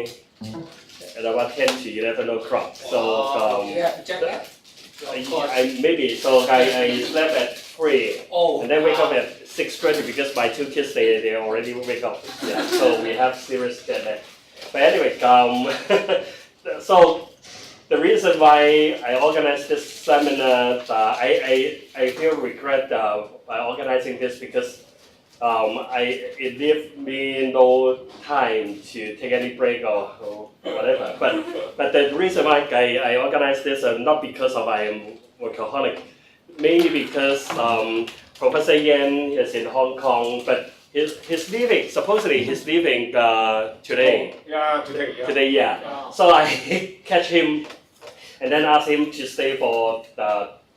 at about 10 to 11 o'clock. So I maybe I slept at 3 and then wake up at 6:30 because my two kids they already wake up. Yeah, so we have serious jet lag. But anyway, so the reason why I organized this seminar, I feel regret by organizing this because it gave me no time to take any break or whatever. But the reason why I organized this not because of I am workaholic, mainly because Professor Yan is in Hong Kong, but he's leaving. Supposedly he's leaving today. Today, yeah. So I catch him and then ask him to stay for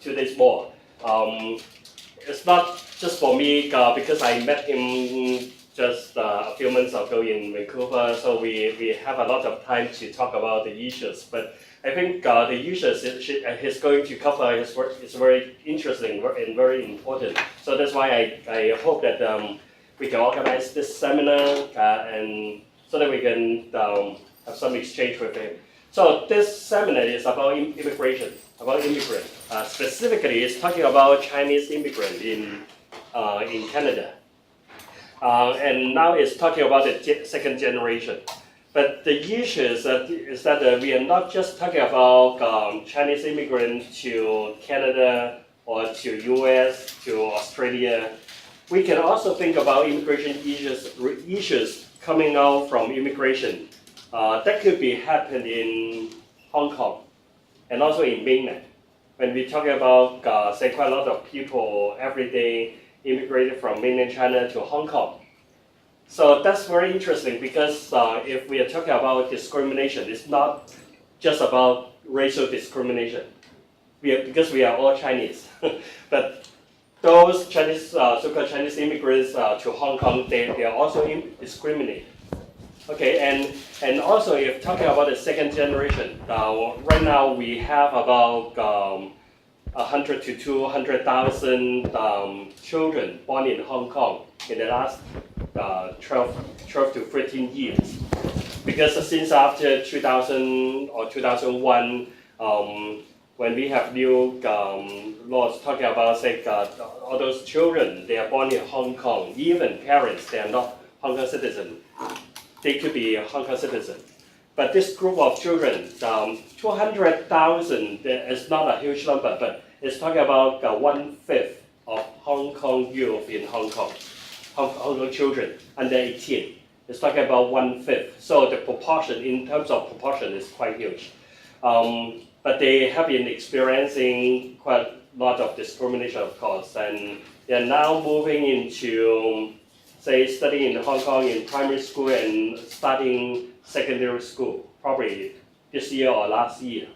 2 days more. It's not just for me because I met him just a few months ago in Vancouver, so we have a lot of time to talk about the issues. But I think the issues he's going to cover is very interesting and very important. So that's why I hope that we can organize this seminar and so that we can have some exchange with him. So this seminar is about immigration, about immigrant. Specifically, it's talking about Chinese immigrant in Canada. And now it's talking about the second generation. But the issue is that we are not just talking about Chinese immigrants to Canada or to US, to Australia. We can also think about immigration issues coming out from immigration. That could be happened in Hong Kong and also in mainland. When we talk about, say, quite a lot of people every day immigrated from mainland China to Hong Kong. So that's very interesting because if we are talking about discrimination, it's not just about racial discrimination. Because we are all Chinese. But those Chinese, so-called Chinese immigrants to Hong Kong, they are also discriminated. Okay, and also if talking about the second generation, right now we have about 100 to 200,000 children born in Hong Kong in the last 12 to 13 years. Because since after 2000 or 2001, when we have new laws talking about, say, all those children, they are born in Hong Kong, even parents, they are not Hong Kong citizens. They could be Hong Kong citizens. But this group of children, 200,000 is not a huge number, but it's talking about 1/5 of Hong Kong youth in Hong Kong. Hong Kong children under 18. It's talking about 1/5. So the proportion, in terms of proportion, is quite huge. But they have been experiencing quite a lot of discrimination, of course, and they're now moving into, say, studying in Hong Kong in primary school and starting secondary school, probably this year or last year.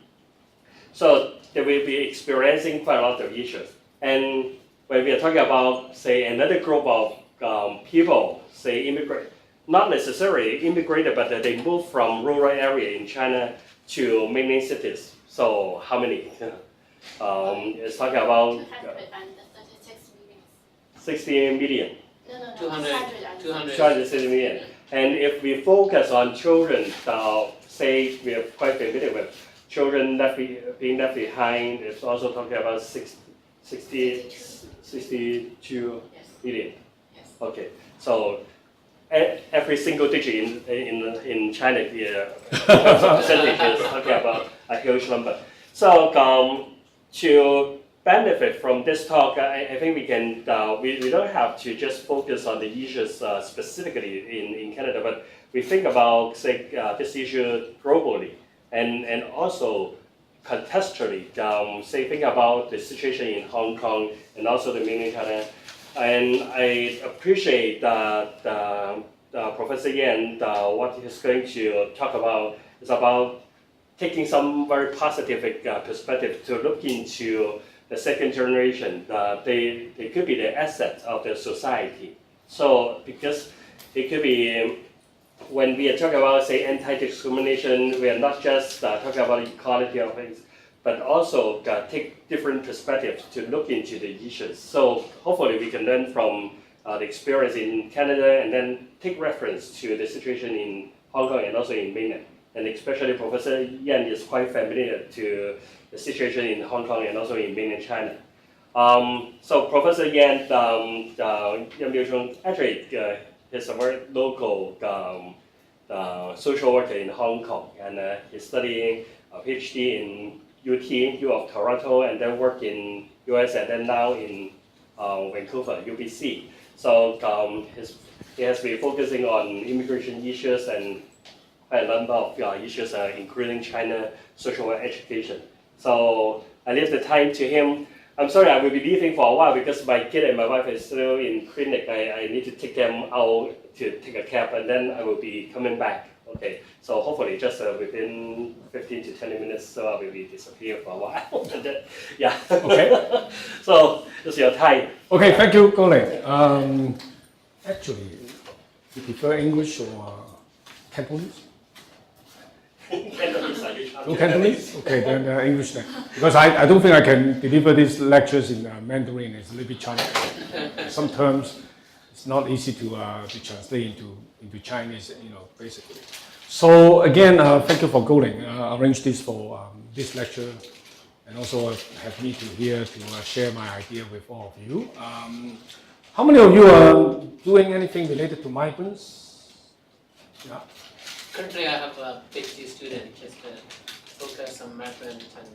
So they will be experiencing quite a lot of issues. And when we are talking about, say, another group of people, say, immigrant, not necessarily immigrated, but they moved from rural area in China to mainland cities. So how many? It's talking about 60 million. No. 260 million. And if we focus on children, say we are quite familiar with children being left behind, it's also talking about 62 million. Yes. Okay, so every single digit in China here, percentage is talking about a huge number. So to benefit from this talk, I think we can we don't have to just focus on the issues specifically in Canada, but we think about, say, this issue globally and also contextually, say, think about the situation in Hong Kong and also the mainland China. And I appreciate that Professor Yan, what he's going to talk about is about taking some very positive perspective to look into the second generation. They could be the assets of the society. So because it could be, when we are talking about, say, anti-discrimination, we are not just talking about equality of things, but also take different perspectives to look into the issues. So hopefully we can learn from the experience in Canada and then take reference to the situation in Hong Kong and also in mainland. And especially Professor Yan is quite familiar to the situation in Hong Kong and also in mainland China. So Professor Yan, actually he's a very local social worker in Hong Kong, and he's studying a PhD in U of Toronto, and then work in US, and then now in Vancouver, UBC. So he has been focusing on immigration issues and a number of issues, including China social work education. So I leave the time to him. I'm sorry, I will be leaving for a while because my kid and my wife is still in clinic. I need to take them out to take a cab, and then I will be coming back. Okay, so hopefully just within 15 to 20 minutes, so I will be disappear for a while. Yeah. Okay. So it's your time. Okay, thank you, Colin. Actually, you prefer English or Cantonese? Cantonese, are you No Cantonese? Okay, then English then. Because I don't think I can deliver these lectures in Mandarin. It's a little bit challenging. Some terms it's not easy to translate into Chinese, basically. So again, thank you for going. Arrange this for this lecture, and also have me here to share my idea with all of you. How many of you are doing anything related to migrants? Yeah. Currently, I have a PhD student just focus on migrant and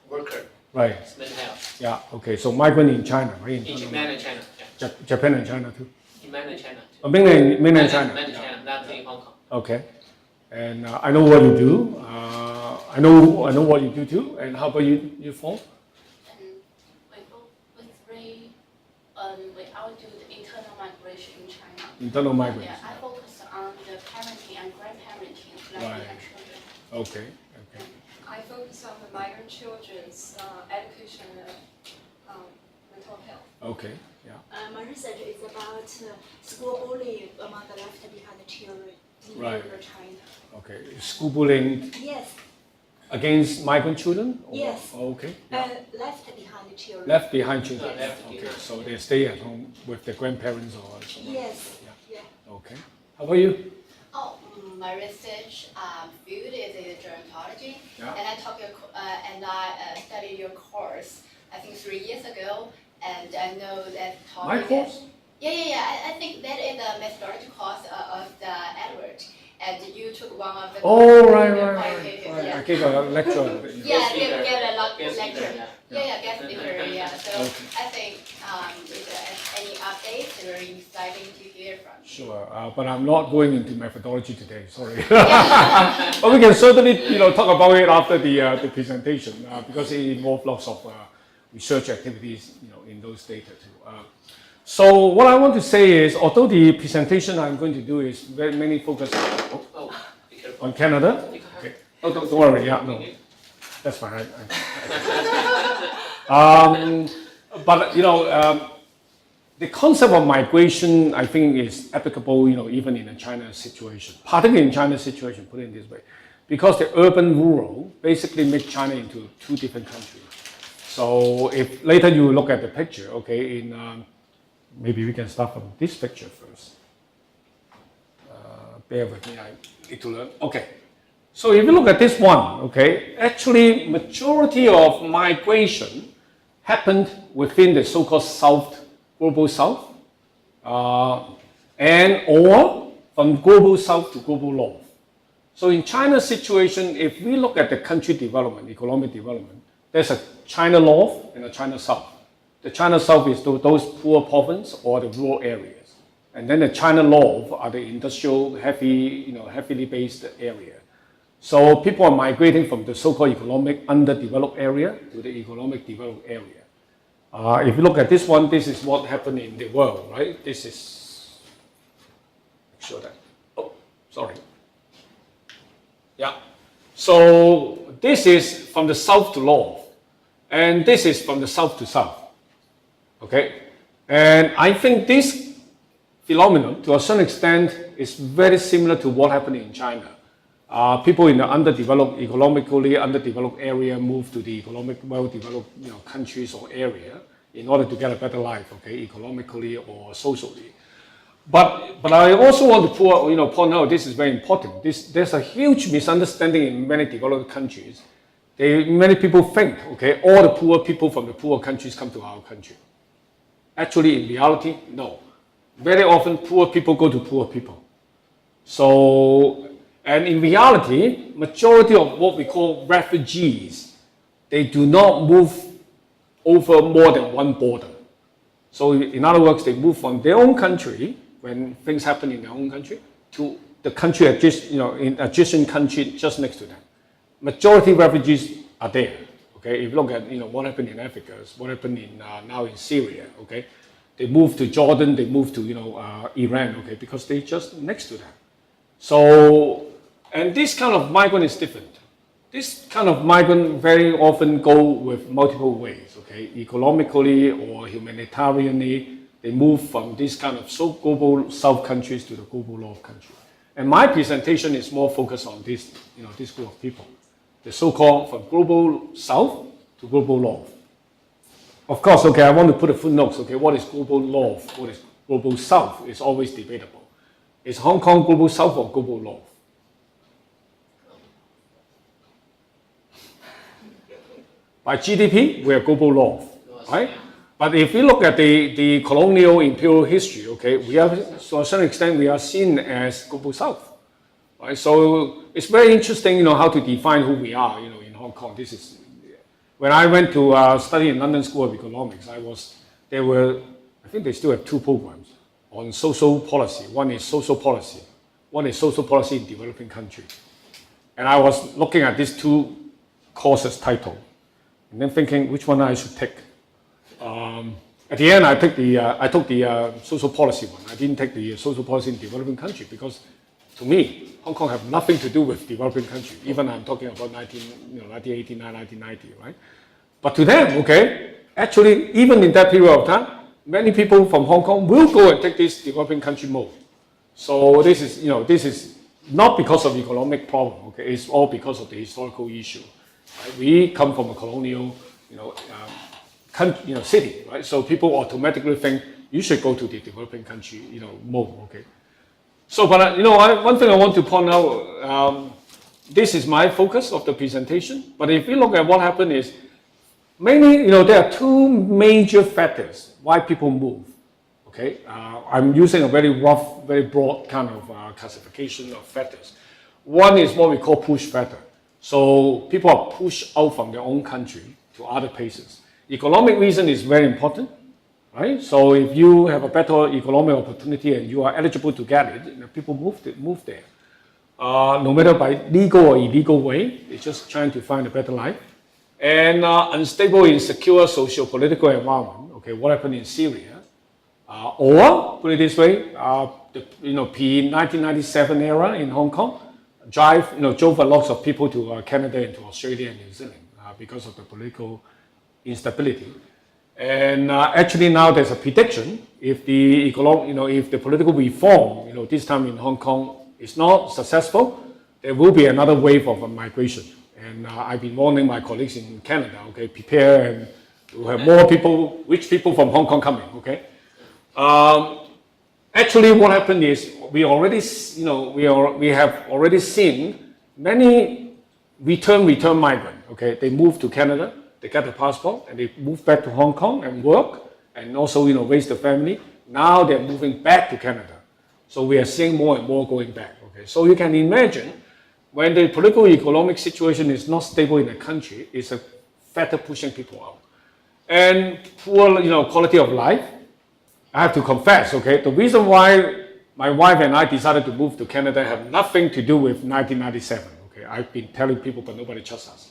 worker. Right. Mental health. Yeah. Okay. So migrant in China, right? In Japan and China. Yeah. Japan and China too. In mainland China. Oh, mainland China. Mainland China, not in Hong Kong. Okay. And I know what you do. I know what you do too. And how about you, Fong? I will do the internal migration in China. Internal migration. Yeah, I focus on the parenting and grandparenting of migrant children. Okay. I focus on the migrant children's education and mental health. Okay. Yeah. My research is about school bullying among the left behind children in rural China. Okay. School bullying Yes, against migrant children? Or- Yes. Okay. Yeah. left behind children. Left behind children. Left Okay. behind. So they stay at home with their grandparents or someone. Yes. Yeah. Yeah. Okay. How about you? Oh, my research field is in gerontology, Yeah. and I studied your course I think 3 years ago, and I know that topic. My course? Yeah. I think that is the methodology course of the Edward, and you took one of the. Oh, right. Yeah. I gave a lecture on it. Yeah, Guest speaker. give a lot Guest lecture. speaker, Yeah, guest speaker. Yeah, so Okay. I think if there's any updates, very exciting to hear from you. Sure, but I'm not going into methodology today. Sorry, but we can certainly, talk about it after the presentation because it involves lots of research activities, in those data too. So what I want to say is, although the presentation I'm going to do is very mainly focused Oh, be careful. on Canada. Okay. Oh, don't worry. Yeah, no, that's fine. But the concept of migration, I think, is applicable, even in a China situation, particularly in China's situation, put it this way, because the urban-rural basically make China into two different countries. So if later you look at the picture, okay, maybe we can start from this picture first. Bear with me, I need to learn. Okay, so if you look at this one, okay, actually majority of migration happened within the so-called South, global South, and or from global South to global North. So in China's situation, if we look at the country development, economic development, there's a China North and a China South. The China South is those poor provinces or the rural areas. And then the China North are the industrial, heavily based area. So people are migrating from the so-called economic underdeveloped area to the economic developed area. If you look at this one, this is what happened in the world, right? This is, make sure that, oh, sorry. Yeah. So this is from the south to north, and this is from the south to south. Okay? And I think this phenomenon, to a certain extent, is very similar to what happened in China. People in the economically underdeveloped area move to the economic well-developed countries or area in order to get a better life, okay, economically or socially. But I also want to point out this is very important. There's a huge misunderstanding in many developed countries. Many people think, okay, all the poor people from the poor countries come to our country. Actually, in reality, no. Very often, poor people go to poor people. So, and in reality, majority of what we call refugees, they do not move over more than one border. So, in other words, they move from their own country when things happen in their own country to the country in adjacent country just next to them. Majority refugees are there. Okay, if you look at what happened in Africa, what happened now in Syria. Okay, they moved to Jordan, they moved to Iran. Okay, because they're just next to them. So, and this kind of migrant is different. This kind of migrant very often go with multiple ways. Okay, economically or humanitarianly, they move from this kind of global South countries to the global North country. And my presentation is more focused on this group of people. The so-called from global South to global North. Of course, okay, I want to put a footnote. Okay, what is global North? What is global South? It's always debatable. Is Hong Kong global South or global North? By GDP, we are global North, right? But if we look at the colonial imperial history, okay, we are, to a certain extent, we are seen as global South. Right? So it's very interesting, how to define who we are, in Hong Kong. This is when I went to study in London School of Economics. I think they still have two programs on social policy. One is social policy. One is social policy in developing countries. And I was looking at these two courses title, and then thinking which one I should take. At the end, I took the social policy one. I didn't take the social policy in developing country because, to me, Hong Kong have nothing to do with developing country. Even I'm talking about 1989, 1990, right? But to them, okay, actually, even in that period of time, many people from Hong Kong will go and take this developing country mode. So this is not because of economic problem. Okay, it's all because of the historical issue. Right? We come from a colonial, city, right? So people automatically think you should go to the developing country, mode. Okay. So, but one thing I want to point out, this is my focus of the presentation. But if we look at what happened is, mainly, there are two major factors why people move. Okay, I'm using a very rough, very broad kind of classification of factors. One is what we call push factor. So people are pushed out from their own country to other places. Economic reason is very important. Right? So if you have a better economic opportunity and you are eligible to get it, people move there. No matter by legal or illegal way, they're just trying to find a better life. And unstable, insecure socio-political environment. Okay, what happened in Syria? Or put it this way, the pre-1997 era in Hong Kong drove a lot of people to Canada and to Australia and New Zealand because of the political instability. And actually now there's a prediction if the political reform, this time in Hong Kong is not successful, there will be another wave of migration. And I've been warning my colleagues in Canada, okay, prepare and we'll have more people, rich people from Hong Kong coming, okay. Actually, what happened is we have already seen many return migrants, okay. They move to Canada. They get a passport and they move back to Hong Kong and work and also raise the family. Now they're moving back to Canada. So we are seeing more and more going back. Okay, so you can imagine when the political economic situation is not stable in the country, it's a factor pushing people out. And poor quality of life. I have to confess, okay, the reason why my wife and I decided to move to Canada have nothing to do with 1997. Okay, I've been telling people, but nobody trusts us.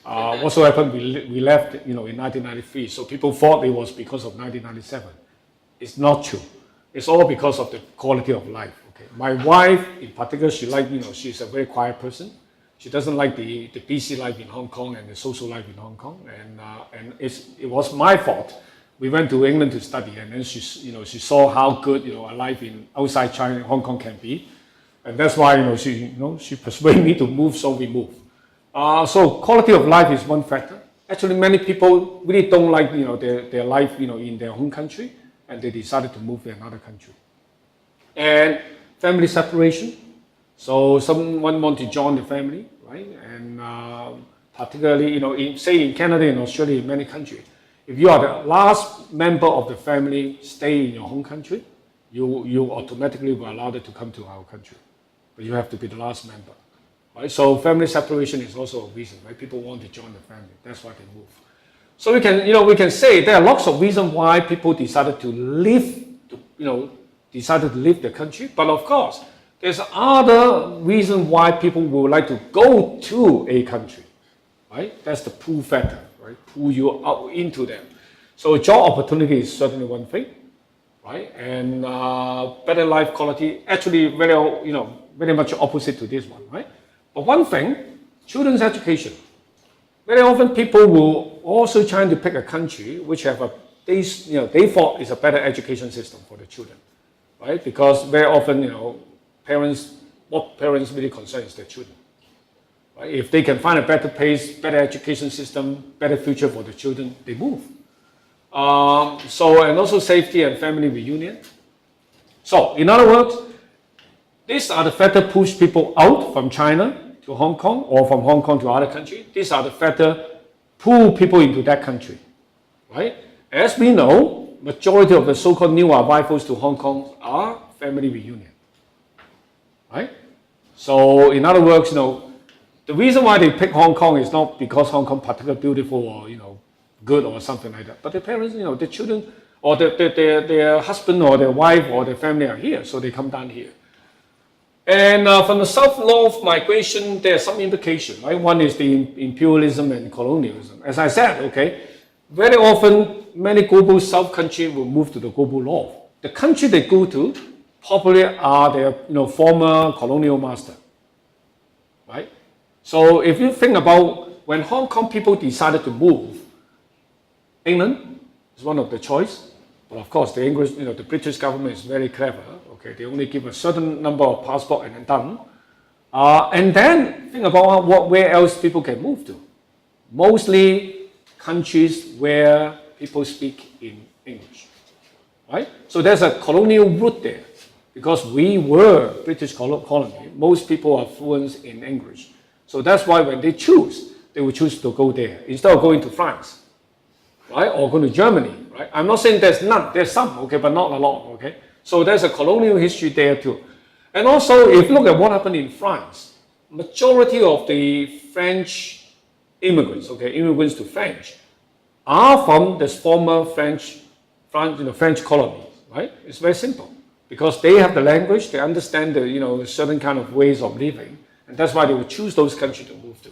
What so happened? We left, in 1993. So people thought it was because of 1997. It's not true. It's all because of the quality of life. Okay. My wife, in particular, she's a very quiet person. She doesn't like the busy life in Hong Kong and the social life in Hong Kong. And it was my fault. We went to England to study, and then she saw how good a life in outside China, Hong Kong can be, and that's why she persuaded me to move. So we moved. So quality of life is one factor. Actually, many people really don't like their life in their home country, and they decided to move to another country. And family separation. So someone want to join the family, right? And particularly, say in Canada and Australia, in many countries, if you are the last member of the family stay in your home country, you automatically were allowed to come to our country. But you have to be the last member. Right? So family separation is also a reason, right? People want to join the family. That's why they move. So we can say there are lots of reasons why people decided to leave, the country. But of course, there's other reason why people would like to go to a country, right? That's the pull factor, right? Pull you out into them. So job opportunity is certainly one thing, right? And better life quality, actually very much opposite to this one, right? But one thing, children's education. Very often people will also try to pick a country which have they thought is a better education system for the children, right? Because very often, what parents really concern is their children. Right? If they can find a better place, better education system, better future for the children, they move. And also safety and family reunion. So, in other words, these are the factors push people out from China to Hong Kong or from Hong Kong to other countries. These are the factors pull people into that country, right? As we know, majority of the so-called new arrivals to Hong Kong are family reunion, right? So in other words, the reason why they pick Hong Kong is not because Hong Kong particularly beautiful or good or something like that, but the parents, the children or their husband or their wife or their family are here, so they come down here. And from the south-north migration, there's some implication, right? One is the imperialism and colonialism. As I said, very often many global south countries will move to the global north. The country they go to probably are their former colonial master, right? So if you think about when Hong Kong people decided to move, England is one of the choice, but of course the English, the British government is very clever. Okay, they only give a certain number of passports and then done. And then think about where else people can move to. Mostly countries where people speak in English, right? So there's a colonial root there. Because we were British colony, most people are fluent in English. So that's why when they will choose to go there instead of going to France, right? Or going to Germany, right? I'm not saying there's none, there's some, okay, but not a lot, okay? So there's a colonial history there too. And also, if you look at what happened in France, majority of the French immigrants, immigrants to French, are from this former French colonies, right? It's very simple. Because they have the language, they understand the certain kind of ways of living, and that's why they will choose those countries to move to.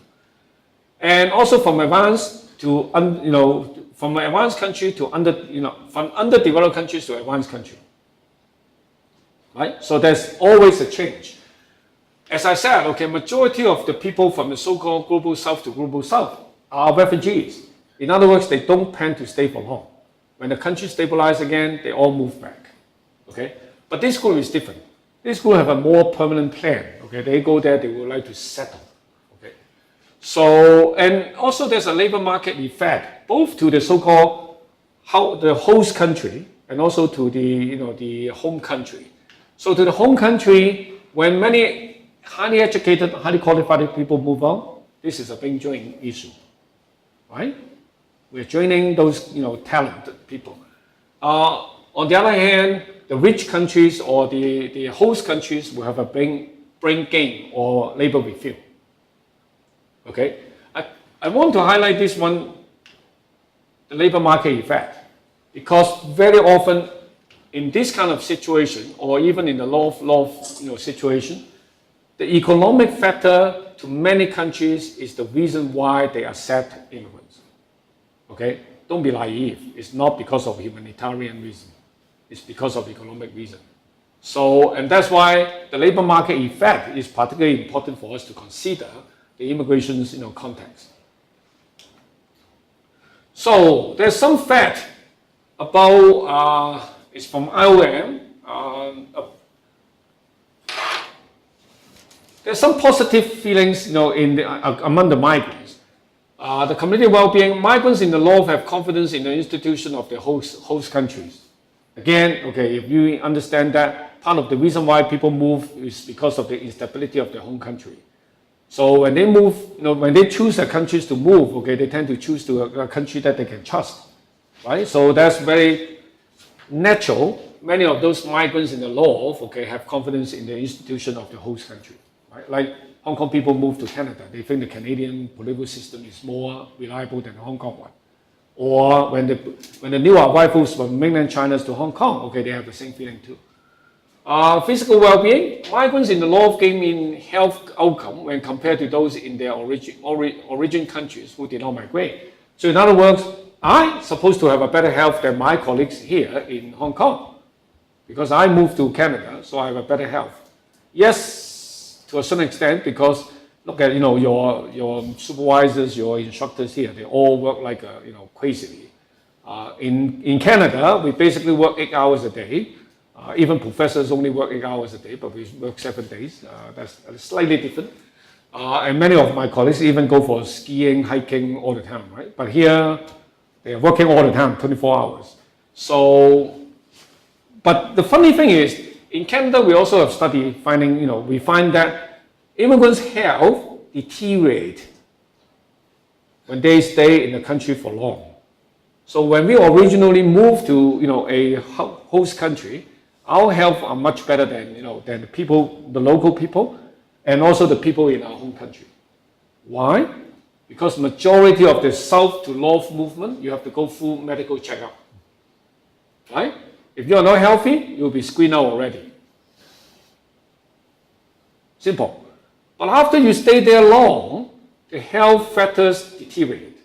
And also from advanced to from advanced country to from underdeveloped countries to advanced country. Right? So there's always a change. As I said, majority of the people from the so-called global south to global south are refugees. In other words, they don't plan to stay for long. When the country stabilizes again, they all move back. Okay? But this group is different. This group have a more permanent plan. Okay, they go there, they would like to settle. Okay, so and also there's a labor market effect, both to the so-called the host country and also to the home country. So to the home country, when many highly educated, highly qualified people move out, this is a big joining issue, right? We're joining those talented people. On the other hand, the rich countries or the host countries will have a brain gain or labor refill. Okay, I want to highlight this one, the labor market effect, because very often in this kind of situation, or even in the loft situation, the economic factor to many countries is the reason why they accept immigrants. Okay, don't be naive. It's not because of humanitarian reason. It's because of economic reason. So, and that's why the labor market effect is particularly important for us to consider the immigration's context. So, there's some fact about, it's from IOM, there's some positive feelings, among the migrants. The community well-being, migrants in the North have confidence in the institution of their host countries. Again, if you understand that, part of the reason why people move is because of the instability of their home country. So when they move, when they choose their countries to move, okay, they tend to choose to a country that they can trust, right? So that's very natural. Many of those migrants in the north, okay, have confidence in the institution of the host country, right? Like Hong Kong people move to Canada, they think the Canadian political system is more reliable than the Hong Kong one. Or when the new arrivals from mainland China to Hong Kong, okay, they have the same feeling too. Physical well-being, migrants in the north gain in health outcome when compared to those in their origin countries who did not migrate. So in other words, I'm supposed to have a better health than my colleagues here in Hong Kong because I moved to Canada, so I have a better health. Yes, to a certain extent, because look at your supervisors, your instructors here, they all work like crazily. In Canada, we basically work 8 hours a day. Even professors only work 8 hours a day, but we work 7 days. That's slightly different. And many of my colleagues even go for skiing, hiking all the time, right? But here, they are working all the time, 24 hours. So, but the funny thing is, in Canada, we also have studied we find that immigrants' health deteriorate when they stay in the country for long. So when we originally moved to a host country, our health are much better than than the local people, and also the people in our home country. Why? Because majority of the south to north movement, you have to go through medical checkup. Right? If you are not healthy, you'll be screened out already. Simple. But after you stay there long, the health factors deteriorate.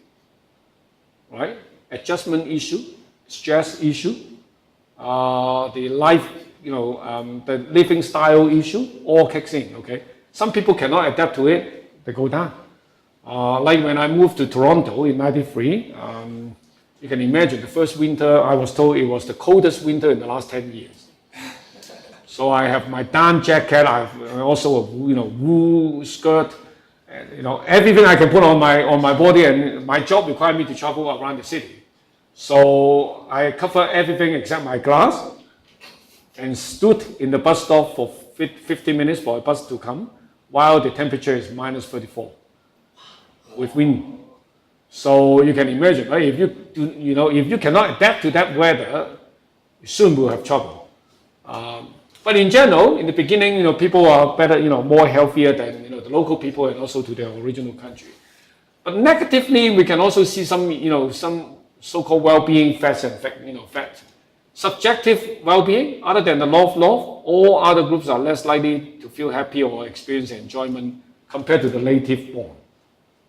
Right? Adjustment issue, stress issue, the life, the living style issue, all kicks in. Okay, some people cannot adapt to it; they go down. Like when I moved to Toronto in '93, you can imagine the first winter. I was told it was the coldest winter in the last 10 years. So I have my down jacket. I have also a wool skirt. And, everything I can put on my body, and my job required me to travel around the city. So I covered everything except my glass and stood in the bus stop for 50 minutes for a bus to come while the temperature is minus 34 with wind. So you can imagine, right? If you cannot adapt to that weather, you soon will have trouble. But in general, in the beginning, people are better, more healthier than the local people and also to their original country. But negatively, we can also see some so-called well-being facts and facts. Subjective well-being, other than the north, all other groups are less likely to feel happy or experience enjoyment compared to the native born.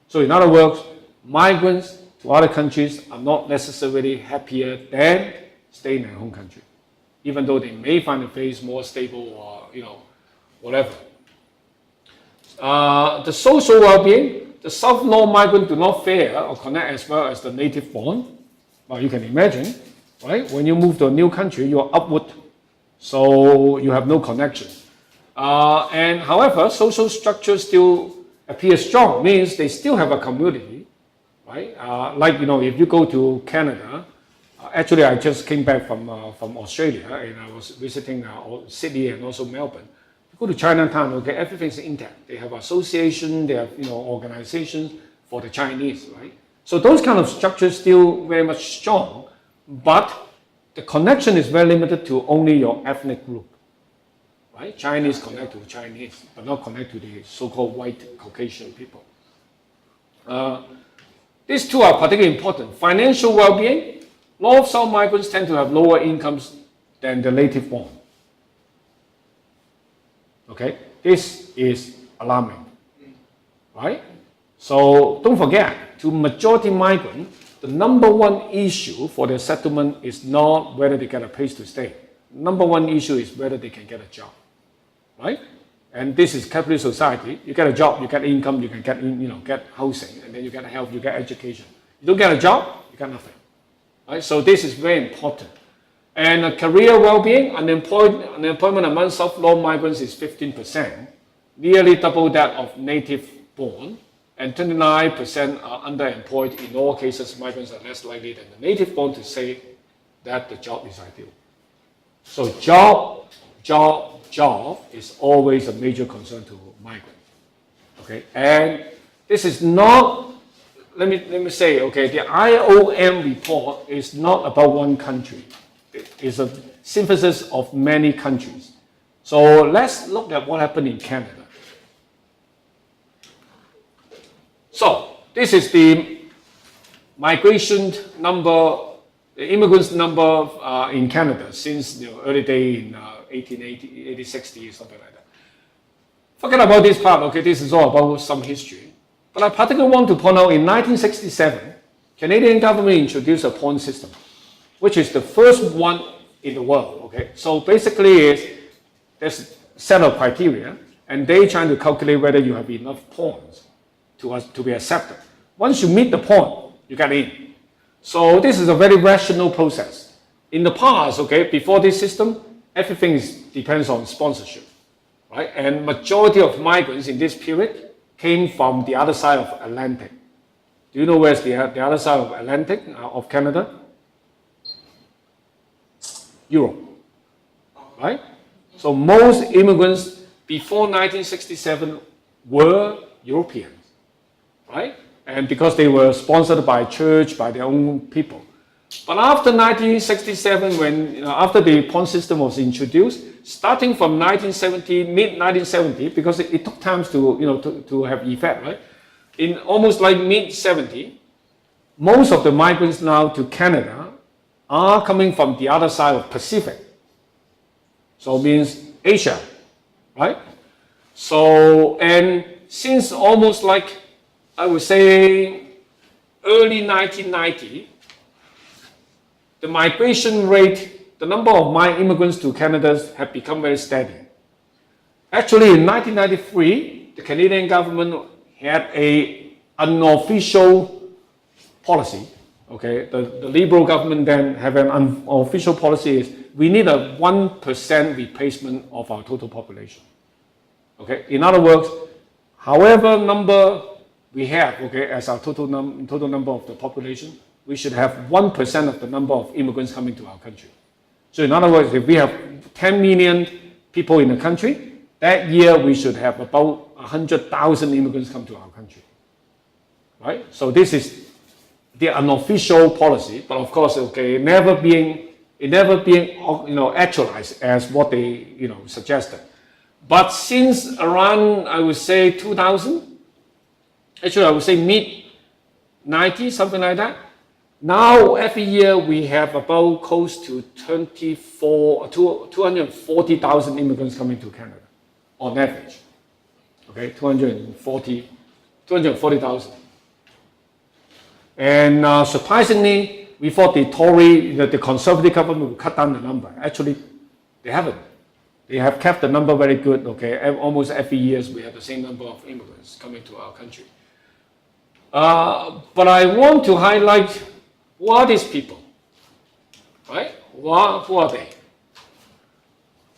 So in other words, migrants to other countries are not necessarily happier than staying in their home country, even though they may find the place more stable or whatever. The social well-being, the South-North migrant do not fare or connect as well as the native born. Well, you can imagine, right? When you move to a new country, you are upward, so you have no connection. And however, social structure still appears strong, means they still have a community, right? Like if you go to Canada, actually I just came back from Australia, and I was visiting Sydney and also Melbourne. You go to Chinatown, okay, everything's intact. They have association, they have organizations for the Chinese, right? So those kind of structures still very much strong, but the connection is very limited to only your ethnic group, right? Chinese connect to Chinese, but not connect to the so-called white Caucasian people. These two are particularly important. Financial well-being, North-South migrants tend to have lower incomes than the native born. Okay, this is alarming, right? So don't forget, to majority migrant, the number one issue for their settlement is not whether they get a place to stay. Number one issue is whether they can get a job, right? And this is capitalist society. You get a job, you get income, you can get housing, and then you get health, you get education. You don't get a job, you get nothing, right? So this is very important. And career well-being, unemployment among South-North migrants is 15%, nearly double that of native-born, and 29% are underemployed. In all cases, migrants are less likely than the native-born to say that the job is ideal. So job job is always a major concern to migrants. Okay, and this is not, let me say, okay, the IOM report is not about one country. It's a synthesis of many countries. So let's look at what happened in Canada. So this is the migration number, the immigrants number in Canada since early day in 1880, 1860, something like that. Forget about this part, okay, this is all about some history. But I particularly want to point out in 1967, Canadian government introduced a point system, which is the first one in the world, okay? So basically there's a set of criteria, and they trying to calculate whether you have enough points to be accepted. Once you meet the point, you get in. So this is a very rational process. In the past, okay, before this system, everything depends on sponsorship, right? And majority of migrants in this period came from the other side of Atlantic. Do you know where's the other side of Atlantic, of Canada? Europe, right? So most immigrants before 1967 were Europeans, right? And because they were sponsored by church, by their own people. But after 1967, when after the point system was introduced, starting from 1970, mid-1970, because it took time to have effect, right? In almost like mid-70, most of the migrants now to Canada are coming from the other side of Pacific. So it means Asia, right? So, and since almost like, I would say, early 1990, the migration rate, the number of immigrants to Canada have become very steady. Actually, in 1993, the Canadian government had an unofficial policy. Okay, the Liberal government then have an unofficial policy is we need a 1% replacement of our total population. Okay, in other words, however number we have, okay, as our total number of the population, we should have 1% of the number of immigrants coming to our country. So in other words, if we have 10 million people in the country, that year we should have about 100,000 immigrants come to our country. Right? So this is the unofficial policy, but of course, okay, never being actualized as what they suggested. But since around, I would say 2000, actually I would say mid-90s, something like that. Now every year we have about close to 240,000 immigrants coming to Canada, on average. Okay, 240,000. And surprisingly, we thought the Conservative government would cut down the number. Actually, they haven't. They have kept the number very good. Okay, almost every year we have the same number of immigrants coming to our country. But I want to highlight who are these people, right? Who are they?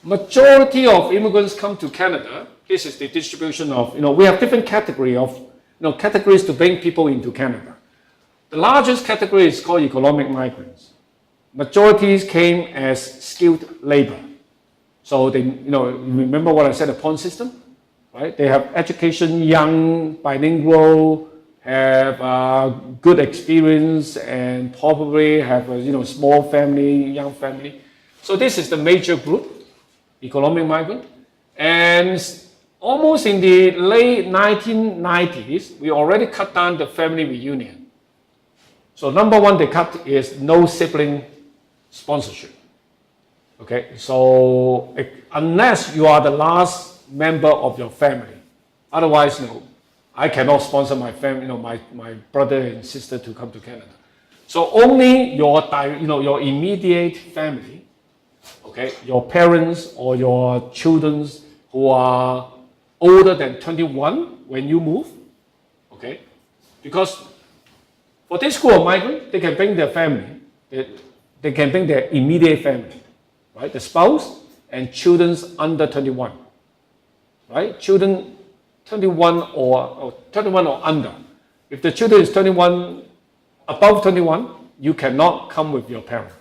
Majority of immigrants come to Canada. This is the distribution of, we have different categories to bring people into Canada. The largest category is called economic migrants. Majorities came as skilled labor. So they, remember what I said, the point system, right? They have education, young, bilingual, have good experience, and probably have a small family, young family. So this is the major group, economic migrant. And almost in the late 1990s, we already cut down the family reunion. So number one they cut is no sibling sponsorship. Okay, so unless you are the last member of your family, otherwise I cannot sponsor my family, my brother and sister to come to Canada. So only your immediate family, okay, your parents or your children who are older than 21 when you move, okay, because for this group of migrants, they can bring their family, they can bring their immediate family, right, the spouse and children under 21, right, children 21 or under. If the children is 21, above 21, you cannot come with your parent.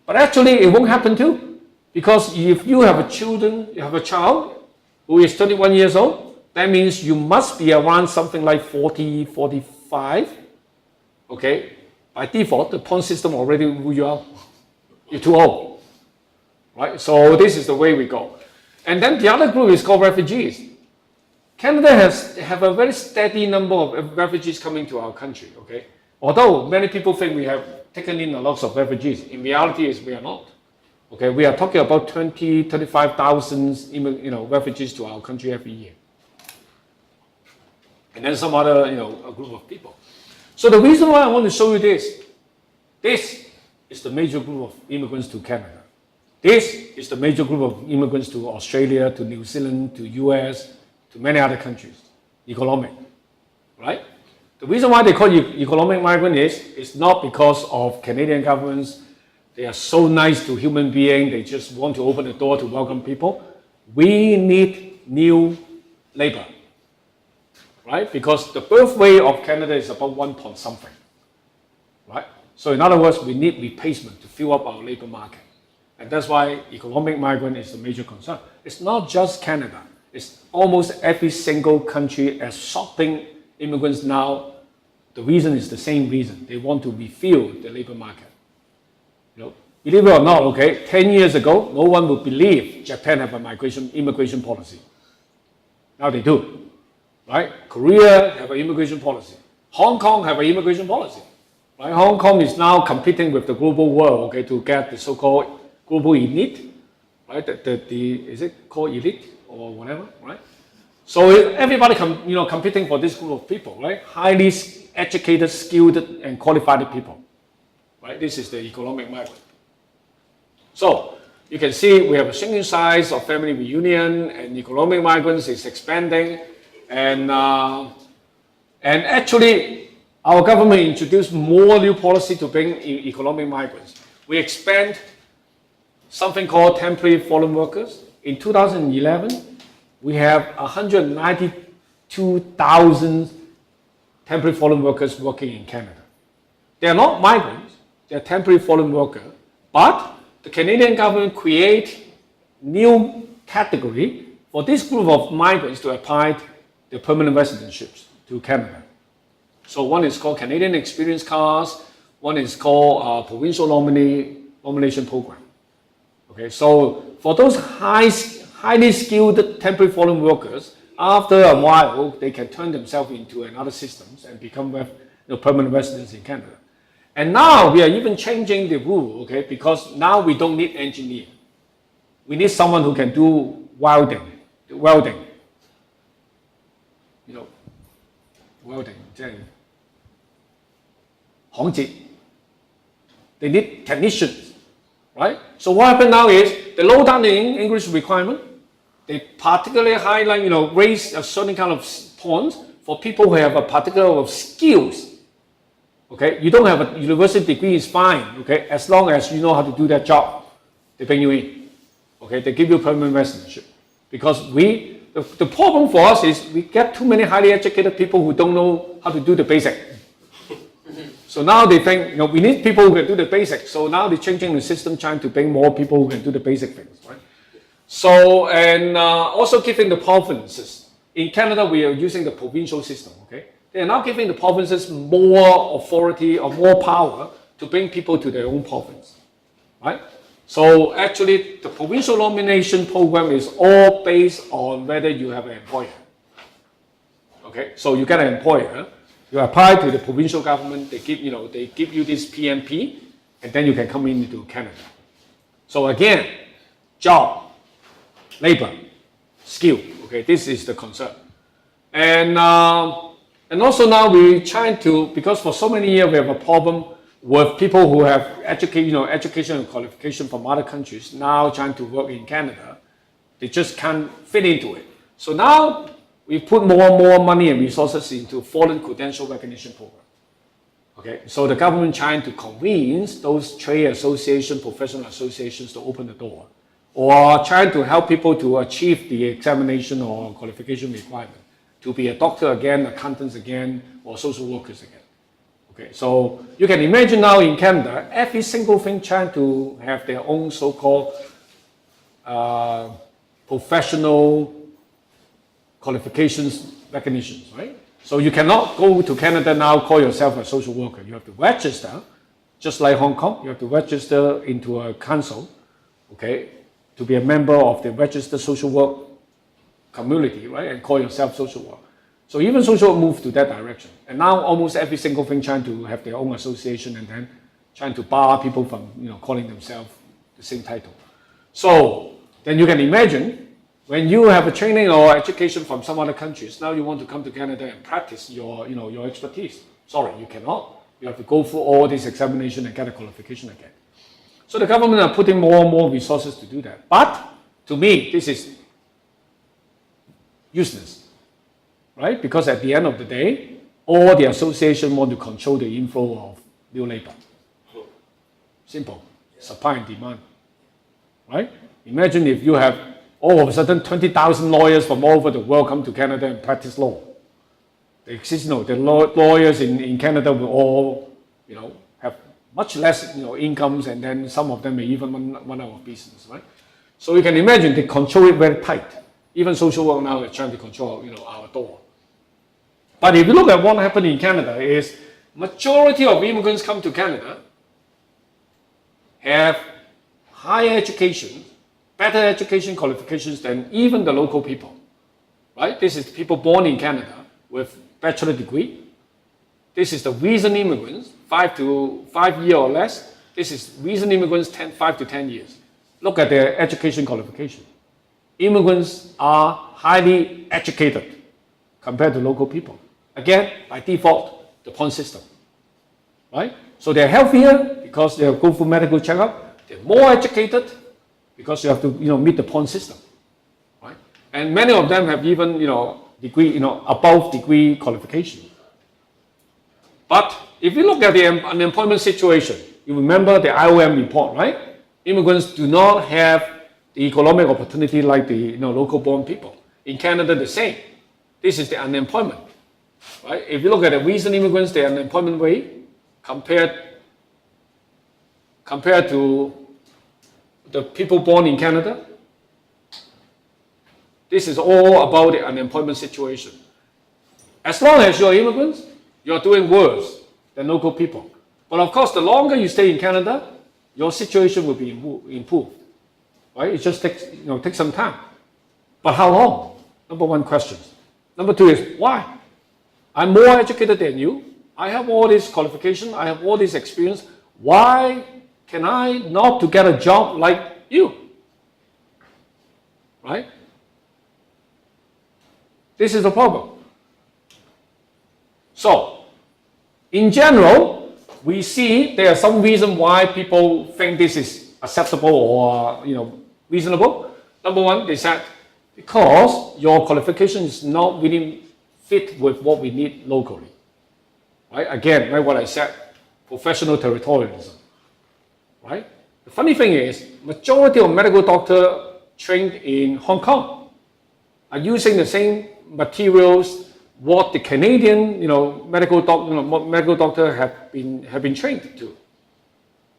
But actually, it won't happen too. Because if you have a child who is 21 years old, that means you must be around something like 40, 45. Okay, by default, the point system already rule you out. You're too old, right? So this is the way we go. And then the other group is called refugees. Canada have a very steady number of refugees coming to our country. Okay, although many people think we have taken in a lot of refugees, in reality is we are not. Okay, we are talking about 20, 35,000 refugees to our country every year. And then some other a group of people. So the reason why I want to show you this is the major group of immigrants to Canada. This is the major group of immigrants to Australia, to New Zealand, to US, to many other countries. Economic, right? The reason why they call you economic migrant is not because of Canadian governments. They are so nice to human beings. They just want to open the door to welcome people. We need new labor, right? Because the birth rate of Canada is about 1 point something, right? So in other words, we need replacement to fill up our labor market. And that's why economic migrant is a major concern. It's not just Canada. It's almost every single country absorbing immigrants now. The reason is the same reason. They want to refill the labor market. Believe it or not, okay, 10 years ago, no one would believe Japan have a immigration policy. Now they do, right? Korea have an immigration policy. Hong Kong have an immigration policy, right? Hong Kong is now competing with the global world, okay, to get the so-called global elite, right? Is it called elite or whatever, right? So everybody competing for this group of people, right? Highly educated, skilled, and qualified people, right? This is the economic migrant. So you can see we have a shrinking size of family reunion, and economic migrants is expanding, and actually our government introduced more new policy to bring economic migrants. We expand something called temporary foreign workers. In 2011, we have 192,000 temporary foreign workers working in Canada. They are not migrants, they are temporary foreign workers, but the Canadian government create new category for this group of migrants to apply the permanent residentships to Canada. So one is called Canadian Experience Cards, one is called Provincial Nomination Program. Okay, so for those highly skilled temporary foreign workers, after a while they can turn themselves into another systems and become permanent residents in Canada. And now we are even changing the rule, okay, because now we don't need engineer. We need someone who can do welding. Welding, they need technicians, right? So what happened now is they lower down the English requirement. They particularly highlight, raise a certain kind of points for people who have a particular skills. Okay, you don't have a university degree is fine. Okay, as long as you know how to do that job, they bring you in. Okay, they give you permanent residency. Because the problem for us is we get too many highly educated people who don't know how to do the basic. So now they think, we need people who can do the basic. So now they're changing the system, trying to bring more people who can do the basic things, right? So, and also giving the provinces. In Canada, we are using the provincial system, okay? They are now giving the provinces more authority or more power to bring people to their own province, right? So actually, the provincial nomination program is all based on whether you have an employer. Okay, so you get an employer, you apply to the provincial government, they give you this PMP, and then you can come into Canada. So again, job, labor, skill. Okay, this is the concern, and also now we're trying to, because for so many years we have a problem with people who have education and qualification from other countries now trying to work in Canada. They just can't fit into it. So now we put more and more money and resources into foreign credential recognition program. Okay, so the government trying to convince those trade associations, professional associations to open the door, or trying to help people to achieve the examination or qualification requirement to be a doctor again, accountants again, or social workers again. Okay, so you can imagine now in Canada, every single thing trying to have their own so-called professional qualifications recognitions, right? So you cannot go to Canada now, call yourself a social worker. You have to register, just like Hong Kong. You have to register into a council, okay, to be a member of the registered social work community, right, and call yourself social work. So even social work moved to that direction. And now almost every single thing trying to have their own association and then trying to bar people from calling themselves the same title. So then you can imagine when you have a training or education from some other countries, now you want to come to Canada and practice your expertise. Sorry, you cannot. You have to go through all this examination and get a qualification again. So the government are putting more and more resources to do that. But to me, this is useless, right? Because at the end of the day, all the association want to control the inflow of new labor. Simple, supply and demand, right? Imagine if you have all of a sudden 20,000 lawyers from all over the world come to Canada and practice law. The lawyers in Canada will all, have much less, incomes, and then some of them may even run out of business, right? So you can imagine they control it very tight. Even social work now is trying to control, our door. But if you look at what happened in Canada is majority of immigrants come to Canada have higher education, better education qualifications than even the local people, right? This is people born in Canada with bachelor degree. This is the recent immigrants, 5 years or less. This is recent immigrants, 5 to 10 years. Look at their education qualification. Immigrants are highly educated compared to local people. Again, by default, the point system, right? So they're healthier because they go through medical checkup. They're more educated because you have to, meet the point system, right? And many of them have even, degree, above degree qualification. But if you look at the unemployment situation, you remember the IOM report, right? Immigrants do not have the economic opportunity like the local born people. In Canada, the same. This is the unemployment, right? If you look at the recent immigrants, the unemployment rate compared to the people born in Canada, this is all about the unemployment situation. As long as you're immigrants, you're doing worse than local people. But of course, the longer you stay in Canada, your situation will be improved. Right? It just takes some time. But how long? Number one question. Number two is why? I'm more educated than you. I have all this qualification. I have all this experience. Why can I not to get a job like you? Right? This is the problem. So, in general, we see there are some reason why people think this is acceptable or reasonable. Number one, they said because your qualification is not really fit with what we need locally. Right? Again, right, what I said, professional territorialism. Right? The funny thing is, majority of medical doctors trained in Hong Kong are using the same materials what the Canadian, medical doctor have been trained to.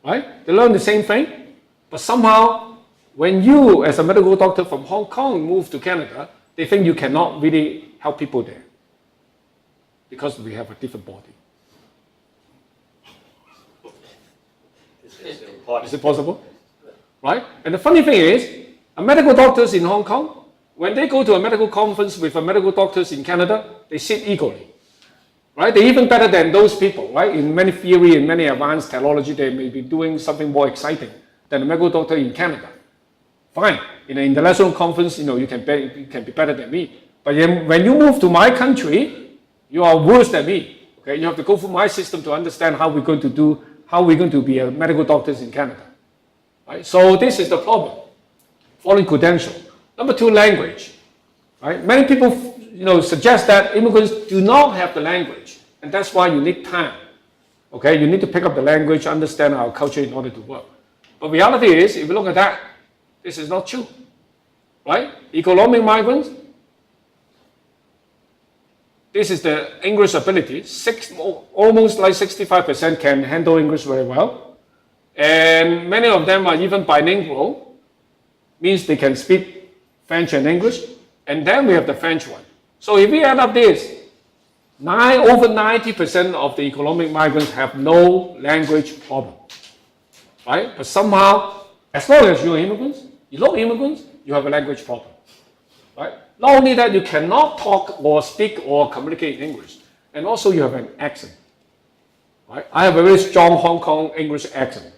Right? They learn the same thing, but somehow, when you, as a medical doctor from Hong Kong, move to Canada, they think you cannot really help people there because we have a different body. Is it possible? Right? And the funny thing is, medical doctors in Hong Kong, when they go to a medical conference with medical doctors in Canada, they sit equally. Right? They're even better than those people. Right? In many theory and many advanced technology, they may be doing something more exciting than a medical doctor in Canada. Fine. In an international conference, you can be better than me. But when you move to my country, you are worse than me. Okay? You have to go through my system to understand how we're going to be a medical doctors in Canada. Right? So this is the problem. Foreign credential. Number two, language. Right? Many people, suggest that immigrants do not have the language, and that's why you need time. Okay, you need to pick up the language, understand our culture in order to work. But reality is, if you look at that, this is not true. Right? Economic migrants. This is the English ability. Almost like 65% can handle English very well, and many of them are even bilingual. means they can speak French and English, and then we have the French one. So if we add up this, over 90% of the economic migrants have no language problem, right? But somehow, as long as you're immigrants, you look immigrants, you have a language problem, right? Not only that, you cannot talk or speak or communicate in English, and also you have an accent, right? I have a very strong Hong Kong English accent.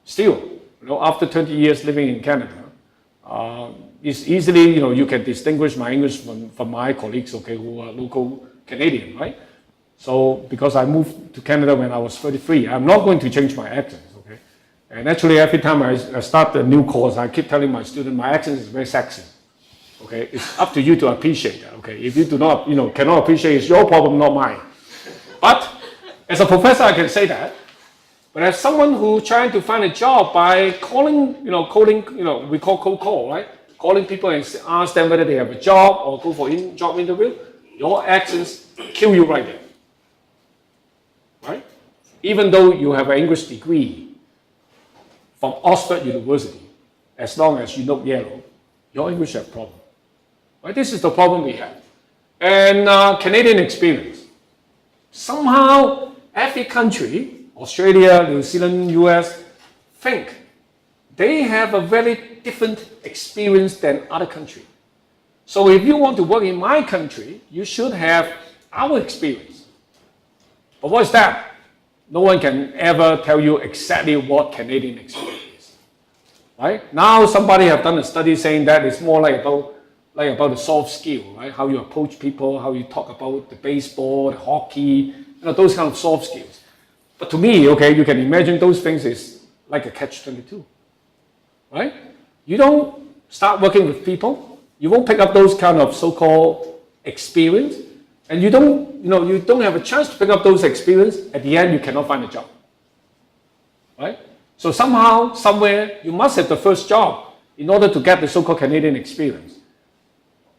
Still, after 20 years living in Canada, it's easily, you can distinguish my English from my colleagues, okay, who are local Canadian, right? So, because I moved to Canada when I was 33, I'm not going to change my accent, okay? And actually, every time I start a new course, I keep telling my students, my accent is very sexy, okay? It's up to you to appreciate that, okay? If you do not, cannot appreciate, it's your problem, not mine. But, as a professor, I can say that. But as someone who's trying to find a job by calling, we call cold call, right? Calling people and ask them whether they have a job or go for job interview, your accents kill you right there, right? Even though you have an English degree from Oxford University, as long as you look yellow, your English have problem, right? This is the problem we have. And Canadian experience. Somehow, every country, Australia, New Zealand, US, think they have a very different experience than other countries. So if you want to work in my country, you should have our experience. But what is that? No one can ever tell you exactly what Canadian experience is. Right? Now somebody have done a study saying that it's more like about the soft skill, right? How you approach people, how you talk about the baseball, the hockey, those kind of soft skills. But to me, okay, you can imagine those things is like a catch-22, right? You don't start working with people, you won't pick up those kind of so-called experience, and you don't have a chance to pick up those experience. At the end, you cannot find a job, right? So somehow, somewhere, you must have the first job in order to get the so-called Canadian experience,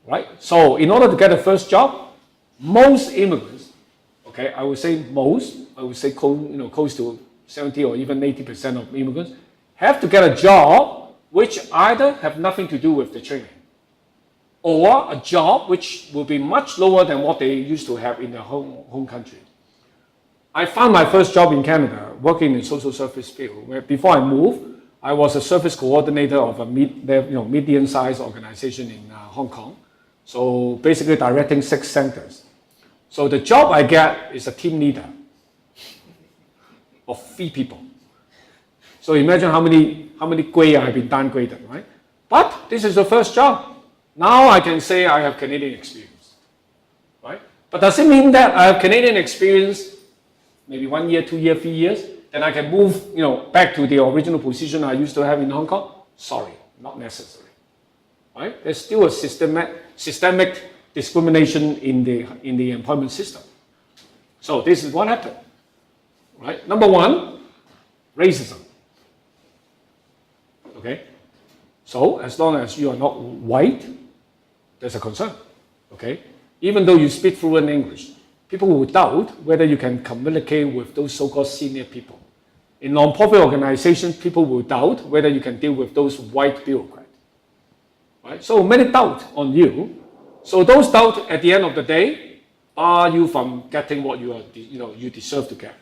right? So in order to get the first job, most immigrants, okay, I would say close to 70 or even 80% of immigrants have to get a job which either have nothing to do with the training or a job which will be much lower than what they used to have in their home country. I found my first job in Canada working in social service field, where before I moved, I was a service coordinator of a medium-sized organization in Hong Kong. So basically directing 6 centers. So the job I get is a team leader of 3 people. So imagine how many grade I have been downgraded, right? But this is the first job. Now I can say I have Canadian experience, right? But does it mean that I have Canadian experience, maybe 1 year, 2 years, 3 years, then I can move, back to the original position I used to have in Hong Kong? Sorry, not necessary, right? There's still a systemic discrimination in the employment system. So this is what happened, right? Number 1, racism. Okay, so as long as you are not white, there's a concern. Okay, even though you speak fluent English, people will doubt whether you can communicate with those so-called senior people. In non-profit organizations, people will doubt whether you can deal with those white bureaucrats. Right? So many doubt on you. So those doubts at the end of the day bar you from getting what you deserve to get.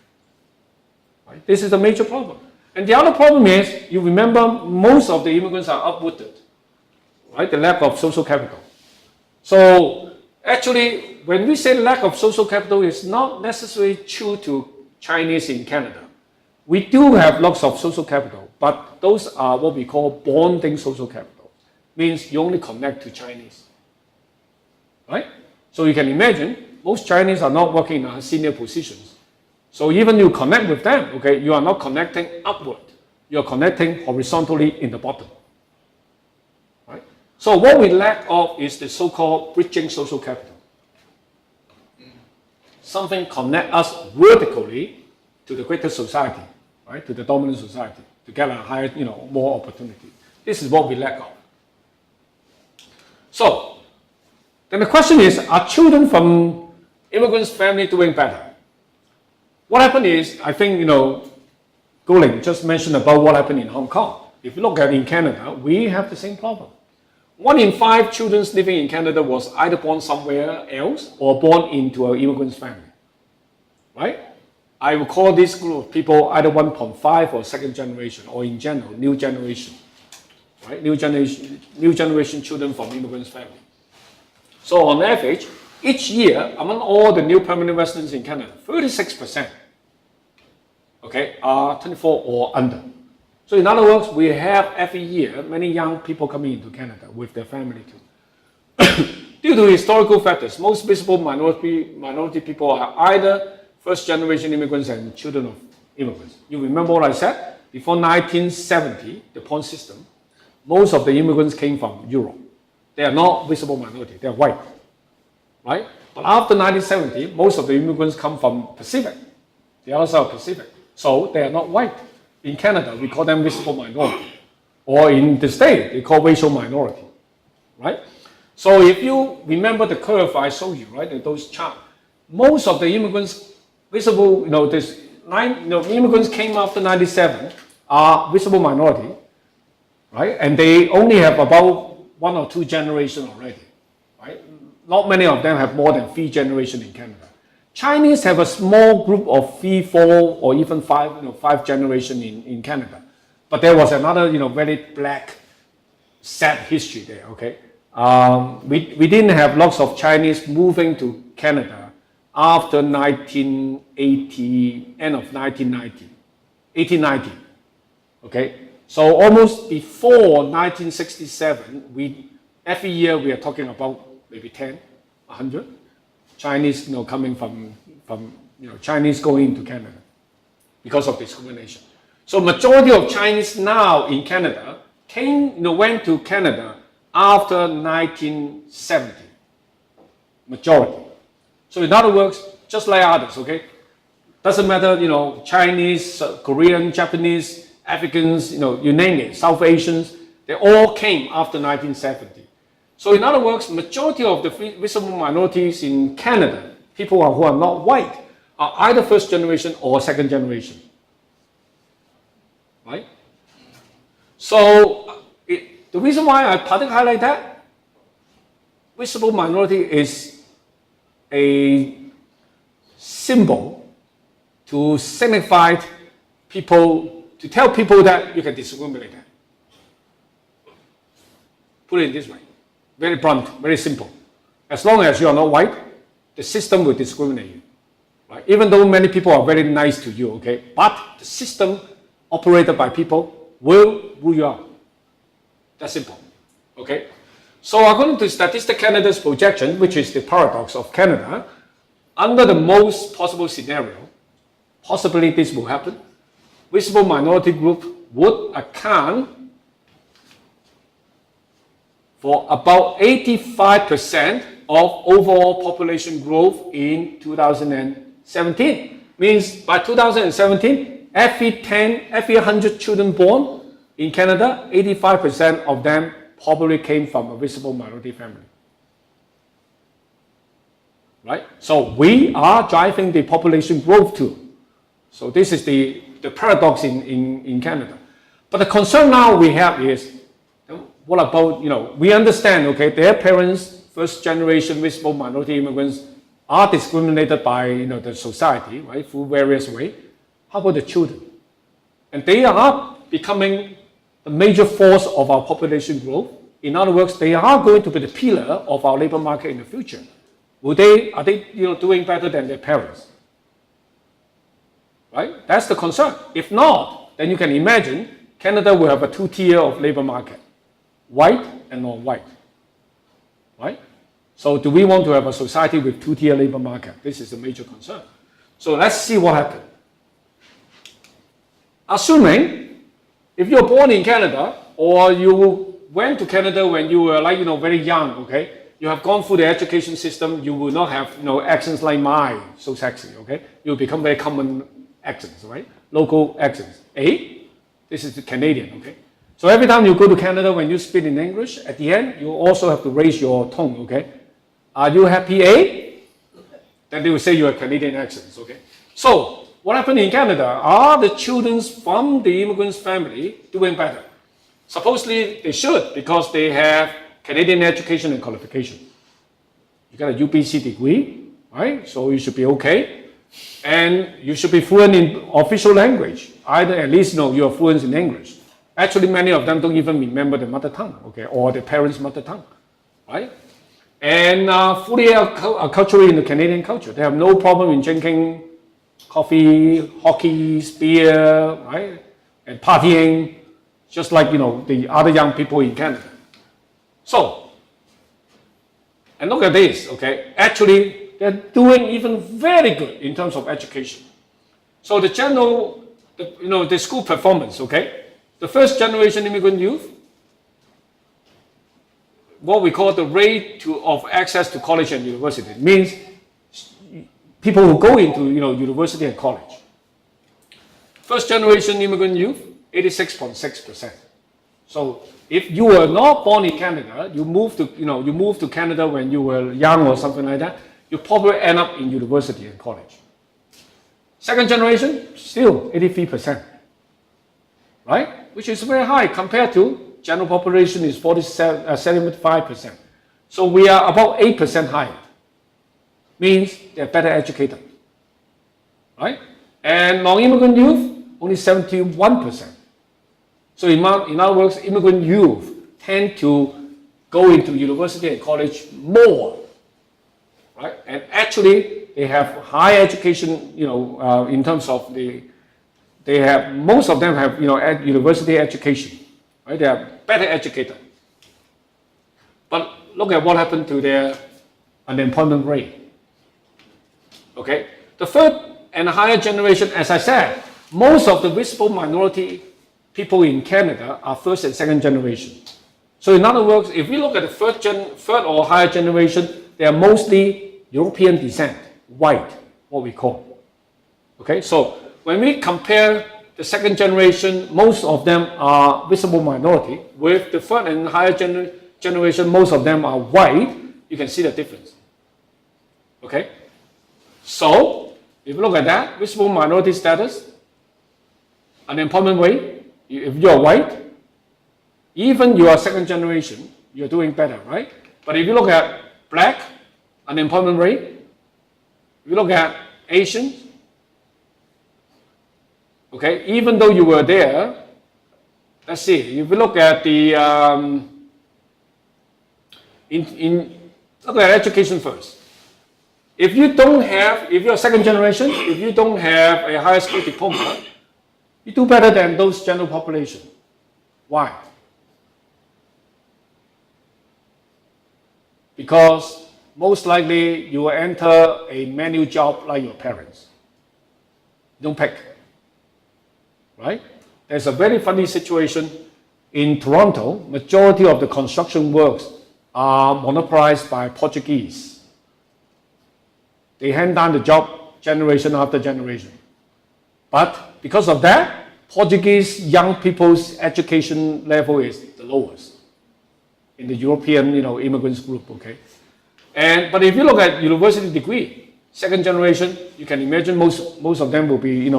Right? This is a major problem. And the other problem is, you remember, most of the immigrants are uprooted, right? The lack of social capital. So actually, when we say lack of social capital, it's not necessarily true to Chinese in Canada. We do have lots of social capital, but those are what we call bonding social capital. Means you only connect to Chinese, right? So you can imagine, most Chinese are not working in senior positions. So even you connect with them, okay, you are not connecting upward. You are connecting horizontally in the bottom. Right? So what we lack of is the so-called bridging social capital. Something connect us vertically to the greater society, right? To the dominant society, to get a higher, more opportunity. This is what we lack of. So then the question is, are children from immigrants' family doing better? What happened is, I think, Goling just mentioned about what happened in Hong Kong. If you look at in Canada, we have the same problem. 1 in 5 children living in Canada was either born somewhere else or born into an immigrant family, right? I would call this group of people either 1.5 or second generation, or in general, new generation, right? New generation children from immigrant family. So on average, each year, among all the new permanent residents in Canada, 36%, okay, are 24 or under. So in other words, we have every year many young people coming into Canada with their family too. Due to historical factors, most visible minority people are either first generation immigrants and children of immigrants. You remember what I said? Before 1970, the point system, most of the immigrants came from Europe. They are not visible minority, they are white, right? But after 1970, most of the immigrants come from Pacific, the other side of Pacific. So they are not white. In Canada, we call them visible minority. Or in the state, they call racial minority, right? So if you remember the curve I showed you, right, those charts, most of the immigrants, visible, immigrants came after 97 are visible minority, right? And they only have about 1 or 2 generations already, right? Not many of them have more than 3 generations in Canada. Chinese have a small group of 3, 4, or even 5 generations in Canada. But there was another, very black, sad history there, okay? We didn't have lots of Chinese moving to Canada after 1980, end of 1990, 1890, okay? So almost before 1967, every year we are talking about maybe 10, 100 Chinese, coming from Chinese going into Canada because of discrimination. So majority of Chinese now in Canada went to Canada after 1970. Majority. So in other words, just like others, okay? Doesn't matter, Chinese, Korean, Japanese, Africans, you name it, South Asians, they all came after 1970. So in other words, majority of the visible minorities in Canada, people who are not white, are either first generation or second generation, right? So the reason why I particularly highlight that, visible minority is a symbol to signify people, to tell people that you can discriminate them. Put it this way. Very blunt, very simple. As long as you are not white, the system will discriminate you. Right? Even though many people are very nice to you, okay? But the system operated by people will rule you out. That's simple. Okay? So according to Statistics Canada's projection, which is the paradox of Canada, under the most possible scenario, possibly this will happen, visible minority group would account for about 85% of overall population growth in 2017. Means by 2017, every 100 children born in Canada, 85% of them probably came from a visible minority family. Right? So we are driving the population growth too. So this is the paradox in Canada. But the concern now we have is, what about, we understand, okay, their parents, first generation visible minority immigrants, are discriminated by, the society, right, through various ways. How about the children? And they are becoming the major force of our population growth. In other words, they are going to be the pillar of our labor market in the future. Are they doing better than their parents? Right? That's the concern. If not, then you can imagine Canada will have a 2-tier of labor market. White and non-white, right? So do we want to have a society with 2-tier labor market? This is a major concern. So let's see what happens. Assuming if you're born in Canada or you went to Canada when you were very young, okay? You have gone through the education system, you will not have accents like mine, so sexy, okay? You'll become very common accents, right? Local accents. This is the Canadian, okay? So every time you go to Canada, when you speak in English, at the end, you also have to raise your tone, okay? Are you happy, Then they will say you have Canadian accents, okay? So what happened in Canada? Are the children from the immigrants' family doing better? Supposedly they should because they have Canadian education and qualification. You got a UBC degree, right? So you should be okay. And you should be fluent in official language. Either at least you are fluent in English. Actually, many of them don't even remember their mother tongue, okay, or their parents' mother tongue, right? And fully acculturated in the Canadian culture. They have no problem in drinking coffee, hockey, beer, right? And partying, just like, the other young people in Canada. So, and look at this, okay? Actually, they're doing even very good in terms of education. So the general, the school performance, okay? The first generation immigrant youth, what we call the rate of access to college and university. It means people who go into university and college. First generation immigrant youth, 86.6%. So if you were not born in Canada, you moved to Canada when you were young or something like that, you probably end up in university and college. Second generation, still 83%, right? Which is very high compared to general population is 75%. So we are about 8% higher. Means they're better educated, right? And non-immigrant youth, only 71%. So in other words, immigrant youth tend to go into university and college more, right? And actually, they have high education, in terms of most of them have, university education, right? They are better educated. But look at what happened to their unemployment rate. Okay, the third and higher generation, as I said, most of the visible minority people in Canada are first and second generation. So in other words, if we look at the third or higher generation, they are mostly European descent, white, what we call. Okay, so when we compare the second generation, most of them are visible minority. With the third and higher generation, most of them are white. You can see the difference. Okay? So, if you look at that, visible minority status, unemployment rate, if you are white, even you are second generation, you're doing better, right? But if you look at black, unemployment rate, if you look at Asians, okay, even though you were there, let's see, if you look at the, look at education first. If you're second generation, if you don't have a higher school diploma, you do better than those general population. Why? Because most likely you will enter a manual job like your parents. You don't pick. Right? There's a very funny situation in Toronto. Majority of the construction works are monopolized by Portuguese. They hand down the job generation after generation. But because of that, Portuguese young people's education level is the lowest in the European, immigrants group, okay? But if you look at university degree, second generation, you can imagine most of them will be,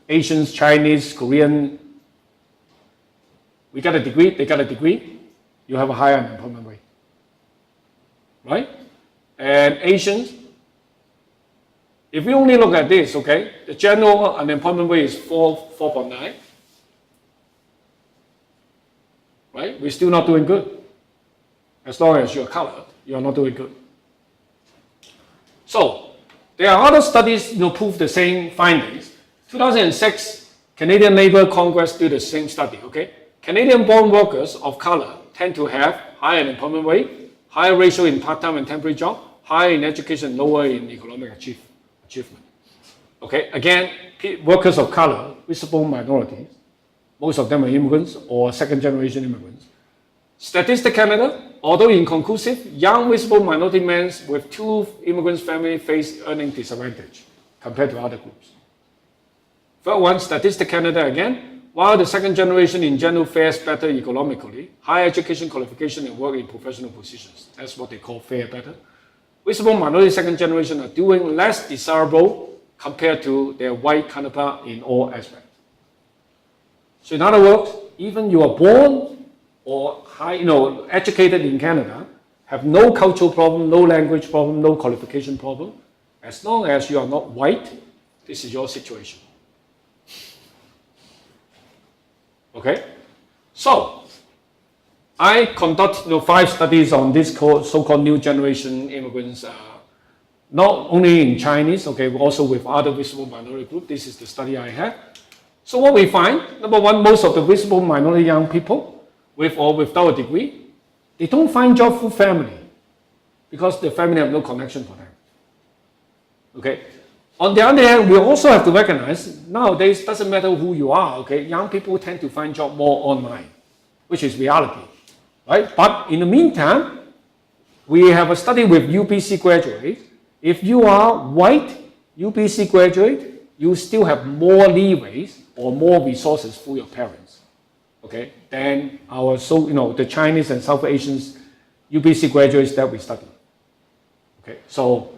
Asians, Chinese, Korean. We got a degree, they got a degree, you have a higher unemployment rate. Right? And Asians, if we only look at this, okay, the general unemployment rate is 4.9. Right? We're still not doing good. As long as you're colored, you're not doing good. So, there are other studies prove the same findings. 2006, Canadian Labour Congress did the same study, okay? Canadian-born workers of color tend to have higher unemployment rate, higher ratio in part-time and temporary job, higher in education, lower in economic achievement. Okay, again, workers of color, visible minorities, most of them are immigrants or second-generation immigrants. Statistics Canada, although inconclusive, young visible minority men with two immigrants family face earning disadvantage compared to other groups. Third one, Statistics Canada again, while the second generation in general fares better economically, higher education qualification and work in professional positions. That's what they call fare better. Visible minority second generation are doing less desirable compared to their white counterpart in all aspects. So in other words, even you are born or high, educated in Canada, have no cultural problem, no language problem, no qualification problem. As long as you are not white, this is your situation. Okay? So, I conduct 5 studies on this so-called new generation immigrants, not only in Chinese, okay, but also with other visible minority groups. This is the study I have. So what we find, number one, most of the visible minority young people, with or without a degree, they don't find job through family because the family have no connection for them. Okay. On the other hand, we also have to recognize nowadays it doesn't matter who you are. Okay, young people tend to find job more online, which is reality, right? But in the meantime, we have a study with UBC graduates. If you are white UBC graduate, you still have more leeways or more resources for your parents, okay, than our the Chinese and South Asians UBC graduates that we study. Okay, so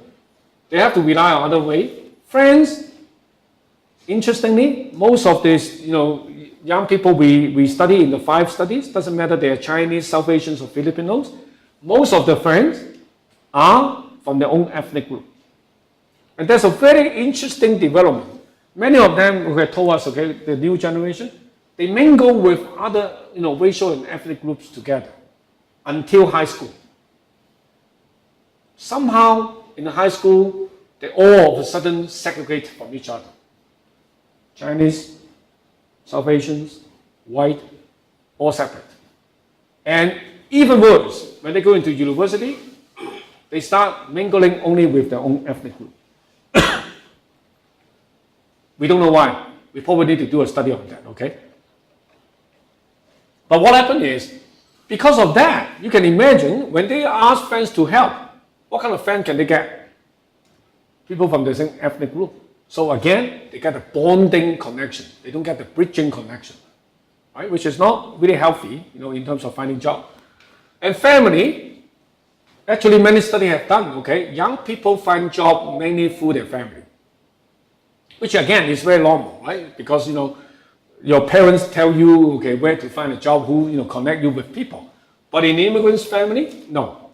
they have to rely on other way. Friends, interestingly, most of these young people we study in the 5 studies, doesn't matter they are Chinese, South Asians, or Filipinos, most of the friends are from their own ethnic group. And that's a very interesting development. Many of them who have told us, okay, the new generation, they mingle with other racial and ethnic groups together until high school. Somehow in the high school, they all of a sudden segregate from each other. Chinese, South Asians, white, all separate. And even worse, when they go into university, they start mingling only with their own ethnic group. We don't know why. We probably need to do a study on that, okay? But what happened is, because of that, you can imagine when they ask friends to help, what kind of friend can they get? People from the same ethnic group. So again, they get a bonding connection. They don't get the bridging connection, right? Which is not really healthy, in terms of finding job. And family, actually many studies have done, okay? Young people find job mainly through their family, which again is very normal, right? Because, your parents tell you, okay, where to find a job, who, connect you with people. But in immigrants' family, no.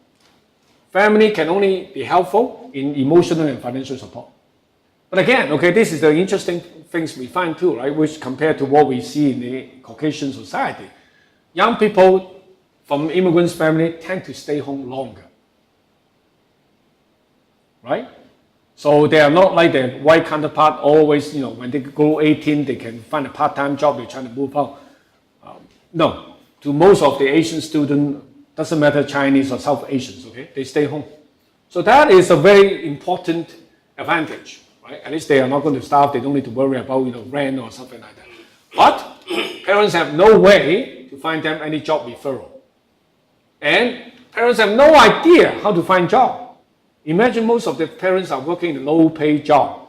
Family can only be helpful in emotional and financial support. But again, okay, this is the interesting things we find too, right? Which compared to what we see in the Caucasian society, young people from immigrants' family tend to stay home longer, right? So they are not like their white counterpart always, when they go 18, they can find a part-time job, they're trying to move out. No, to most of the Asian students, doesn't matter Chinese or South Asians, okay, they stay home. So that is a very important advantage, right? At least they are not going to starve, they don't need to worry about, rent or something like that. But parents have no way to find them any job referral. And parents have no idea how to find job. Imagine most of the parents are working in a low-paid job,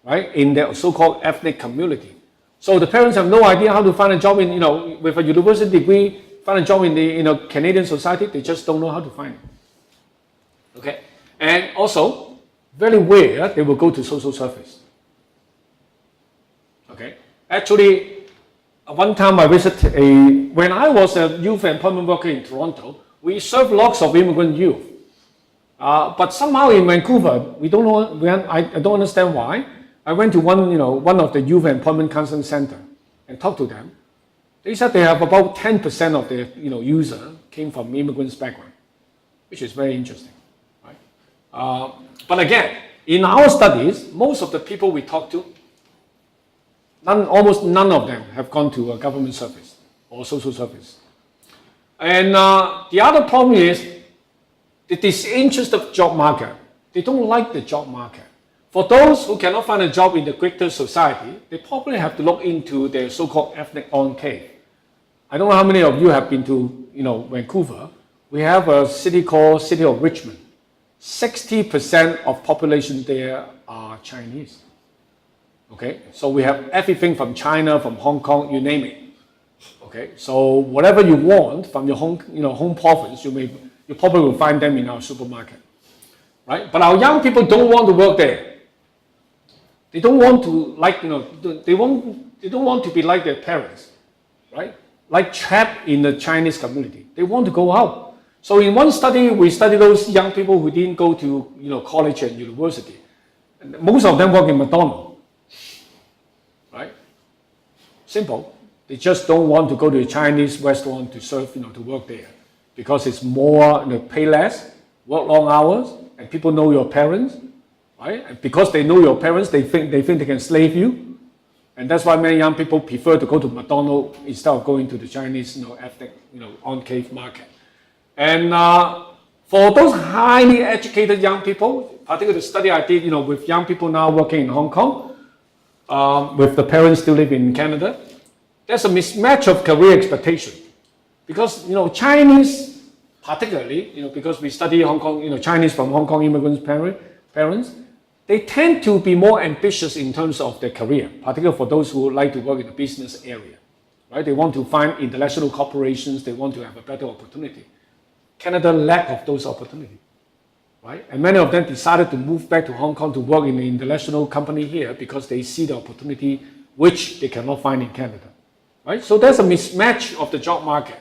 right, in their so-called ethnic community. So the parents have no idea how to find a job in, with a university degree, find a job in the Canadian society. They just don't know how to find it. Okay, and also very rare they will go to social service. Okay, actually, one time I visited when I was a youth employment worker in Toronto, we served lots of immigrant youth. But somehow in Vancouver, we don't know. I don't understand why. I went to one of the youth employment counseling center and talked to them. They said they have about 10% of their user came from immigrants' background, which is very interesting, right? But again, in our studies, most of the people we talk to, almost none of them have gone to a government service or social service. And the other problem is the disinterested job market. They don't like the job market. For those who cannot find a job in the greater society, they probably have to look into their so-called ethnic enclave. I don't know how many of you have been to Vancouver. We have a city called City of Richmond. 60% of population there are Chinese. Okay, so we have everything from China, from Hong Kong, you name it. Okay, so whatever you want from your home province, you probably will find them in our supermarket, right? But our young people don't want to work there. They don't want to they don't want to be like their parents, right? like trapped in the Chinese community. They want to go out. So in one study, we studied those young people who didn't go to college and university. And most of them work in McDonald's, right? Simple. They just don't want to go to a Chinese restaurant to serve, to work there, because it's more, pay less, work long hours, and people know your parents, right? And because they know your parents, they think they can slave you, and that's why many young people prefer to go to McDonald's instead of going to the Chinese, ethnic, on-cave market. And for those highly educated young people, particularly the study I did, with young people now working in Hong Kong, with the parents still live in Canada, there's a mismatch of career expectation. Because, Chinese, particularly, because we study Hong Kong, Chinese from Hong Kong immigrants' parents, they tend to be more ambitious in terms of their career, particularly for those who like to work in the business area, right? They want to find international corporations, they want to have a better opportunity. Canada lack of those opportunities, right? And many of them decided to move back to Hong Kong to work in an international company here because they see the opportunity which they cannot find in Canada, right? So there's a mismatch of the job market.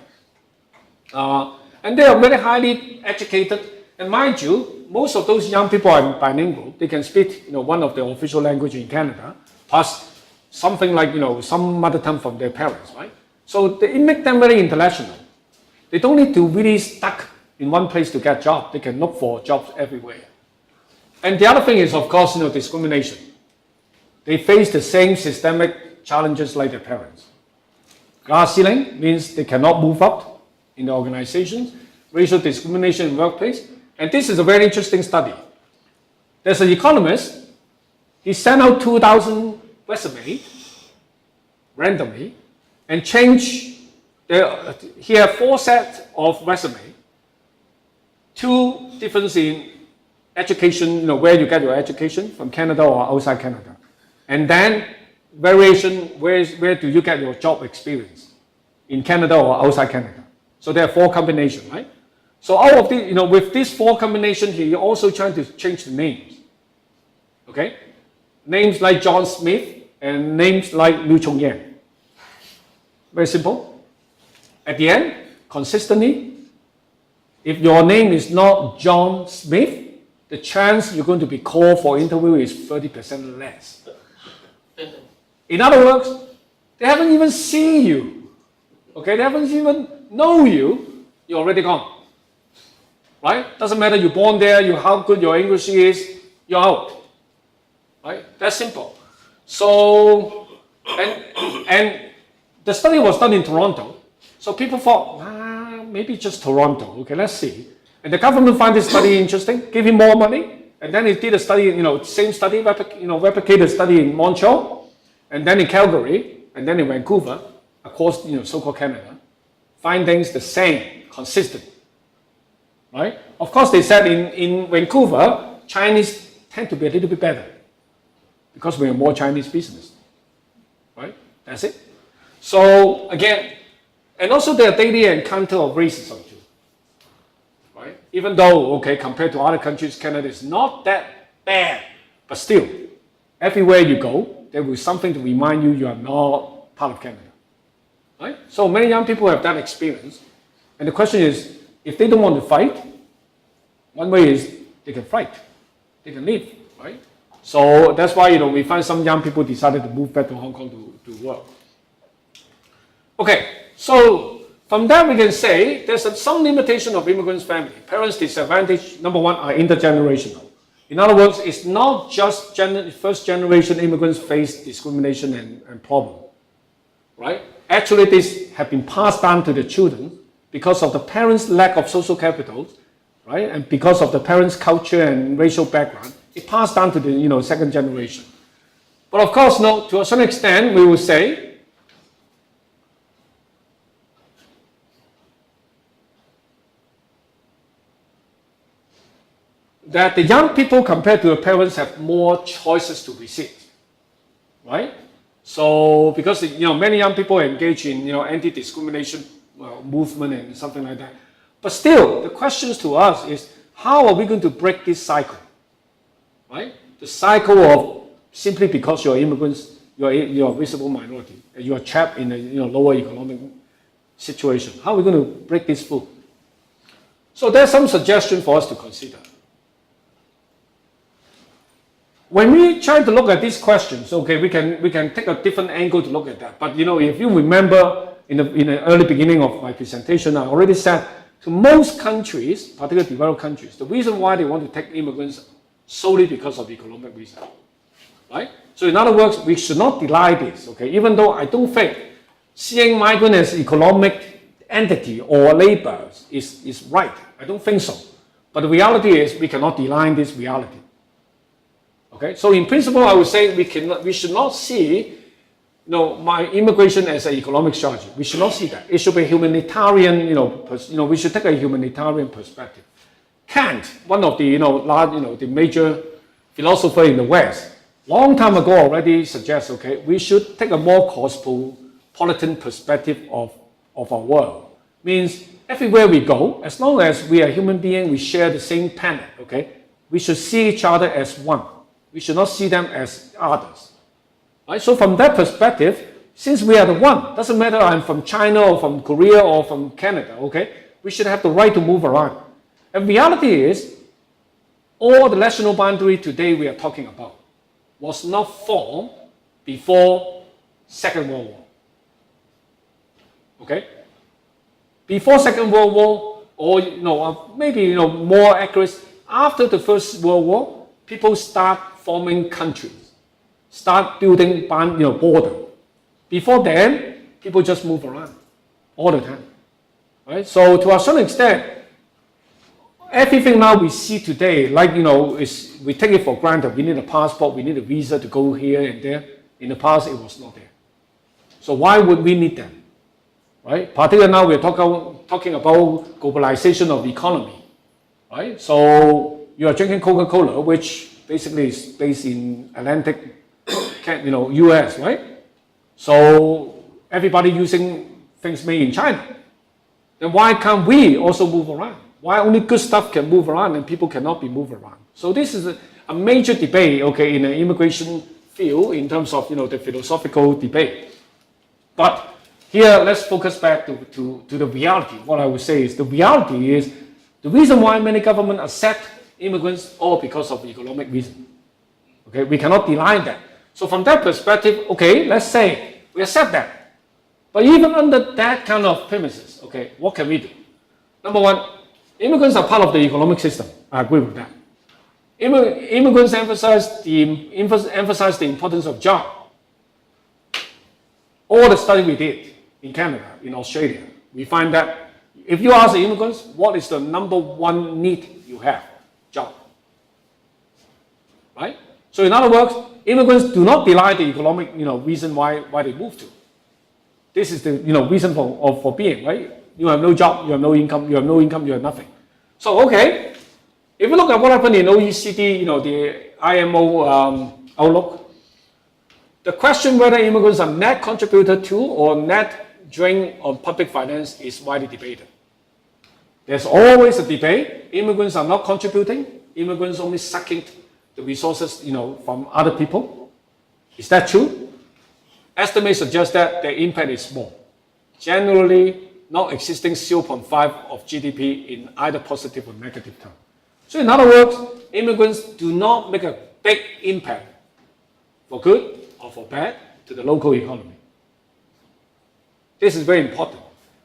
And they are very highly educated. And mind you, most of those young people are bilingual. They can speak, one of the official language in Canada, plus something like, some mother tongue from their parents, right? So it makes them very international. They don't need to really stuck in one place to get jobs. They can look for jobs everywhere. And the other thing is, of course, discrimination. They face the same systemic challenges like their parents. Glass ceiling means they cannot move up in the organizations. Racial discrimination in workplace. And this is a very interesting study. There's an economist. He sent out 2,000 resumes randomly and changed. He had 4 sets of resumes, 2 difference in education, where you get your education, from Canada or outside Canada. And then variation, where do you get your job experience, in Canada or outside Canada. So there are 4 combinations, right? So out of the, with these 4 combinations, he also trying to change the names. Okay? Names like John Smith and names like Liu Chongyan. Very simple. At the end, consistently, if your name is not John Smith, the chance you're going to be called for interview is 30% less. In other words, they haven't even seen you. Okay, they haven't even know you, you're already gone. Right? Doesn't matter you're born there, how good your English is, you're out. Right? That's simple. So, and the study was done in Toronto. So people thought, maybe just Toronto. Okay, let's see. And the government found this study interesting, gave him more money, and then he did a study, same study, replicated study in Montreal, and then in Calgary, and then in Vancouver, across, so-called Canada. Findings the same, consistent. Right? Of course, they said in Vancouver, Chinese tend to be a little bit better because we have more Chinese business. Right? That's it. So again, and also their daily encounter of racism too. Right? Even though, okay, compared to other countries, Canada is not that bad, but still, everywhere you go, there will be something to remind you are not part of Canada. Right? So many young people have that experience. And the question is, if they don't want to fight, one way is they can fight. They can leave, right? So that's why, we find some young people decided to move back to Hong Kong to work. Okay, so from that we can say there's some limitation of immigrants' family. Parents' disadvantage, number 1, are intergenerational. In other words, it's not just first generation immigrants face discrimination and problem, right? Actually, this have been passed down to the children because of the parents' lack of social capital, right? And because of the parents' culture and racial background, it passed down to the second generation. But of course, to a certain extent, we will say that the young people compared to the parents have more choices to receive, right? So because many young people engage in anti-discrimination movement and something like that. But still, the questions to us is, how are we going to break this cycle? Right? The cycle of simply because you're immigrants, you're a visible minority, and you are trapped in a lower economic situation. How are we going to break this food? So there's some suggestion for us to consider. When we try to look at these questions, okay, we can take a different angle to look at that. But if you remember in the early beginning of my presentation, I already said to most countries, particularly developed countries, the reason why they want to take immigrants solely because of economic reasons, right? So in other words, we should not deny this, okay? Even though I don't think seeing migrant as economic entity or laborers is right. I don't think so. But the reality is we cannot deny this reality. Okay, so in principle, I would say we should not see my immigration as an economic strategy. We should not see that. It should be humanitarian, we should take a humanitarian perspective. Kant, one of the, the major philosopher in the West, long time ago already suggests, okay, we should take a more cosmopolitan perspective of our world. Means everywhere we go, as long as we are human beings, we share the same planet, okay, we should see each other as one. We should not see them as others. Right? So from that perspective, since we are the one, doesn't matter I'm from China or from Korea or from Canada, okay, we should have the right to move around. And reality is, all the national boundary today we are talking about was not formed before Second World War. Okay? Before Second World War, or maybe more accurate, after the First World War, people start forming countries, start building border. Before then, people just move around all the time, right? So to a certain extent, everything now we see today, like is we take it for granted. We need a passport, we need a visa to go here and there. In the past, it was not there. So why would we need them, right? Particularly now we're talking about globalization of the economy, right? So you are drinking Coca-Cola, which basically is based in Atlantic, US, right? So everybody using things made in China. Then why can't we also move around? Why only good stuff can move around and people cannot be moved around? So this is a major debate, okay, in the immigration field in terms of the philosophical debate. But here, let's focus back to the reality. What I would say is the reality is the reason why many governments accept immigrants all because of economic reason. Okay, we cannot deny that. So from that perspective, okay, let's say we accept that. But even under that kind of premises, okay, what can we do? Number one, immigrants are part of the economic system. I agree with that. Immigrants emphasize the importance of job. All the study we did in Canada, in Australia, we find that if you ask the immigrants, what is the number one need you have? Job. Right? So in other words, immigrants do not deny the economic reason why they move to. This is the reason for being, right? You have no job, you have no income, you have nothing. So okay, if you look at what happened in OECD, the IMO outlook, the question whether immigrants are net contributor to or net drain on public finance is widely debated. There's always a debate. Immigrants are not contributing. Immigrants only sucking the resources, from other people. Is that true? Estimates suggest that the impact is small. Generally, not existing 0.5 of GDP in either positive or negative term. So in other words, immigrants do not make a big impact for good or for bad to the local economy. This is very important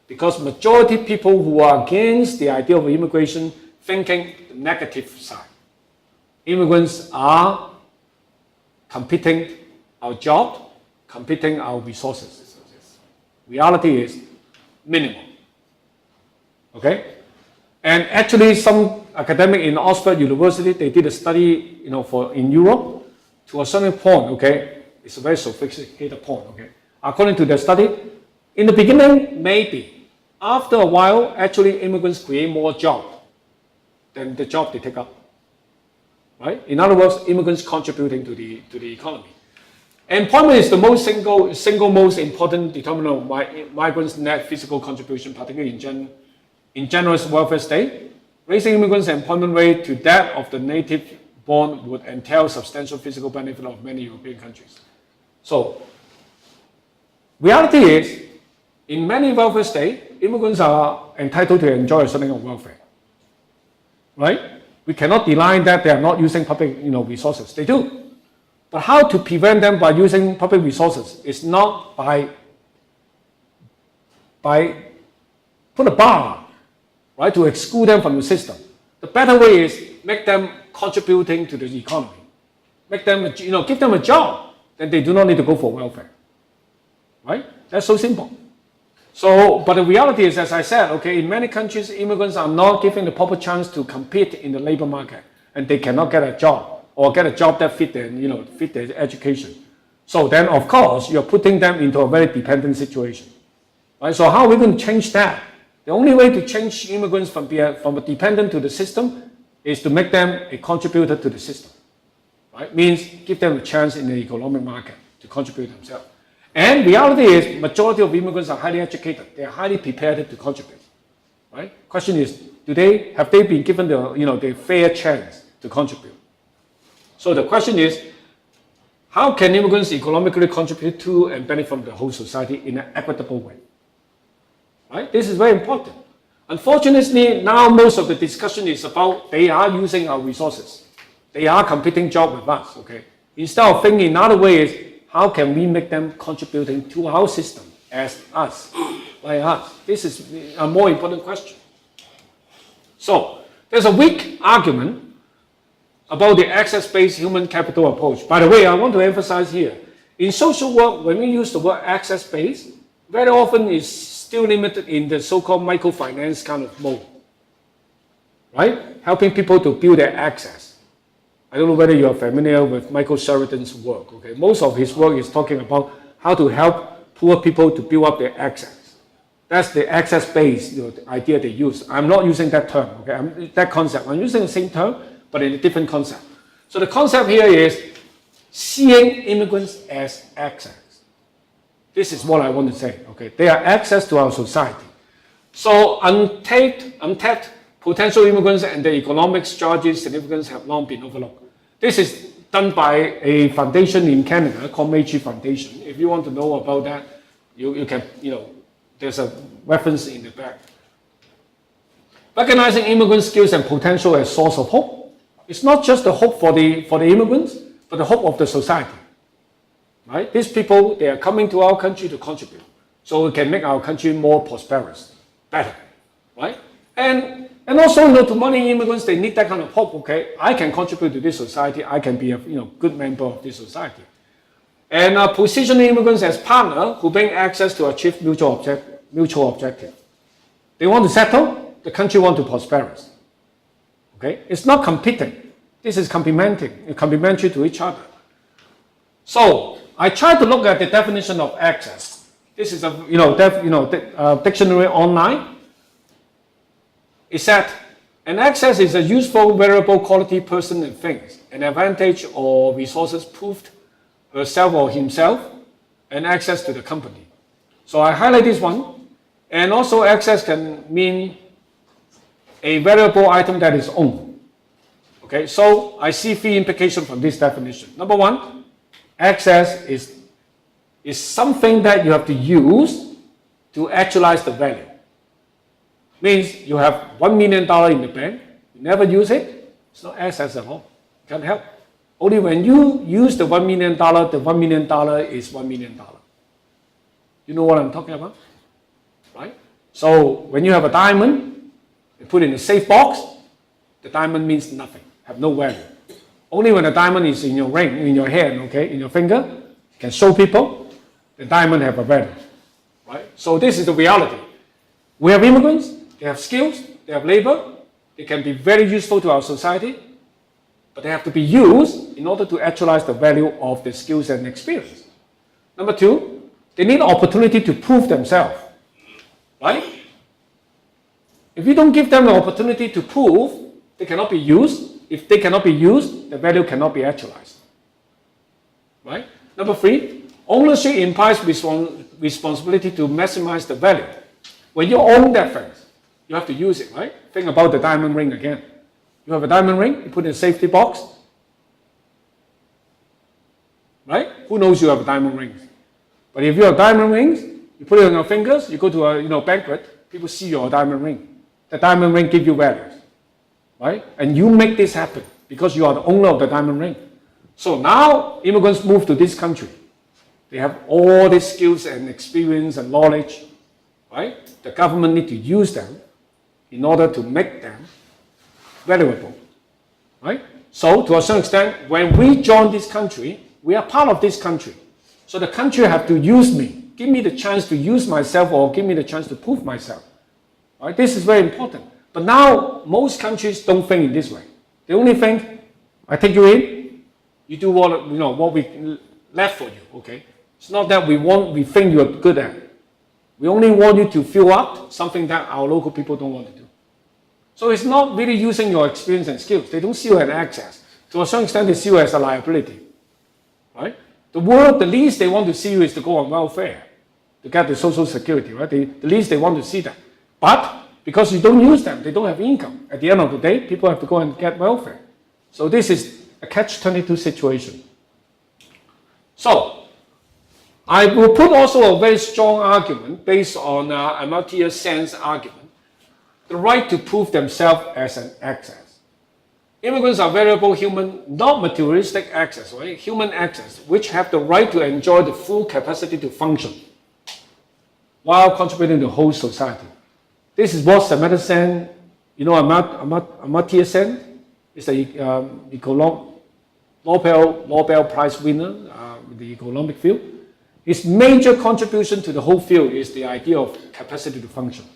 because majority people who are against the idea of immigration thinking the negative side. Immigrants are competing our job, competing our resources. Reality is minimum. Okay? And actually some academic in Oxford University, they did a study, in Europe to a certain point, okay? It's a very sophisticated point, okay? According to their study, in the beginning, maybe. After a while, actually immigrants create more jobs than the job they take up. Right? In other words, immigrants contributing to the economy. Employment is the single most important determinant of migrants' net physical contribution, particularly in generous welfare state. Raising immigrants' employment rate to that of the native born would entail substantial physical benefit of many European countries. So, reality is, In many welfare states, immigrants are entitled to enjoy a certain of welfare. Right? We cannot deny that they are not using public resources. They do. But how to prevent them by using public resources is not by put a bar, right, to exclude them from the system. The better way is make them contributing to the economy. Make them, give them a job, then they do not need to go for welfare. Right? That's so simple. So, but the reality is, as I said, okay, in many countries, immigrants are not given the proper chance to compete in the labor market, and they cannot get a job or get a job that fit their education. So then, of course, you're putting them into a very dependent situation. Right? So how are we going to change that? The only way to change immigrants from a dependent to the system is to make them a contributor to the system. Right? Means give them a chance in the economic market to contribute themselves. And reality is, majority of immigrants are highly educated. They are highly prepared to contribute. Right? Question is, have they been given the fair chance to contribute? So the question is, how can immigrants economically contribute to and benefit from the whole society in an equitable way? Right? This is very important. Unfortunately, now most of the discussion is about they are using our resources. They are competing job with us. Okay. Instead of thinking another way is, how can we make them contributing to our system as us, like us? This is a more important question. So there's a weak argument about the access-based human capital approach. By the way, I want to emphasize here, in social work, when we use the word access-based, very often it's still limited in the so-called microfinance kind of mode, right? Helping people to build their access. I don't know whether you are familiar with Michael Sheridan's work. Okay, most of his work is talking about how to help poor people to build up their access. That's the access-based idea they use. I'm not using that term. Okay, that concept. I'm using the same term, but in a different concept. So the concept here is seeing immigrants as access. This is what I want to say. Okay, they are access to our society. So untapped potential immigrants and their economic strategy significance have long been overlooked. This is done by a foundation in Canada called Meiji Foundation. If you want to know about that, you can, there's a reference in the back. Recognizing immigrant skills and potential as source of hope. It's not just the hope for the immigrants, but the hope of the society. Right? These people, they are coming to our country to contribute. So we can make our country more prosperous, better. Right? And also, to many immigrants, they need that kind of hope. Okay, I can contribute to this society. I can be a good member of this society. And positioning immigrants as partners who bring access to achieve mutual objective. They want to settle. The country want to prosper. Okay, it's not competing. This is complementary to each other. So I try to look at the definition of access. This is a dictionary online. It said, an access is a useful, variable quality person and things, an advantage or resources proved herself or himself, and access to the company. So I highlight this one, and also access can mean a variable item that is owned. Okay, so I see three implications from this definition. Number one, access is something that you have to use to actualize the value. Means you have $1 million in the bank, you never use it, it's not access at all. Can't help. Only when you use the $1 million, the $1 million is $1 million. You know what I'm talking about? Right? So when you have a diamond, you put it in a safe box, the diamond means nothing, have no value. Only when the diamond is in your ring, in your hand, okay, in your finger, you can show people, the diamond have a value. Right? So this is the reality. We have immigrants, they have skills, they have labor, they can be very useful to our society, but they have to be used in order to actualize the value of the skills and experience. Number two, they need opportunity to prove themselves, right? If you don't give them an opportunity to prove, they cannot be used. If they cannot be used, the value cannot be actualized, right? Number three, ownership implies responsibility to maximize the value. When you own that thing, you have to use it, right? Think about the diamond ring again. You have a diamond ring, you put it in a safety box, right? Who knows you have a diamond ring? But if you have diamond rings, You put it on your fingers, you go to a banquet, people see your diamond ring. The diamond ring gives you value, right? And you make this happen because you are the owner of the diamond ring. So now immigrants move to this country. They have all these skills and experience and knowledge, right? The government need to use them in order to make them valuable, right? So to a certain extent, when we join this country, we are part of this country. So the country have to use me, give me the chance to use myself or give me the chance to prove myself. Right? This is very important. But now, most countries don't think in this way. They only think, I take you in, you do what we left for you, okay? It's not that we think you're good at it. We only want you to fill up something that our local people don't want to do. So it's not really using your experience and skills. They don't see you as access. To a certain extent, they see you as a liability, right? The least they want to see you is to go on welfare, to get the social security, right? The least they want to see that. But because you don't use them, they don't have income. At the end of the day, people have to go and get welfare. So this is a catch-22 situation. So I will put also a very strong argument based on Amartya Sen's argument, the right to prove themselves as an access. Immigrants are valuable human, not materialistic access, right? Human access, which have the right to enjoy the full capacity to function while contributing to the whole society. This is what Amartya Sen, Amartya Sen is the Nobel Prize winner in the economic field. His major contribution to the whole field is the idea of capacity to function.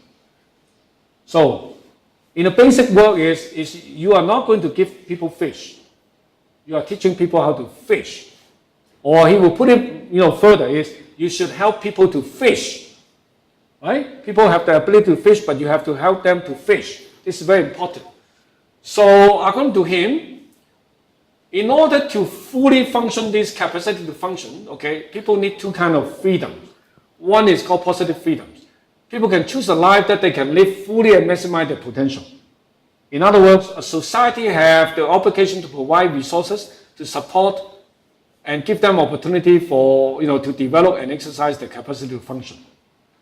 So, in a basic word is you are not going to give people fish. You are teaching people how to fish. Or he will put it further is you should help people to fish. Right? People have the ability to fish, but you have to help them to fish. This is very important. So, according to him, in order to fully function this capacity to function, okay, people need two kinds of freedoms. One is called positive freedoms. People can choose a life that they can live fully and maximize their potential. In other words, a society has the obligation to provide resources to support and give them opportunity for to develop and exercise their capacity to function.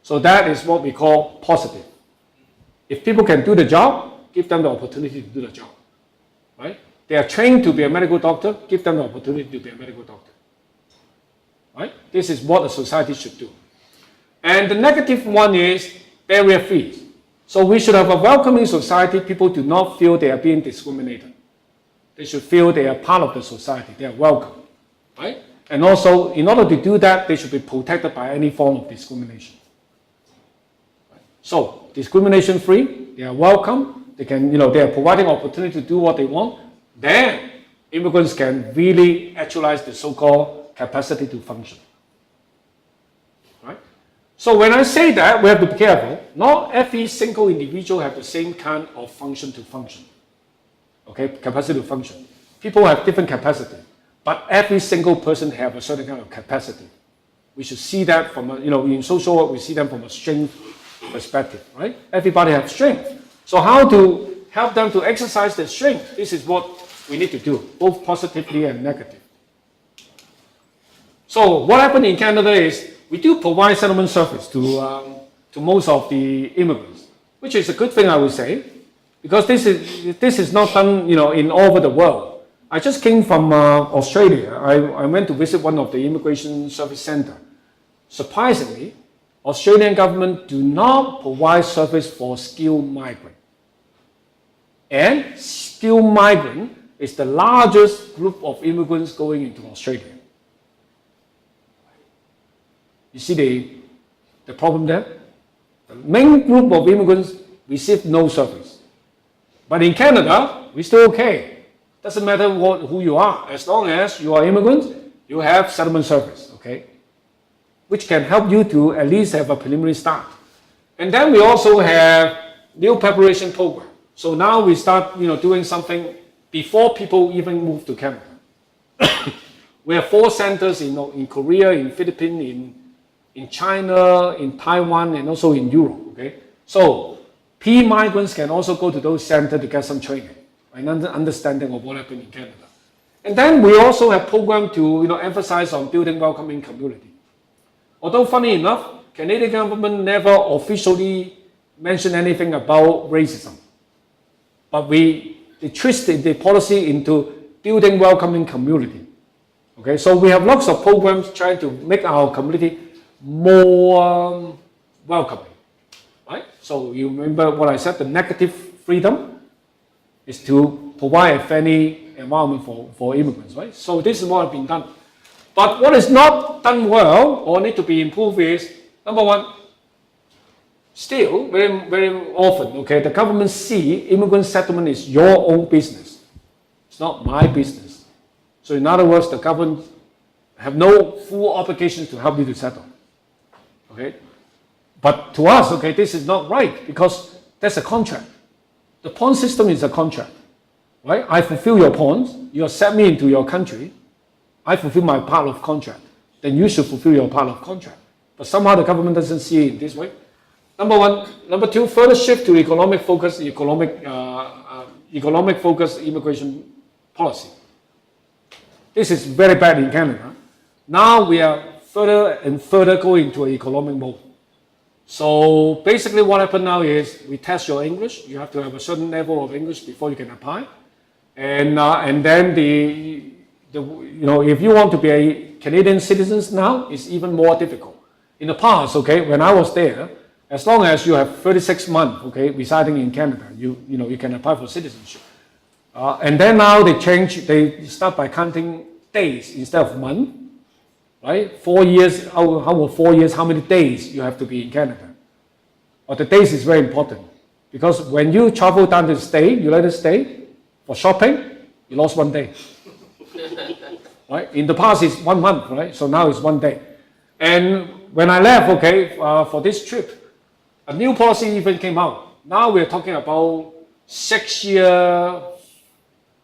So that is what we call positive. If people can do the job, give them the opportunity to do the job. Right? They are trained to be a medical doctor, give them the opportunity to be a medical doctor. Right? This is what a society should do. And the negative one is barrier free. So we should have a welcoming society. People do not feel they are being discriminated. They should feel they are part of the society. They are welcome. Right? And also, in order to do that, they should be protected by any form of discrimination. So, discrimination free, they are welcome, they can, they are providing opportunity to do what they want, then immigrants can really actualize the so-called capacity to function. Right? So when I say that, we have to be careful. Not every single individual have the same kind of function to function. Okay, capacity to function. People have different capacity, but every single person have a certain kind of capacity. We should see that from, in social work, we see them from a strength perspective, right? Everybody has strength. So how to help them to exercise their strength? This is what we need to do, both positively and negative. So what happened in Canada is we do provide settlement service to most of the immigrants, which is a good thing, I would say, because this is not done, in all over the world. I just came from Australia. I went to visit one of the immigration service center. Surprisingly, Australian government do not provide service for skilled migrant. And skilled migrant is the largest group of immigrants going into Australia. You see the problem there? The main group of immigrants receive no service. But in Canada, we're still okay. Doesn't matter who you are. As long as you are immigrants, you have settlement service, okay? Which can help you to at least have a preliminary start. And then we also have new preparation program. So now we start, doing something before people even move to Canada. We have 4 centers in Korea, in Philippines, in China, in Taiwan, and also in Europe. Okay, so P-migrants can also go to those centers to get some training and understanding of what happened in Canada. And then we also have programs to emphasize on building welcoming community. Although funny enough, Canadian government never officially mentioned anything about racism. But they twisted the policy into building welcoming community. Okay, so we have lots of programs trying to make our community more welcoming, right? So you remember what I said, the negative freedom is to provide a friendly environment for immigrants, right? So this is what has been done. But what is not done well or need to be improved is, number one, still, very, very often, okay, the government see immigrant settlement is your own business. It's not my business. So in other words, the government have no full obligation to help you to settle. Okay? But to us, okay, this is not right because that's a contract. The pawn system is a contract. Right? I fulfill your pawns, you accept me into your country, I fulfill my part of contract. Then you should fulfill your part of contract. But somehow the government doesn't see it this way. Number one. Number two, further shift to economic focus immigration policy. This is very bad in Canada. Now we are further and further going to an economic mode. So basically what happened now is we test your English. You have to have a certain level of English before you can apply. And then if you want to be a Canadian citizen now, it's even more difficult. In the past, okay, when I was there, as long as you have 36 months, okay, residing in Canada, you can apply for citizenship. And then now they start by counting days instead of months, right? 4 years, how 4 years, how many days you have to be in Canada? But the days is very important because when you travel down to the state, United States, for shopping, you lost 1 day. Right? In the past, it's 1 month, right? So now it's 1 day. And when I left, okay, for this trip, a new policy even came out. Now we're talking about 6 years.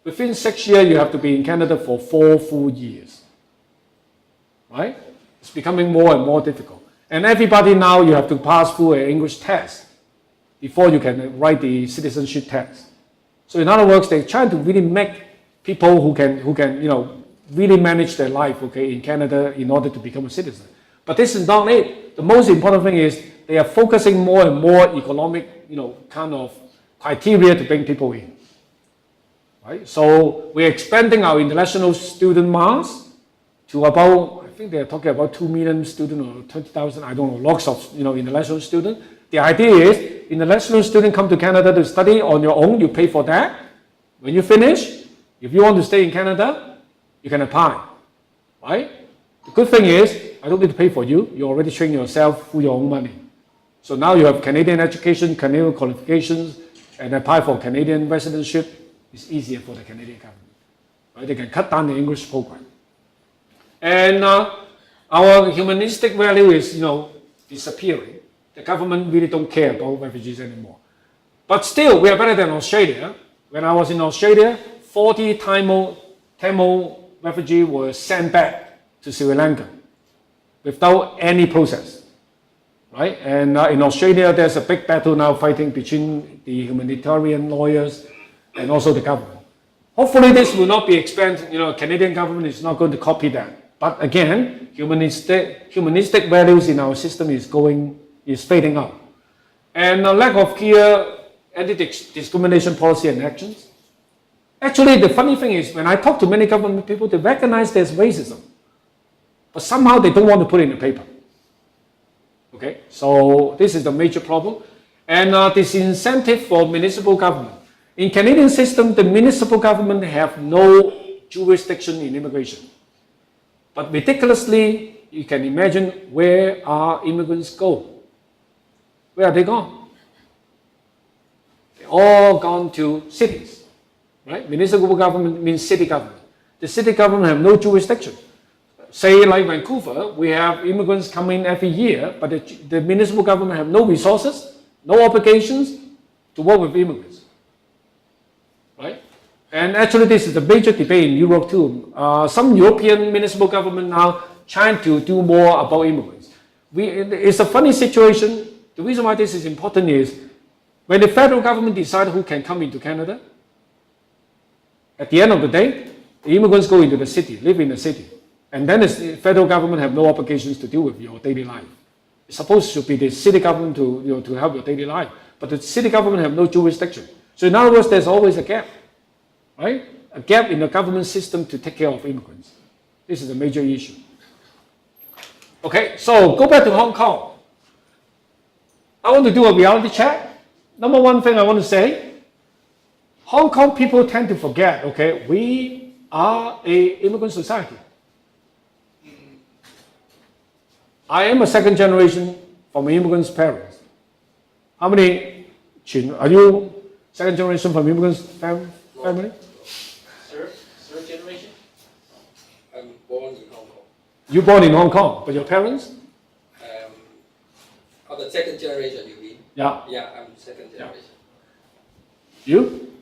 Within 6 years, you have to be in Canada for 4 full years. Right? It's becoming more and more difficult. And everybody now, you have to pass through an English test before you can write the citizenship test. So in other words, they're trying to really make people who can really manage their life, okay, in Canada in order to become a citizen. But this is not it. The most important thing is they are focusing more and more economic, kind of criteria to bring people in. Right? So we're expanding our international student mass to about, I think they're talking about 2 million students or 20,000, I don't know, lots of international students. The idea is international students come to Canada to study on your own, you pay for that. When you finish, if you want to stay in Canada, you can apply. Right? The good thing is, I don't need to pay for you, you already train yourself through your own money. So now you have Canadian education, Canadian qualifications, and apply for Canadian residency. It's easier for the Canadian government. Right? They can cut down the English program. And our humanistic value is, disappearing. The government really don't care about refugees anymore. But still, we are better than Australia. When I was in Australia, 40 Tamil refugees were sent back to Sri Lanka without any process. Right? And in Australia, there's a big battle now fighting between the humanitarian lawyers and also the government. Hopefully this will not be expanded. Canadian government is not going to copy that. But again, humanistic values in our system is fading out. And a lack of clear anti-discrimination policy and actions. Actually, the funny thing is, when I talk to many government people, they recognize there's racism. But somehow they don't want to put it in the paper. Okay, so this is the major problem. And this incentive for municipal government. In Canadian system, the municipal government have no jurisdiction in immigration. But ridiculously, you can imagine where our immigrants go. Where are they gone? They're all gone to cities. Right? Municipal government means city government. The city government have no jurisdiction. Say like Vancouver, we have immigrants coming every year, but the municipal government have no resources, no obligations to work with immigrants. Right? And actually this is a major debate in Europe too. Some European municipal government now trying to do more about immigrants. It's a funny situation. The reason why this is important is when the federal government decides who can come into Canada, at the end of the day, the immigrants go into the city, live in the city. And then the federal government have no obligations to deal with your daily life. It's supposed to be the city government to help your daily life, but the city government have no jurisdiction. So in other words, there's always a gap, right? A gap in the government system to take care of immigrants. This is a major issue. Okay, so go back to Hong Kong. I want to do a reality check. Number one thing I want to say, Hong Kong people tend to forget, okay, we are an immigrant society. I am a second generation from immigrants' parents. How many, are you second generation from immigrants' family? Third generation? I'm born in Hong Kong. You born in Hong Kong, but your parents? Of the second generation, you mean? Yeah. Yeah, I'm second generation. You?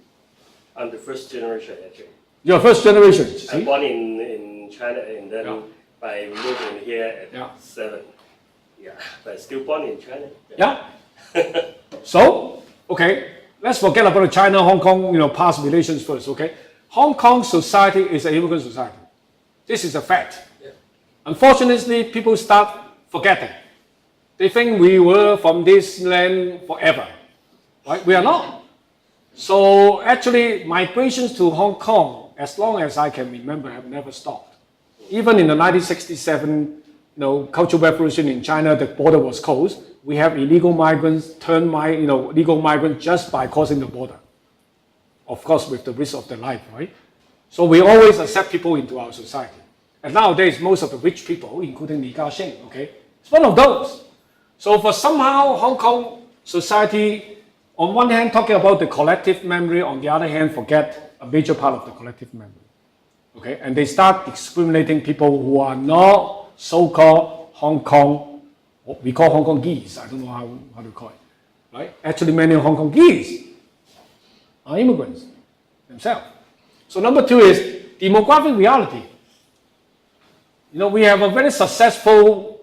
I'm the first generation actually. You're first generation. I'm See? born in China and then Yeah. I moved in here at Yeah. 7. Yeah, but still born in China. Yeah. So, okay, let's forget about the China, Hong Kong, past relations first, okay? Hong Kong society is an immigrant society. This is a fact. Yeah. Unfortunately, people start forgetting. They think we were from this land forever, right? We are not. So actually, migrations to Hong Kong, as long as I can remember, have never stopped. Even in the 1967, Cultural Revolution in China, the border was closed. We have illegal migrants turn legal migrants just by crossing the border. Of course, with the risk of their life, right? So we always accept people into our society. And nowadays, most of the rich people, including Li Ka-shing, okay, it's one of those. So for somehow Hong Kong society, on one hand talking about the collective memory, on the other hand forget a major part of the collective memory. Okay, and they start discriminating people who are not so-called Hong Kong, we call Hong Kong geese, I don't know how to call it, right? Actually many Hong Kong geese are immigrants themselves. So number two is demographic reality. We have a very successful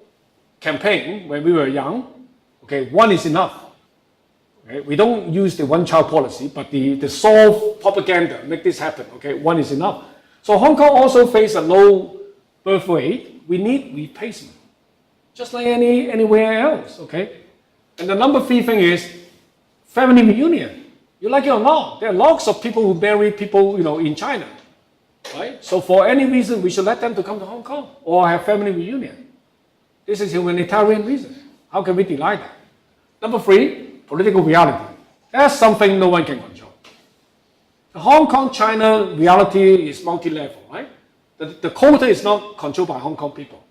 campaign when we were young. Okay, one is enough. Okay, we don't use the one-child policy, but the soft propaganda make this happen. Okay, one is enough. So Hong Kong also faces a low birth rate. We need replacement, just like anywhere else. Okay, and the number three thing is family reunion. You like it or not, there are lots of people who marry people in China, right? So for any reason, we should let them to come to Hong Kong or have family reunion. This is humanitarian reason. How can we deny that? Number three, political reality. That's something no one can control. The Hong Kong-China reality is multi-level, right? The quota is not controlled by Hong Kong people.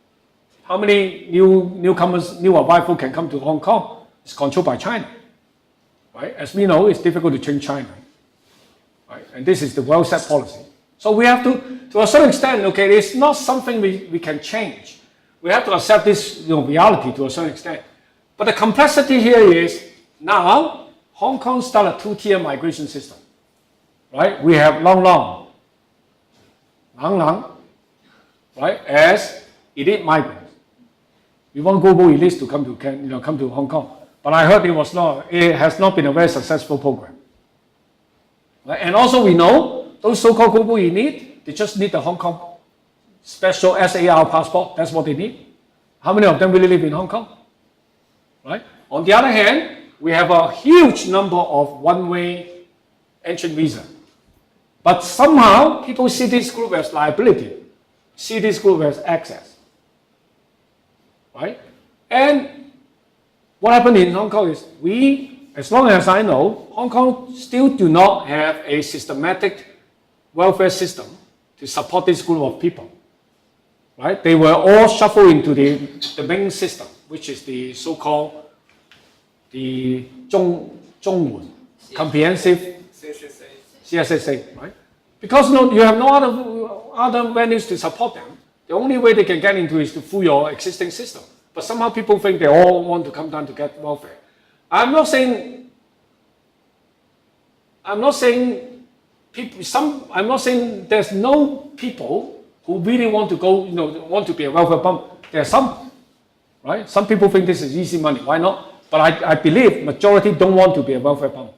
How many newcomers, new arrival can come to Hong Kong? It's controlled by China, right? As we know, it's difficult to change China, right? And this is the well-set policy. So we have to a certain extent, okay, it's not something we can change. We have to accept this reality to a certain extent. But the complexity here is now Hong Kong started a two-tier migration system, right? We have Long, right, as elite migrants. We want global elites to come to Hong Kong. But I heard it has not been a very successful program. Right? And also we know those so-called global elite, they just need the Hong Kong special SAR passport. That's what they need. How many of them really live in Hong Kong? Right? On the other hand, we have a huge number of one-way entry visa. But somehow people see this group as liability, see this group as access. Right? And what happened in Hong Kong is as long as I know, Hong Kong still do not have a systematic welfare system to support this group of people. Right? They were all shuffled into the main system, which is the so-called the Zhongwen, comprehensive CSSA, right? Because you have no other venues to support them. The only way they can get into is through your existing system. But somehow people think they all want to come down to get welfare. I'm not saying there's no people who really want to go, want to be a welfare bum. There are some, right? Some people think this is easy money. Why not? But I believe majority don't want to be a welfare bum.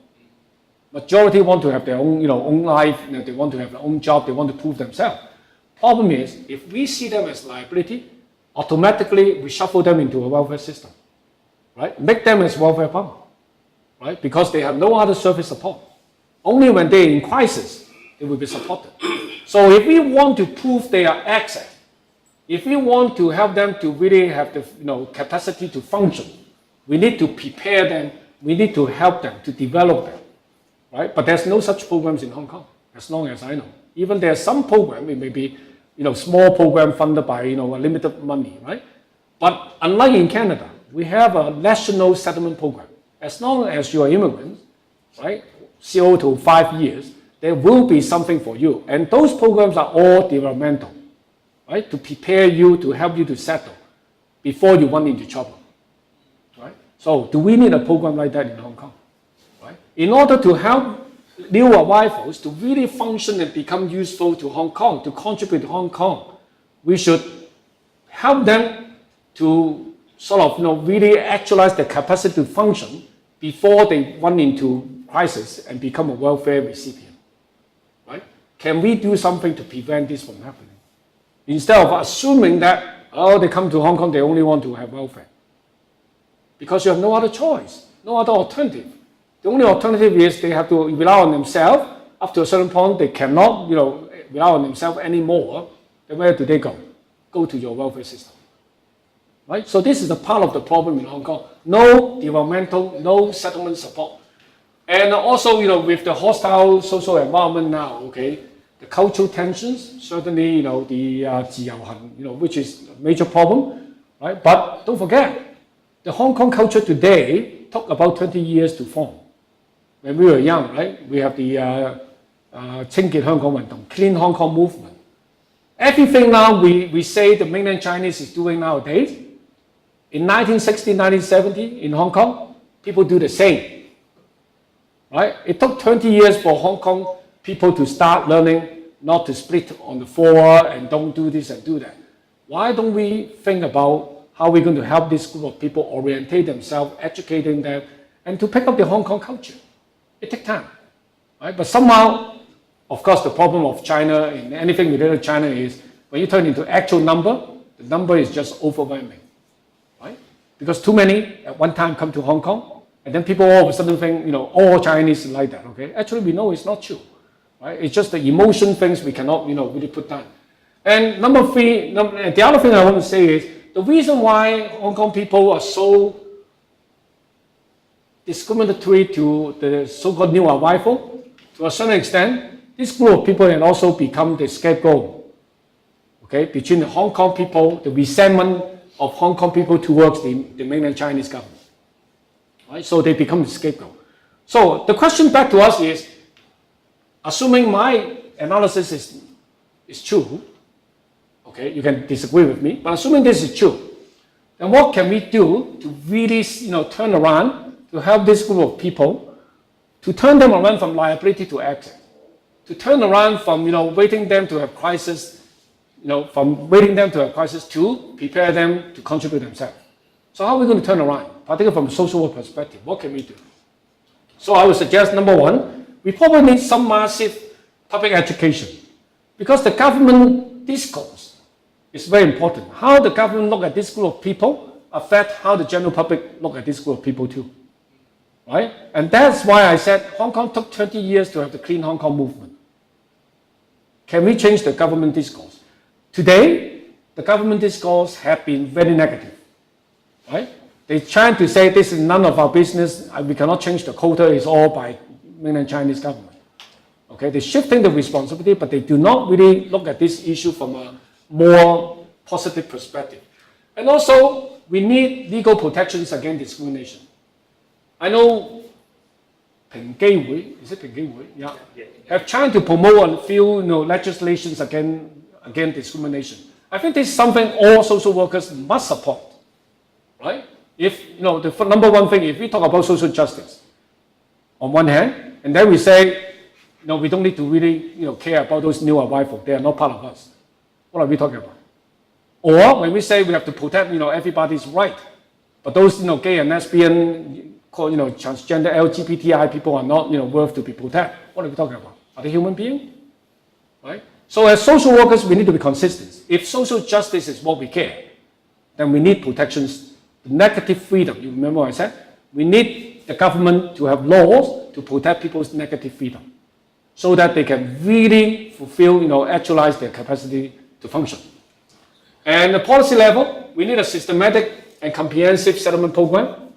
Majority want to have their own, own life. They want to have their own job. They want to prove themselves. Problem is, if we see them as liability, automatically we shuffle them into a welfare system. right? Make them as welfare power, right? Because they have no other service support. Only when they're in crisis, they will be supported. So if we want to prove their access, if we want to help them to really have the capacity to function, we need to prepare them, we need to help them, to develop them, right? But there's no such programs in Hong Kong, as long as I know. Even there's some program, it may be small program funded by a limited money, right? But unlike in Canada, we have a national settlement program. As long as you are immigrants, right, 0 to 5 years, there will be something for you. And those programs are all developmental, right, to prepare you, to help you to settle before you run into trouble, right? So do we need a program like that in Hong Kong, right? In order to help new arrivals to really function and become useful to Hong Kong, to contribute to Hong Kong, we should help them to sort of really actualize their capacity to function before they run into crisis and become a welfare recipient, right? Can we do something to prevent this from happening? Instead of assuming that, they come to Hong Kong, they only want to have welfare. Because you have no other choice, no other alternative. The only alternative is they have to rely on themselves. Up to a certain point, they cannot, rely on themselves anymore. Then where do they go? Go to your welfare system, right? So this is a part of the problem in Hong Kong. No developmental, no settlement support. And also, with the hostile social environment now, okay, the cultural tensions, certainly, the 自由行, which is a major problem, right? But don't forget, the Hong Kong culture today took about 20 years to form. When we were young, right, we have the 清潔香港運動, Clean Hong Kong movement. Everything now we say the mainland Chinese is doing nowadays, in 1960, 1970 in Hong Kong, people do the same. Right? It took 20 years for Hong Kong people to start learning not to split on the floor and don't do this and do that. Why don't we think about how we're going to help this group of people orientate themselves, educating them, and to pick up the Hong Kong culture? It takes time, right? But somehow, of course, the problem of China in anything related to China is when you turn into actual number, the number is just overwhelming, right? Because too many at one time come to Hong Kong, and then people all of a sudden think, all Chinese is like that, okay? Actually, we know it's not true, right? It's just the emotion things we cannot, really put down. And number three, the other thing I want to say is, the reason why Hong Kong people are so discriminatory to the so-called new arrival, to a certain extent, this group of people can also become the scapegoat, okay, between the Hong Kong people, the resentment of Hong Kong people towards the mainland Chinese government. Right? So they become the scapegoat. So the question back to us is, assuming my analysis is true, okay, you can disagree with me, but assuming this is true, then what can we do to really, turn around, to help this group of people, to turn them around from liability to asset, to turn around from, waiting them to have crisis, from waiting them to have crisis to prepare them to contribute themselves. So how are we going to turn around, particularly from a social work perspective? What can we do? So I would suggest, number one, we probably need some massive public education, because the government discourse is very important. How the government look at this group of people affect how the general public look at this group of people too. Right? And that's why I said Hong Kong took 20 years to have the Clean Hong Kong movement. Can we change the government discourse? Today, the government discourse has been very negative. Right? They're trying to say this is none of our business, we cannot change the quota, it's all by mainland Chinese government. Okay? They're shifting the responsibility, but they do not really look at this issue from a more positive perspective. And also, we need legal protections against discrimination. I know 平機會, is it 平機會? Yeah. Have tried to promote a few legislations against discrimination. I think this is something all social workers must support. Right? If the number one thing, if we talk about social justice, on one hand, and then we say, we don't need to really care about those new arrivals, they are not part of us. What are we talking about? Or when we say we have to protect everybody's right, but those gay and lesbian, transgender LGBTI people are not worth to be protected. What are we talking about? Are they human beings? Right? So as social workers, we need to be consistent. If social justice is what we care, then we need protections negative freedom. You remember what I said? We need the government to have laws to protect people's negative freedom so that they can really fulfill, actualize their capacity to function. And the policy level, we need a systematic and comprehensive settlement program,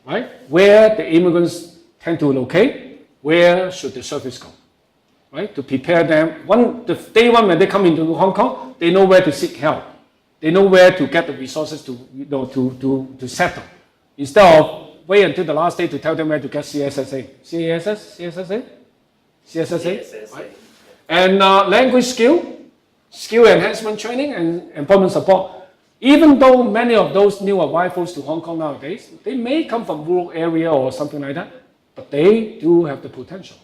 right? Where the immigrants tend to locate, where should the service go, right? To prepare them. The day one when they come into Hong Kong, they know where to seek help. They know where to get the resources to settle. Instead of wait until the last day to tell them where to get CSSA. CSSA? Right? And language skill enhancement training and employment support. Even though many of those new arrivals to Hong Kong nowadays, they may come from rural area or something like that, but they do have the potential,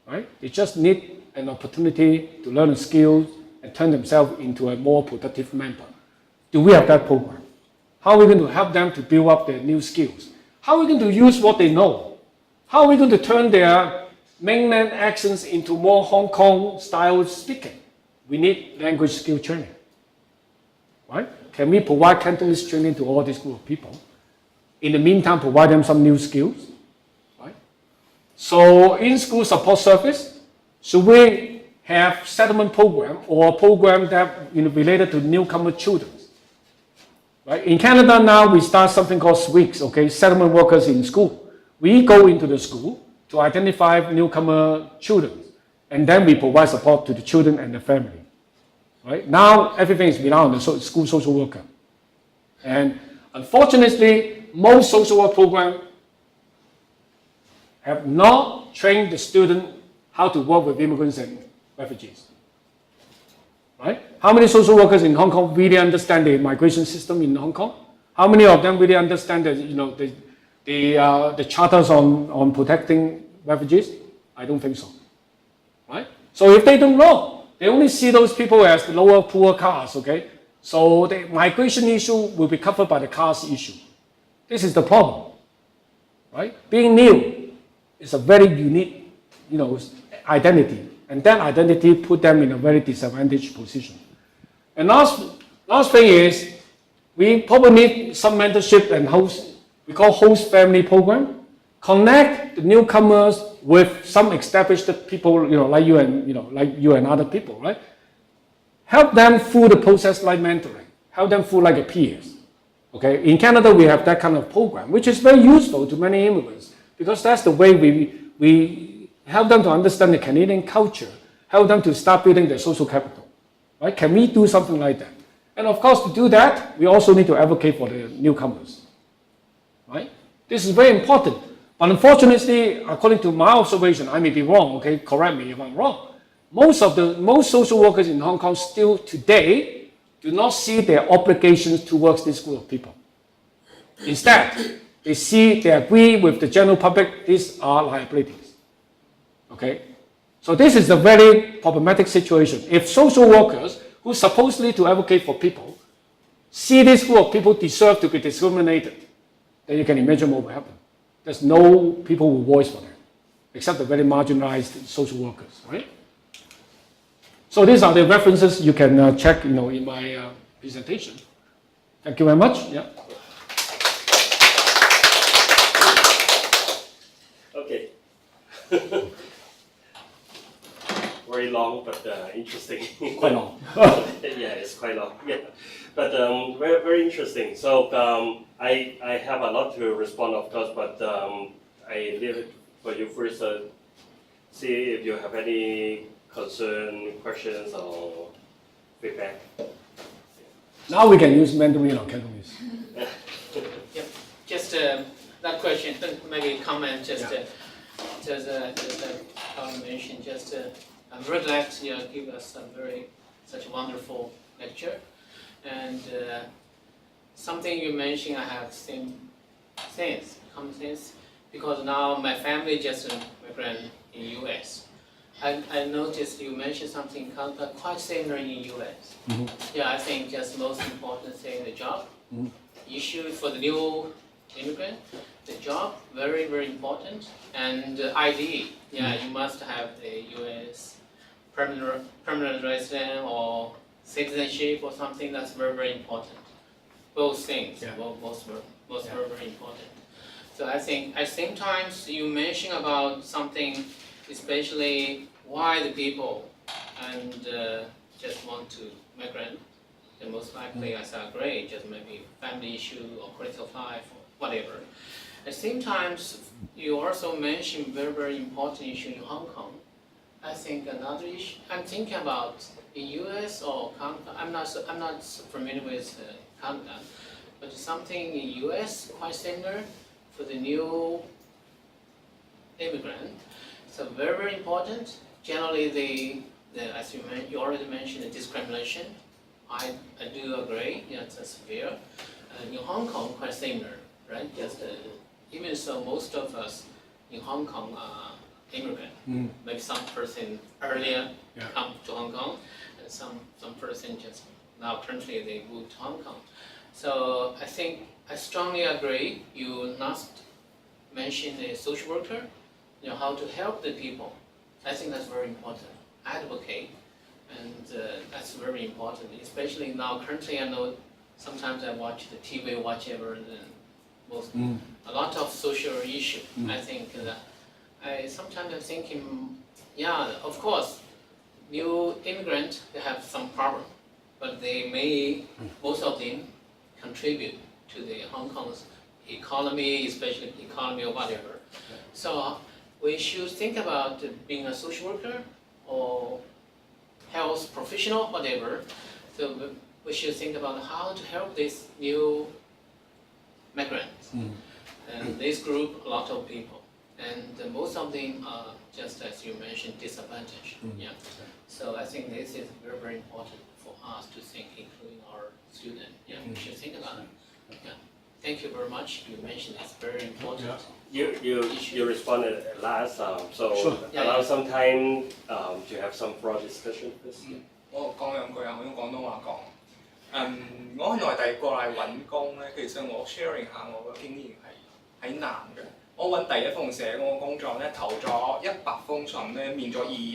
right? They just need an opportunity to learn the skills and turn themselves into a more productive member. Do we have that program? How are we going to help them to build up their new skills? How are we going to use what they know? How are we going to turn their mainland accents into more Hong Kong style speaking? We need language skill training, right? Can we provide Cantonese training to all this group of people? In the meantime, provide them some new skills, right? So in-school support service, should we have settlement program or a program that related to newcomer children? Right? In Canada now, we start something called SWIGs, okay, settlement workers in school. We go into the school to identify newcomer children, and then we provide support to the children and the family. Right? Now, everything is relying on the school social worker. And unfortunately, most social work programs have not trained the student how to work with immigrants and refugees. Right? How many social workers in Hong Kong really understand the migration system in Hong Kong? How many of them really understand the charters on protecting refugees? I don't think so. Right? So if they don't know, they only see those people as the lower poor caste, okay? So the migration issue will be covered by the caste issue. This is the problem. Right? Being new is a very unique, identity. And that identity put them in a very disadvantaged position. And last thing is, we probably need some mentorship and we call host family program. Connect the newcomers with some established people, like you and other people, right? Help them through the process like mentoring. Help them through like a peers. Okay? In Canada, we have that kind of program, which is very useful to many immigrants because that's the way we help them to understand the Canadian culture, help them to start building their social capital. Right? Can we do something like that? And of course, to do that, we also need to advocate for the newcomers. Right? This is very important. But unfortunately, according to my observation, I may be wrong, okay? Correct me if I'm wrong. Most social workers in Hong Kong still today do not see their obligations towards this group of people. Instead, they agree with the general public, these are liabilities. Okay? So this is a very problematic situation. If social workers who supposedly to advocate for people see this group of people deserve to be discriminated, then you can imagine what will happen. There's no people who voice for them, except the very marginalized social workers, right? So these are the references you can check, in my presentation. Thank you very much. Yeah. Okay. Very long, but interesting. Quite long. Yeah, it's quite long. Yeah, but very, very interesting. So I have a lot to respond, of course, but I leave it for you first. See if you have any concern, questions, or feedback. Now we can use Mandarin or Cantonese. Yeah, just that question, maybe comment, just how you mentioned, I'm very glad you give us such a wonderful lecture. And something you mentioned, I have same common sense, because now my family just migrated in US. I noticed you mentioned something quite similar in US. Mm-hmm. Yeah, I think just most important thing, the job issue for the new immigrant. The job, very, very important. And ID, yeah, you must have a US permanent resident or citizenship or something. That's very, very important. both things, Yeah. both Yeah. very important. So I think at the same time you mention about something, especially why the people and just want to migrate. And most likely, as I agree, just maybe family issue or quality of life or whatever. At the same time, you also mentioned very important issue in Hong Kong. I think another issue I'm thinking about in U.S. or Canada. I'm not familiar with Canada, but something in U.S. quite similar for the new immigrant. So very important. Generally, the as you already mentioned, the discrimination. I do agree. Yeah, it's severe. In Hong Kong, quite similar, right? Just even so, most of us in Hong Kong are immigrant. Maybe some person earlier Yeah. come to Hong Kong, and some person just now currently they moved to Hong Kong. So I think I strongly agree. You last mentioned a social worker, how to help the people. I think that's very important. Advocate, and that's very important. Especially now, currently, I know sometimes I watch the TV, whatever, and a lot of social issue. I think I sometimes I'm thinking, yeah, of course, new immigrants they have some problem, but they may most of them contribute to the Hong Kong's economy, especially economy or whatever. So we should think about being a social worker or health professional, whatever. So we should think about how to help these new migrants. And this group, a lot of people. And most of them are, just as you mentioned, disadvantaged. Yeah. So I think this is very important for us to think, including our students. Yeah, we should think about it. Yeah. Thank you very much. You mentioned it's very important. You responded at last, so Sure. allow some time to have some broad discussion, please. 我講兩句啊，我用廣東話講。我喺內地過嚟揾工咧，其實我 sharing 下我嘅經驗係難嘅。我揾第一封社我工作咧，投咗100封信咧，面咗20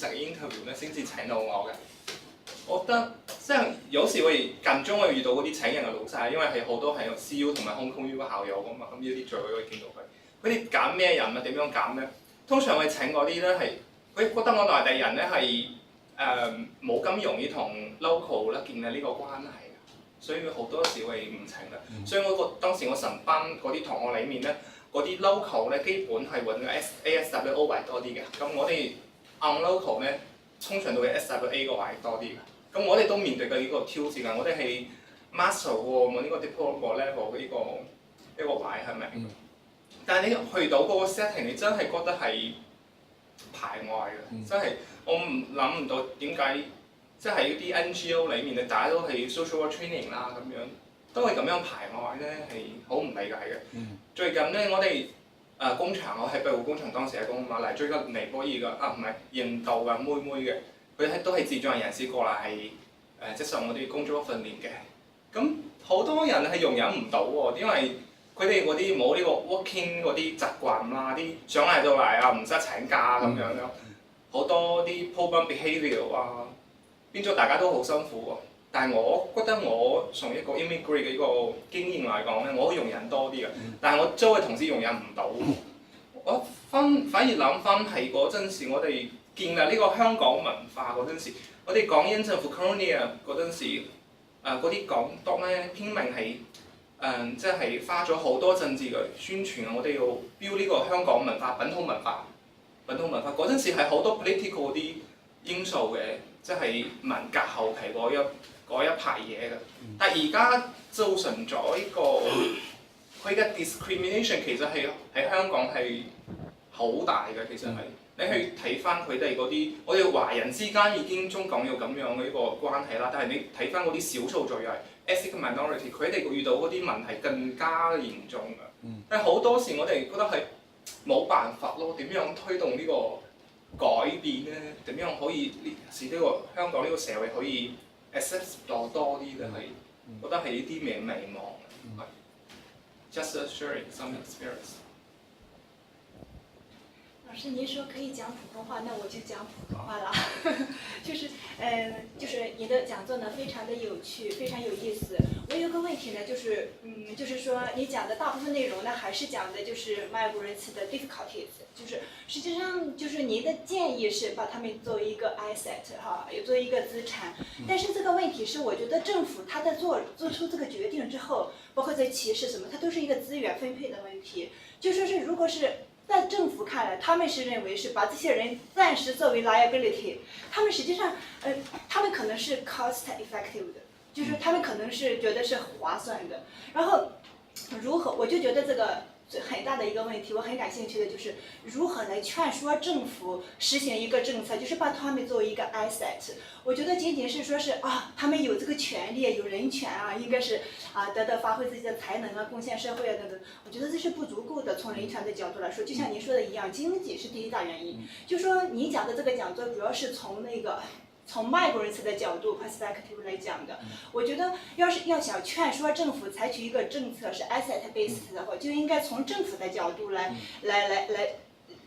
個 interview 咧，先至請到我嘅。我覺得即係有時會間中會遇到嗰啲請人嘅老細，因為係好多係 CU 同埋 Hong Kong U 嘅校友噶嘛，咁呢啲聚會會見到佢。佢哋揀咩人啊？點樣揀咧？通常會請嗰啲咧係佢覺得我內地人咧係冇咁容易同 local 咧建立呢個關係嘅，所以好多時會唔請嘅。所以當時我成班嗰啲同學裡面咧，嗰啲 local 咧基本係揾個 ASWO 位多啲嘅。咁我哋 unlocal 咧通常都係 SWA 個位多啲嘅。咁我哋都面對嘅呢個挑戰啊！我哋係 master 喎，我呢個 diploma level 呢個位係咪？但係你去到嗰個 setting， 你真係覺得係排外嘅，真係我諗唔到點解，即係啲 NGO 裡面，你大家都係 social work training 啦咁樣，都係咁樣排外咧，係好唔理解嘅。最近咧，我哋工場，我喺庇護工場當社工嘛，嚟最近尼泊爾嘅唔係印度嘅妹妹嘅。佢都係智障人士過嚟係即係受我哋工作訓練嘅，咁好多人係容忍唔到喎，因為佢哋嗰啲冇呢個 working 嗰啲習慣啦，啲上嚟到嚟啊唔使請假咁樣樣，好多啲 problem behaviour 啊，變咗大家都好辛苦喎。但係我覺得我從一個 immigrant 嘅呢個經驗嚟講咧，我可以容忍多啲嘅，但係我周圍同事容忍唔到。我反而諗翻係嗰陣時，我哋建立呢個香港文化嗰陣時，我哋港英政府 colonial 嗰陣時，嗰啲港督咧拼命係即係花咗好多政治嘅宣傳啊！我哋要標呢個香港文化、本土文化嗰陣時係好多 political 啲因素嘅，即係文革後期嗰一排嘢嘅。但係而家造成咗呢個佢嘅 discrimination 其實係喺香港係好大嘅，其實係。你去睇翻佢哋嗰啲，我哋華人之間已經中港有咁樣嘅一個關係啦。但係你睇翻嗰啲少數族裔 ethnic minority， 佢哋遇到嗰啲問題更加嚴重㗎。但係好多時我哋覺得係冇辦法咯，點樣推動呢個改變咧？點樣可以使呢個香港呢個社會可以 accept 到多啲咧？係覺得係呢啲迷茫。Just sharing some experience。老师，您说可以讲普通话，那我就讲普通话了。就是您的讲座呢，非常的有趣，非常有意思。我有个问题呢，就是说你讲的大部分内容呢，还是讲的就是 migrants 的 difficulties，就是实际上就是您的建议是把他们作为一个 asset 哈，也作为一个资产。但是这个问题是，我觉得政府他在做出这个决定之后，包括在歧视什么，它都是一个资源分配的问题。就说是如果是在政府看来，他们是认为是把这些人暂时作为 liability， 他们实际上，他们可能是 cost effective 的，就是他们可能是觉得是划算的。然后，如何，我就觉得这个很大的一个问题，我很感兴趣的就是如何来劝说政府实行一个政策，就是把他们作为一个 asset。我觉得仅仅是说是他们有这个权利，有人权应该是得到发挥自己的才能贡献社会等等。我觉得这是不足够的。从人权的角度来说，就像您说的一样，经济是第一大原因。就说您讲的这个讲座主要是从migrants 的角度 perspective 来讲的。我觉得要想劝说政府采取一个政策是 asset based 的话，就应该从政府的角度来。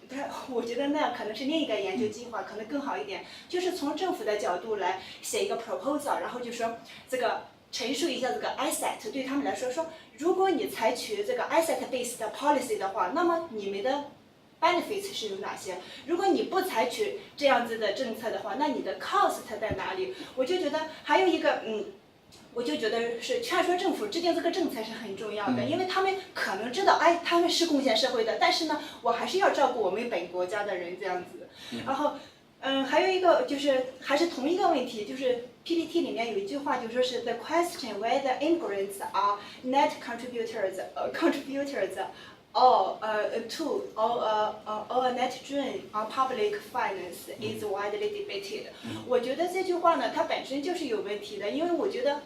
不是，我觉得那样可能是另一个研究计划，可能更好一点。就是从政府的角度来写一个 proposal， 然后就说这个陈述一下这个 asset 对他们来说，如果你采取这个 asset based policy 的话，那么你们的 benefits 是有哪些？如果你不采取这样子的政策的话，那你的 cost 在哪里？我就觉得还有一个我就觉得是劝说政府制定这个政策是很重要的，因为他们可能知道，他们是贡献社会的，但是呢，我还是要照顾我们本国家的人这样子。然后，还有一个就是还是同一个问题，就是 PPT 里面有一句话，就说是 the question whether immigrants are net contributors or a net drain on public finance is widely debated。我觉得这句话呢，它本身就是有问题的，因为我觉得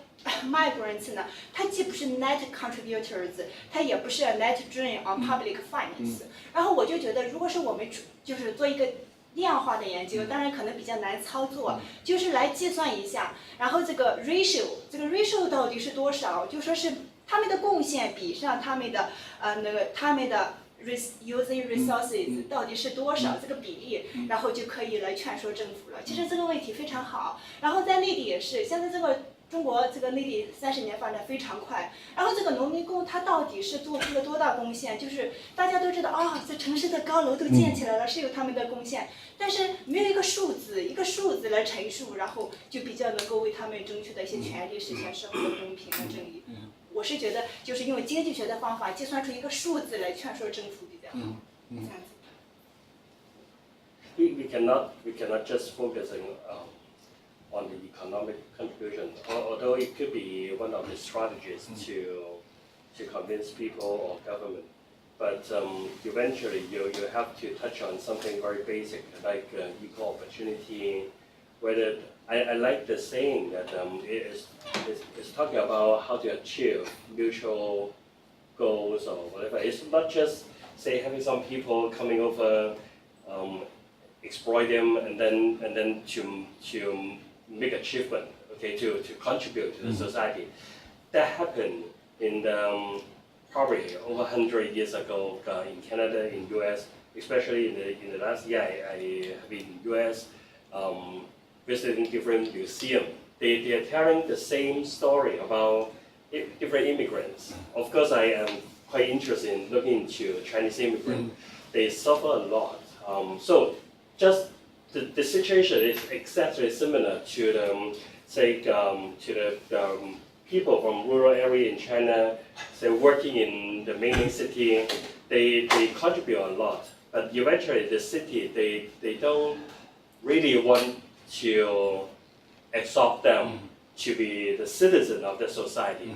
migrants 呢，它既不是 net contributors， 它也不是 net drain on public finance。然后我就觉得，如果是我们就是做一个量化的研究，当然可能比较难操作，就是来计算一下，然后这个 ratio 到底是多少，就说是他们的贡献比上他们的using resources 到底是多少这个比例，然后就可以来劝说政府了。其实这个问题非常好。然后在内地也是，现在这个中国这个内地30年发展非常快，然后这个农民工他到底是做出了多大贡献？就是大家都知道这城市的高楼都建起来了，是有他们的贡献，但是没有一个数字来陈述，然后就比较能够为他们争取的一些权利，实现社会的公平和正义。我是觉得就是用经济学的方法计算出一个数字来劝说政府比较好。这样子。We cannot just focusing on the economic contribution, although it could be one of the strategies to convince people or government. But eventually, you have to touch on something very basic, like equal opportunity. Whether I like the saying that it's talking about how to achieve mutual goals or whatever. It's not just say having some people coming over, exploit them, and then to make achievement, okay, to contribute to the society. That happened in probably over 100 years ago in Canada, in US, especially in the last year I have been in US, visiting different museums. They are telling the same story about different immigrants. Of course, I am quite interested in looking into Chinese immigrants. They suffer a lot. So just the situation is exactly similar to the people from rural area in China, say working in the main city. They contribute a lot, but eventually the city they don't really want to absorb them to be the citizen of the society.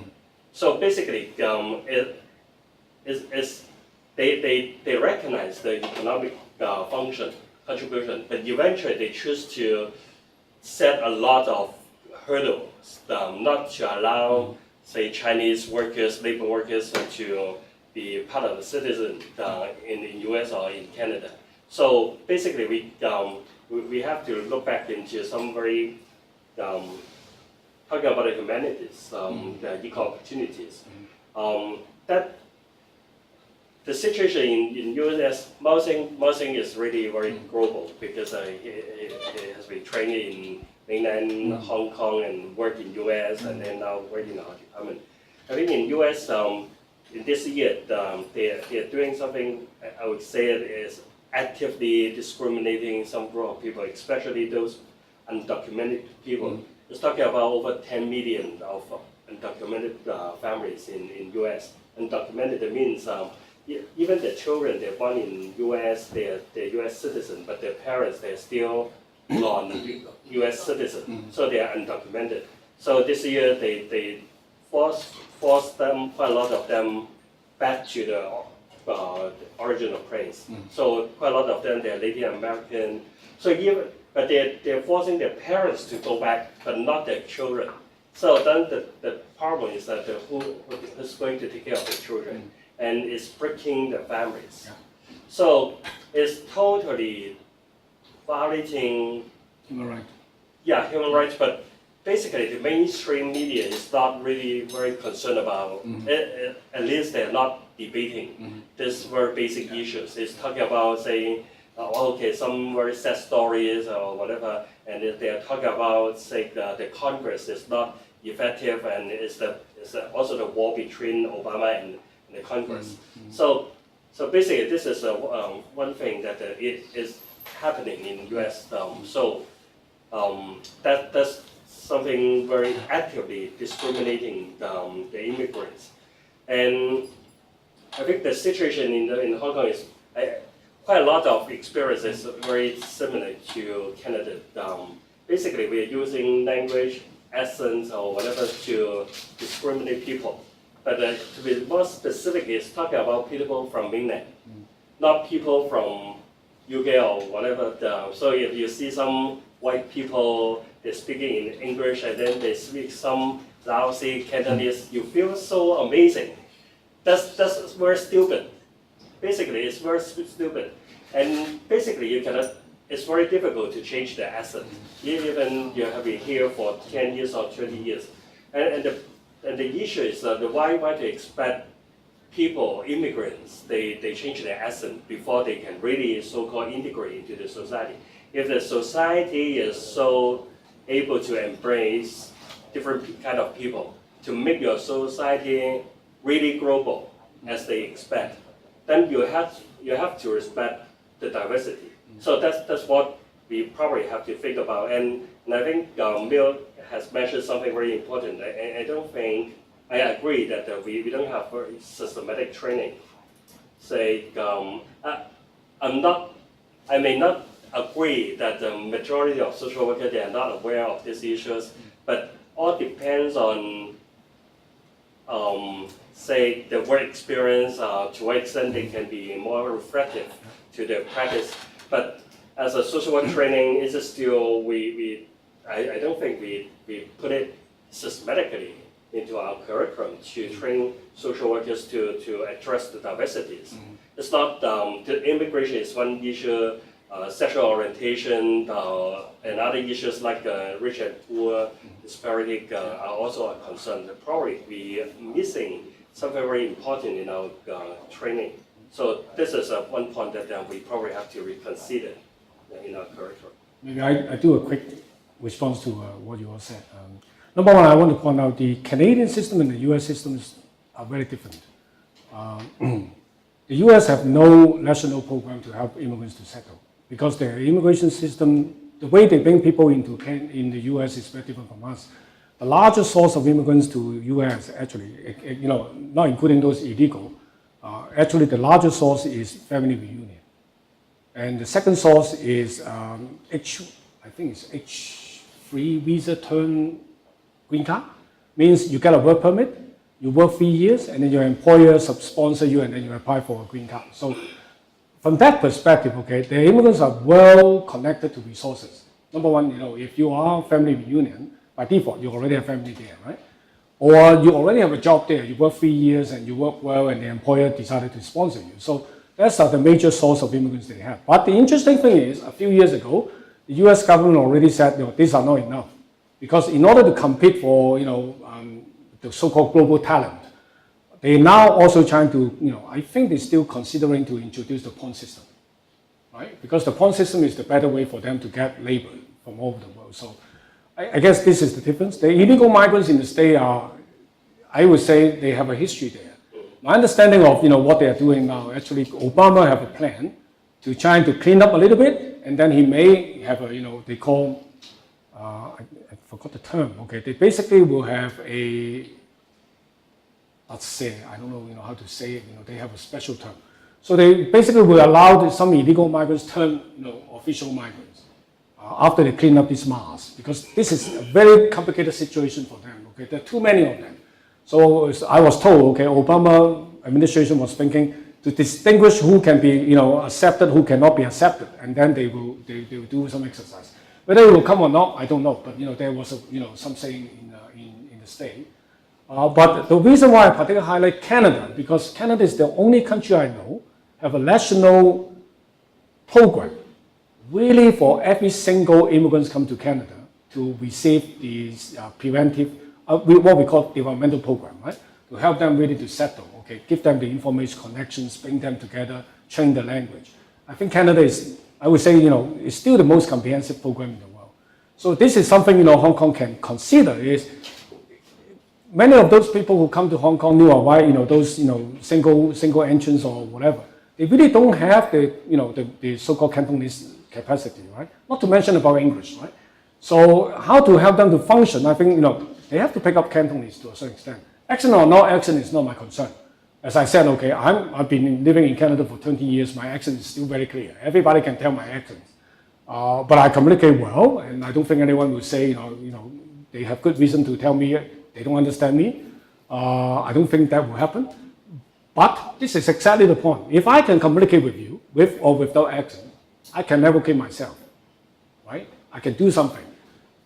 So basically, they recognize the economic function contribution, but eventually they choose to set a lot of hurdles, not to allow, say, Chinese workers, labor workers, to be part of the citizen in the U.S. or in Canada. So basically, we have to look back into some very talking about the humanities, the equal opportunities. That the situation in US, Mousing is really very global because he has been trained in mainland Hong Kong and worked in US and then now working in our department. I think in US, in this year, they're doing something, I would say it is actively discriminating some group of people, especially those undocumented people. It's talking about over 10 million of undocumented families in US. Undocumented means even the children, they're born in US, they're US citizen, but their parents, they're still non-US citizen, so they are undocumented. So this year, they forced them, quite a lot of them, back to the original place. So quite a lot of them, they're Latin American. So but they're forcing their parents to go back, but not their children. So then the problem is that who's going to take care of the children, and it's breaking the families. So it's totally violating Human rights. Yeah, human rights, but basically the mainstream media is not really very concerned about, at least they're not debating these very basic issues. It's talking about saying, some very sad stories or whatever, and they're talking about, say, the Congress is not effective, and it's also the war between Obama and the Congress. So basically, this is one thing that it is happening in U.S. That's something very actively discriminating the immigrants, and I think the situation in Hong Kong is quite a lot of experiences very similar to Canada. Basically, we are using language, accents, or whatever to discriminate people. But to be more specific, it's talking about people from mainland, not people from UK or whatever. So if you see some white people, they're speaking in English and then they speak some lousy Cantonese, you feel so amazing. That's very stupid. Basically, it's very stupid. And basically, it's very difficult to change the accent, even you have been here for 10 years or 20 years. And the issue is why to expect people, immigrants, they change their accent before they can really so-called integrate into the society. If the society is so able to embrace different kind of people, to make your society really global as they expect, then you have to respect the diversity. So that's what we probably have to think about. And I think Mill has mentioned something very important. I agree that we don't have very systematic training. Say, I may not agree that the majority of social workers, they are not aware of these issues, but all depends on, say, the work experience, to what extent they can be more reflective to their practice. But as a social work training, it's still, I don't think we put it systematically into our curriculum to train social workers to address the diversities. It's not, the immigration is one issue, sexual orientation, and other issues like rich and poor disparity are also a concern. Probably we are missing something very important in our training. So this is one point that we probably have to reconsider in our curriculum. Maybe I do a quick response to what you all said. Number one, I want to point out the Canadian system and the US systems are very different. The US have no national program to help immigrants to settle because their immigration system, the way they bring people in the US is very different from us. The largest source of immigrants to US, actually, not including those illegal, actually the largest source is family reunion. And the second source is H3 visa turn green card. Means you get a work permit, you work 3 years, and then your employer sponsor you, and then you apply for a green card. So from that perspective, okay, the immigrants are well connected to resources. Number one, if you are family reunion, by default, you already have family there, right? Or you already have a job there, you work 3 years and you work well, and the employer decided to sponsor you. So that's the major source of immigrants they have. But the interesting thing is, a few years ago, the US government already said, these are not enough. Because in order to compete for, the so-called global talent, They now also trying to, I think they're still considering to introduce the pawn system, right? Because the pawn system is the better way for them to get labor from all over the world. So I guess this is the difference. The illegal migrants in the state are, I would say, they have a history there. My understanding of what they are doing now, actually, Obama have a plan to try to clean up a little bit, and then he may have a, they call, I forgot the term. Okay, they basically will have a, let's say, I don't know, how to say it. They have a special term. So they basically will allow some illegal migrants turn, official migrants after they clean up these masks, because this is a very complicated situation for them. Okay, there are too many of them. So I was told, okay, Obama administration was thinking to distinguish who can be, accepted, who cannot be accepted, and then they will do some exercise. Whether it will come or not, I don't know. But there was some saying in the state. But the reason why I particularly highlight Canada, because Canada is the only country I know have a national program, really for every single immigrants come to Canada to receive these preventive, what we call developmental program, right? To help them really to settle, okay, give them the information connections, bring them together, train the language. I think Canada is, I would say, is still the most comprehensive program in the world. So this is something, Hong Kong can consider is, many of those people who come to Hong Kong knew why, those, single entrance or whatever, they really don't have the so-called Cantonese capacity, right? Not to mention about English, right? So how to help them to function, I think, they have to pick up Cantonese to a certain extent. Accent or no accent is not my concern. As I said, okay, I've been living in Canada for 20 years, my accent is still very clear. Everybody can tell my accent. But I communicate well, and I don't think anyone will say, they have good reason to tell me they don't understand me. I don't think that will happen. But this is exactly the point. If I can communicate with you, with or without accent, I can advocate myself, right? I can do something.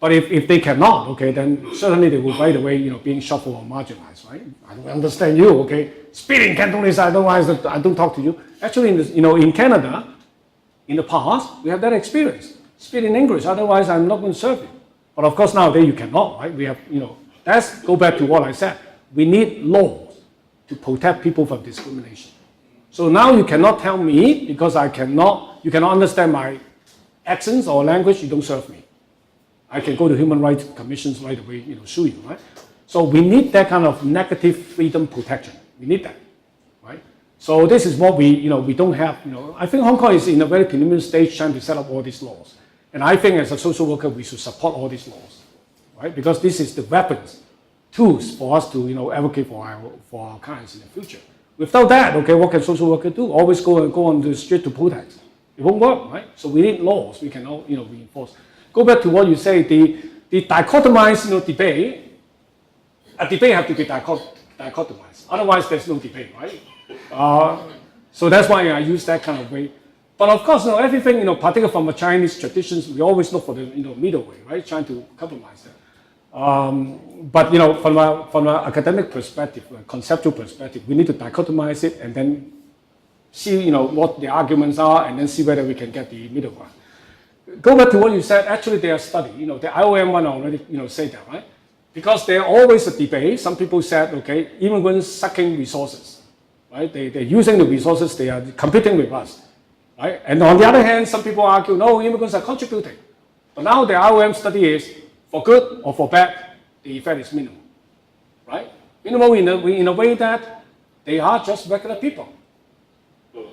But if they cannot, okay, then certainly they will right away, being shuffled or marginalized, right? I don't understand you, okay? Speaking Cantonese, I don't talk to you. Actually, in Canada, in the past, we have that experience. Speak in English, otherwise I'm not going to serve you. But of course nowadays you cannot, right? We have, let's go back to what I said. We need laws to protect people from discrimination. So now you cannot tell me, because you cannot understand my accents or language, you don't serve me. I can go to Human Rights Commissions right away, sue you, right? So we need that kind of negative freedom protection. We need that, right? So this is what we don't have, I think Hong Kong is in a very preliminary stage trying to set up all these laws. And I think as a social worker, we should support all these laws, right? Because this is the weapons, tools for us to, advocate for our clients in the future. Without that, okay, what can social worker do? Always go on the street to protest. It won't work, right? So we need laws we can, reinforce. Go back to what you say, the dichotomized, debate. A debate have to be dichotomized. Otherwise, there's no debate, right? So that's why I use that kind of way. But of course, everything, particularly from the Chinese traditions, we always look for the, middle way, right? Trying to compromise that. But from an academic perspective, a conceptual perspective, we need to dichotomize it and then see, what the arguments are, and then see whether we can get the middle ground. Go back to what you said. Actually, they are studied. The IOM one already, say that, right? Because there always a debate. Some people said, okay, immigrants sucking resources, right? They're using the resources. They are competing with us, right? And on the other hand, some people argue, no, immigrants are contributing. But now the IOM study is, for good or for bad, the effect is minimal, right? Minimal in a way that they are just regular people,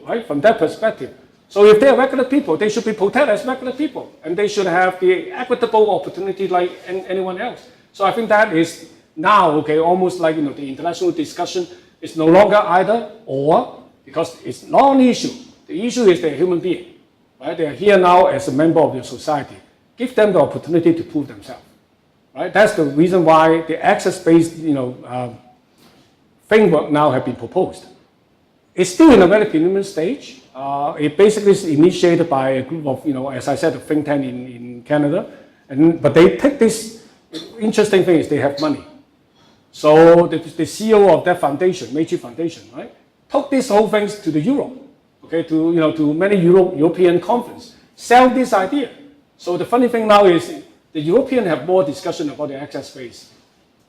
right? From that perspective. So if they are regular people, they should be protected as regular people, and they should have the equitable opportunity like anyone else. So I think that is now, okay, almost like, the international discussion is no longer either or, because it's not an issue. The issue is they're a human being, right? They are here now as a member of your society. Give them the opportunity to prove themselves, right? That's the reason why the access-based, framework now have been proposed. It's still in a very preliminary stage. It basically is initiated by a group of, as I said, a think tank in Canada. But they take this, interesting thing is they have money. So the CEO of that foundation, Meiji Foundation, right, took this whole thing to the Europe, okay, to many European conference, sell this idea. So the funny thing now is the Europeans have more discussion about the access space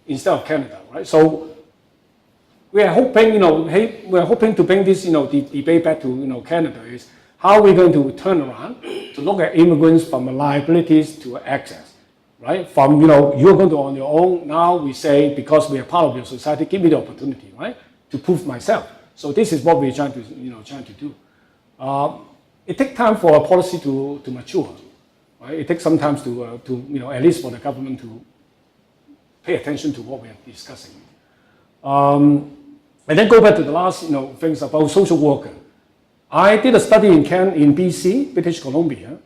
instead of Canada, right? So we are hoping, we are hoping to bring this, the debate back to, Canada is how we're going to turn around to look at immigrants from liabilities to access, right? From, you're going to on your own. Now we say, because we are part of your society, give me the opportunity, right, to prove myself. So this is what we're trying to do. It takes time for a policy to mature, right? It takes some time to at least for the government to pay attention to what we are discussing. And then go back to the last, things about social worker. I did a study in BC, British Columbia.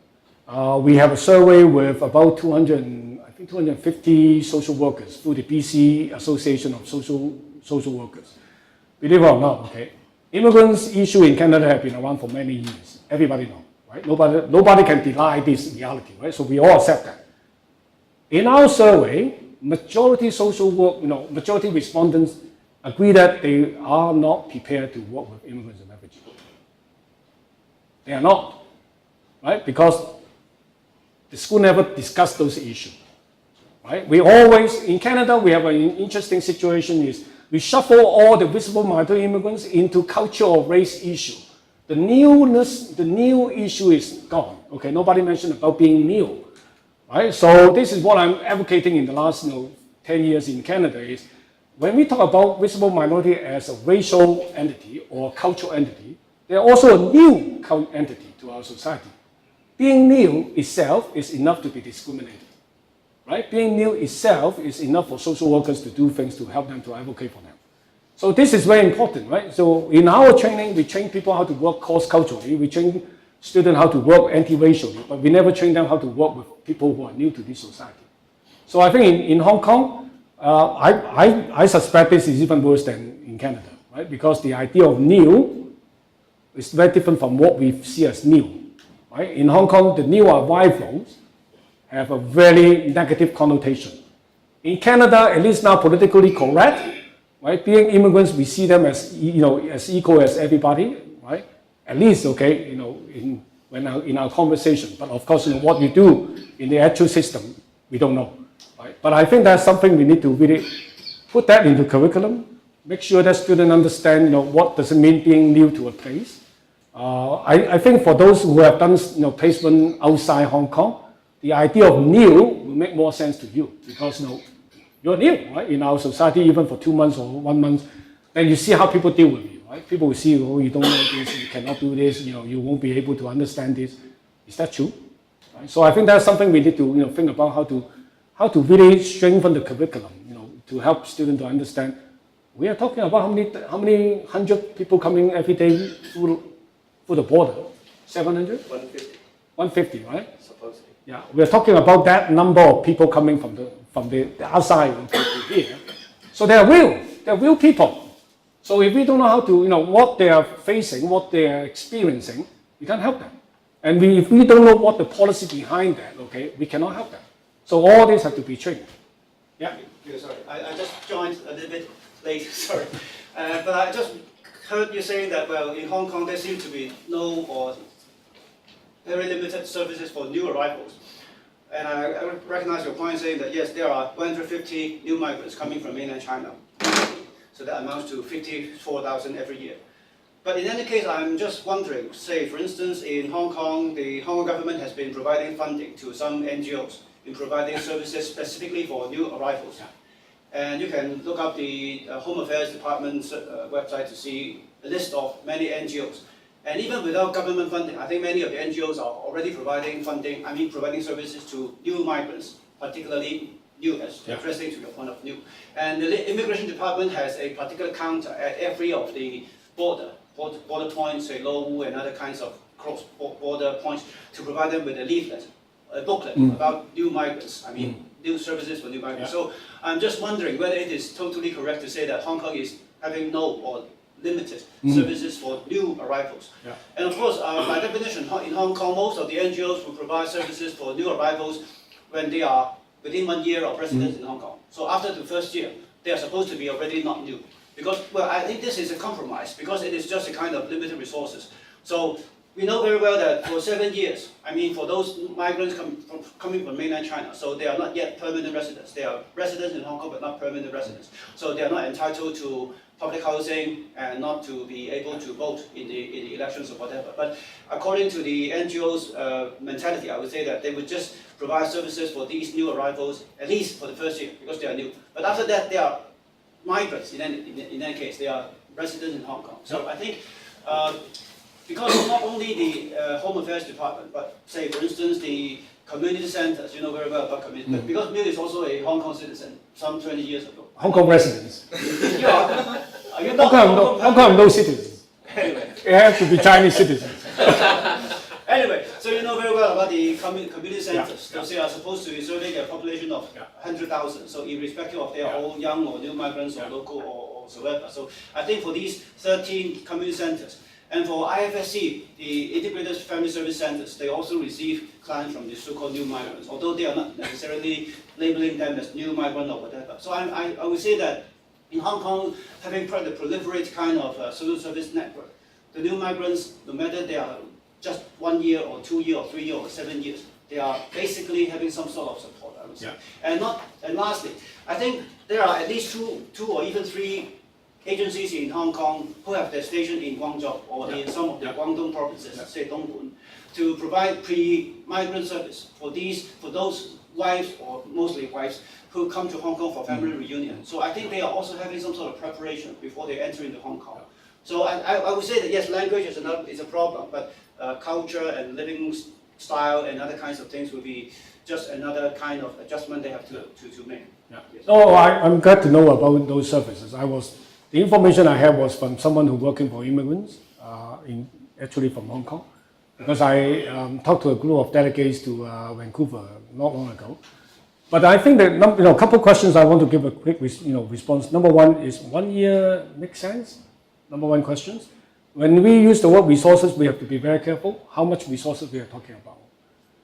We have a survey with about 250 social workers through the BC Association of Social Workers. Believe it or not, okay, immigrants issue in Canada have been around for many years. Everybody knows, right? Nobody can deny this reality, right? So we all accept that. In our survey, majority majority respondents agree that they are not prepared to work with immigrants and refugees. They are not, right? Because the school never discussed those issues, right? We always, in Canada, we have an interesting situation is we shuffle all the visible minority immigrants into culture or race issue. The new issue is gone, okay? Nobody mentioned about being new, right? So this is what I'm advocating in the last 10 years in Canada is when we talk about visible minority as a racial entity or cultural entity, they are also a new entity to our society. Being new itself is enough to be discriminated, right? Being new itself is enough for social workers to do things to help them, to advocate for them. So this is very important, right? So in our training, we train people how to work cross-culturally. We train students how to work anti-racially, but we never train them how to work with people who are new to this society. So I think in Hong Kong, I suspect this is even worse than in Canada, right? Because the idea of new is very different from what we see as new, right? In Hong Kong, the new arrivals have a very negative connotation. In Canada, at least now politically correct, right? Being immigrants, we see them as as equal as everybody, right? At least, okay, in our conversation. But of course, what you do in the actual system, we don't know, right? But I think that's something we need to really put that into curriculum. Make sure that students understand, what does it mean being new to a place. I think for those who have done, placement outside Hong Kong, the idea of new will make more sense to you because, you're new, right? In our society, even for 2 months or 1 month, then you see how people deal with you, right? People will see, you don't know this, you cannot do this, you won't be able to understand this. Is that true? Right? So I think that's something we need to, think about how to really strengthen the curriculum, to help students to understand. We are talking about how many hundred people coming every day through the border? 700? 150. 150, right? Supposedly. Yeah, we're talking about that number of people coming from the outside to here. So they're real people. So if we don't know how to, what they are facing, what they are experiencing, we can't help them. And if we don't know what the policy behind that, okay, we cannot help them. So all this has to be trained. Yeah. Sorry, I just joined a little bit late. Sorry, but I just heard you saying that in Hong Kong there seems to be no or very limited services for new arrivals. And I recognize your point saying that yes, there are 150 new migrants coming from mainland China. So that amounts to 54,000 every year. But in any case, I'm just wondering, say for instance, in Hong Kong, the Hong Kong government has been providing funding to some NGOs in providing services specifically for new arrivals. And you can look up the Home Affairs Department's website to see a list of many NGOs. And even without government funding, I think many of the NGOs are already providing providing services to new migrants, particularly new, as addressing to your point of new. And the Immigration Department has a particular counter at every of the border points, say Lo Wu and other kinds of cross-border points, to provide them with a leaflet, a booklet about new migrants, new services for new migrants. So I'm just wondering whether it is totally correct to say that Hong Kong is having no or limited services for new arrivals. And of course, by definition, in Hong Kong, most of the NGOs will provide services for new arrivals when they are within 1 year of residence in Hong Kong. So after the first year, they are supposed to be already not new. Because, I think this is a compromise, because it is just a kind of limited resources. So we know very well that for 7 years, for those migrants coming from mainland China, so they are not yet permanent residents. They are residents in Hong Kong, but not permanent residents. So they are not entitled to public housing and not to be able to vote in the elections or whatever. But according to the NGO's mentality, I would say that they would just provide services for these new arrivals, at least for the first year, because they are new. But after that, they are migrants in any case. They are residents in Hong Kong. So I think because not only the Home Affairs Department, but say, for instance, the community centers, you know very well about community, but because Mill is also a Hong Kong citizen some 20 years ago. Hong Kong residents. You are. Are you How not come no citizens? Anyway. They have to be Chinese citizens. Anyway, so you know very well about the community centers. Yeah. They are supposed to be serving a population of 100,000. So irrespective of they are all young or new migrants or local or whatsoever. So I think for these 13 community centers, and for IFSC, the Integrated Family Service Centers, they also receive clients from the so-called new migrants, although they are not necessarily labeling them as new migrant or whatever. So I would say that in Hong Kong, having quite a proliferate kind of social service network, the new migrants, no matter they are just 1 year or 2 years or 3 years or 7 years, they are basically having some sort of support, I would say. Yeah. And lastly, I think there are at least two or even three agencies in Hong Kong who have their station in Guangzhou or in some of the Guangdong provinces, say Dongguan, to provide pre-migrant service for those wives or mostly wives who come to Hong Kong for family reunion. So I think they are also having some sort of preparation before they enter into Hong Kong. So I would say that yes, language is a problem, but culture and living style and other kinds of things will be just another kind of adjustment they have to make. Yeah. Oh, I'm glad to know about those services. The information I have was from someone who working for immigrants, actually from Hong Kong, because I talked to a group of delegates to Vancouver not long ago. But I think that a couple of questions I want to give a quick response. Number one is 1 year make sense? Number one questions. When we use the word resources, we have to be very careful how much resources we are talking about.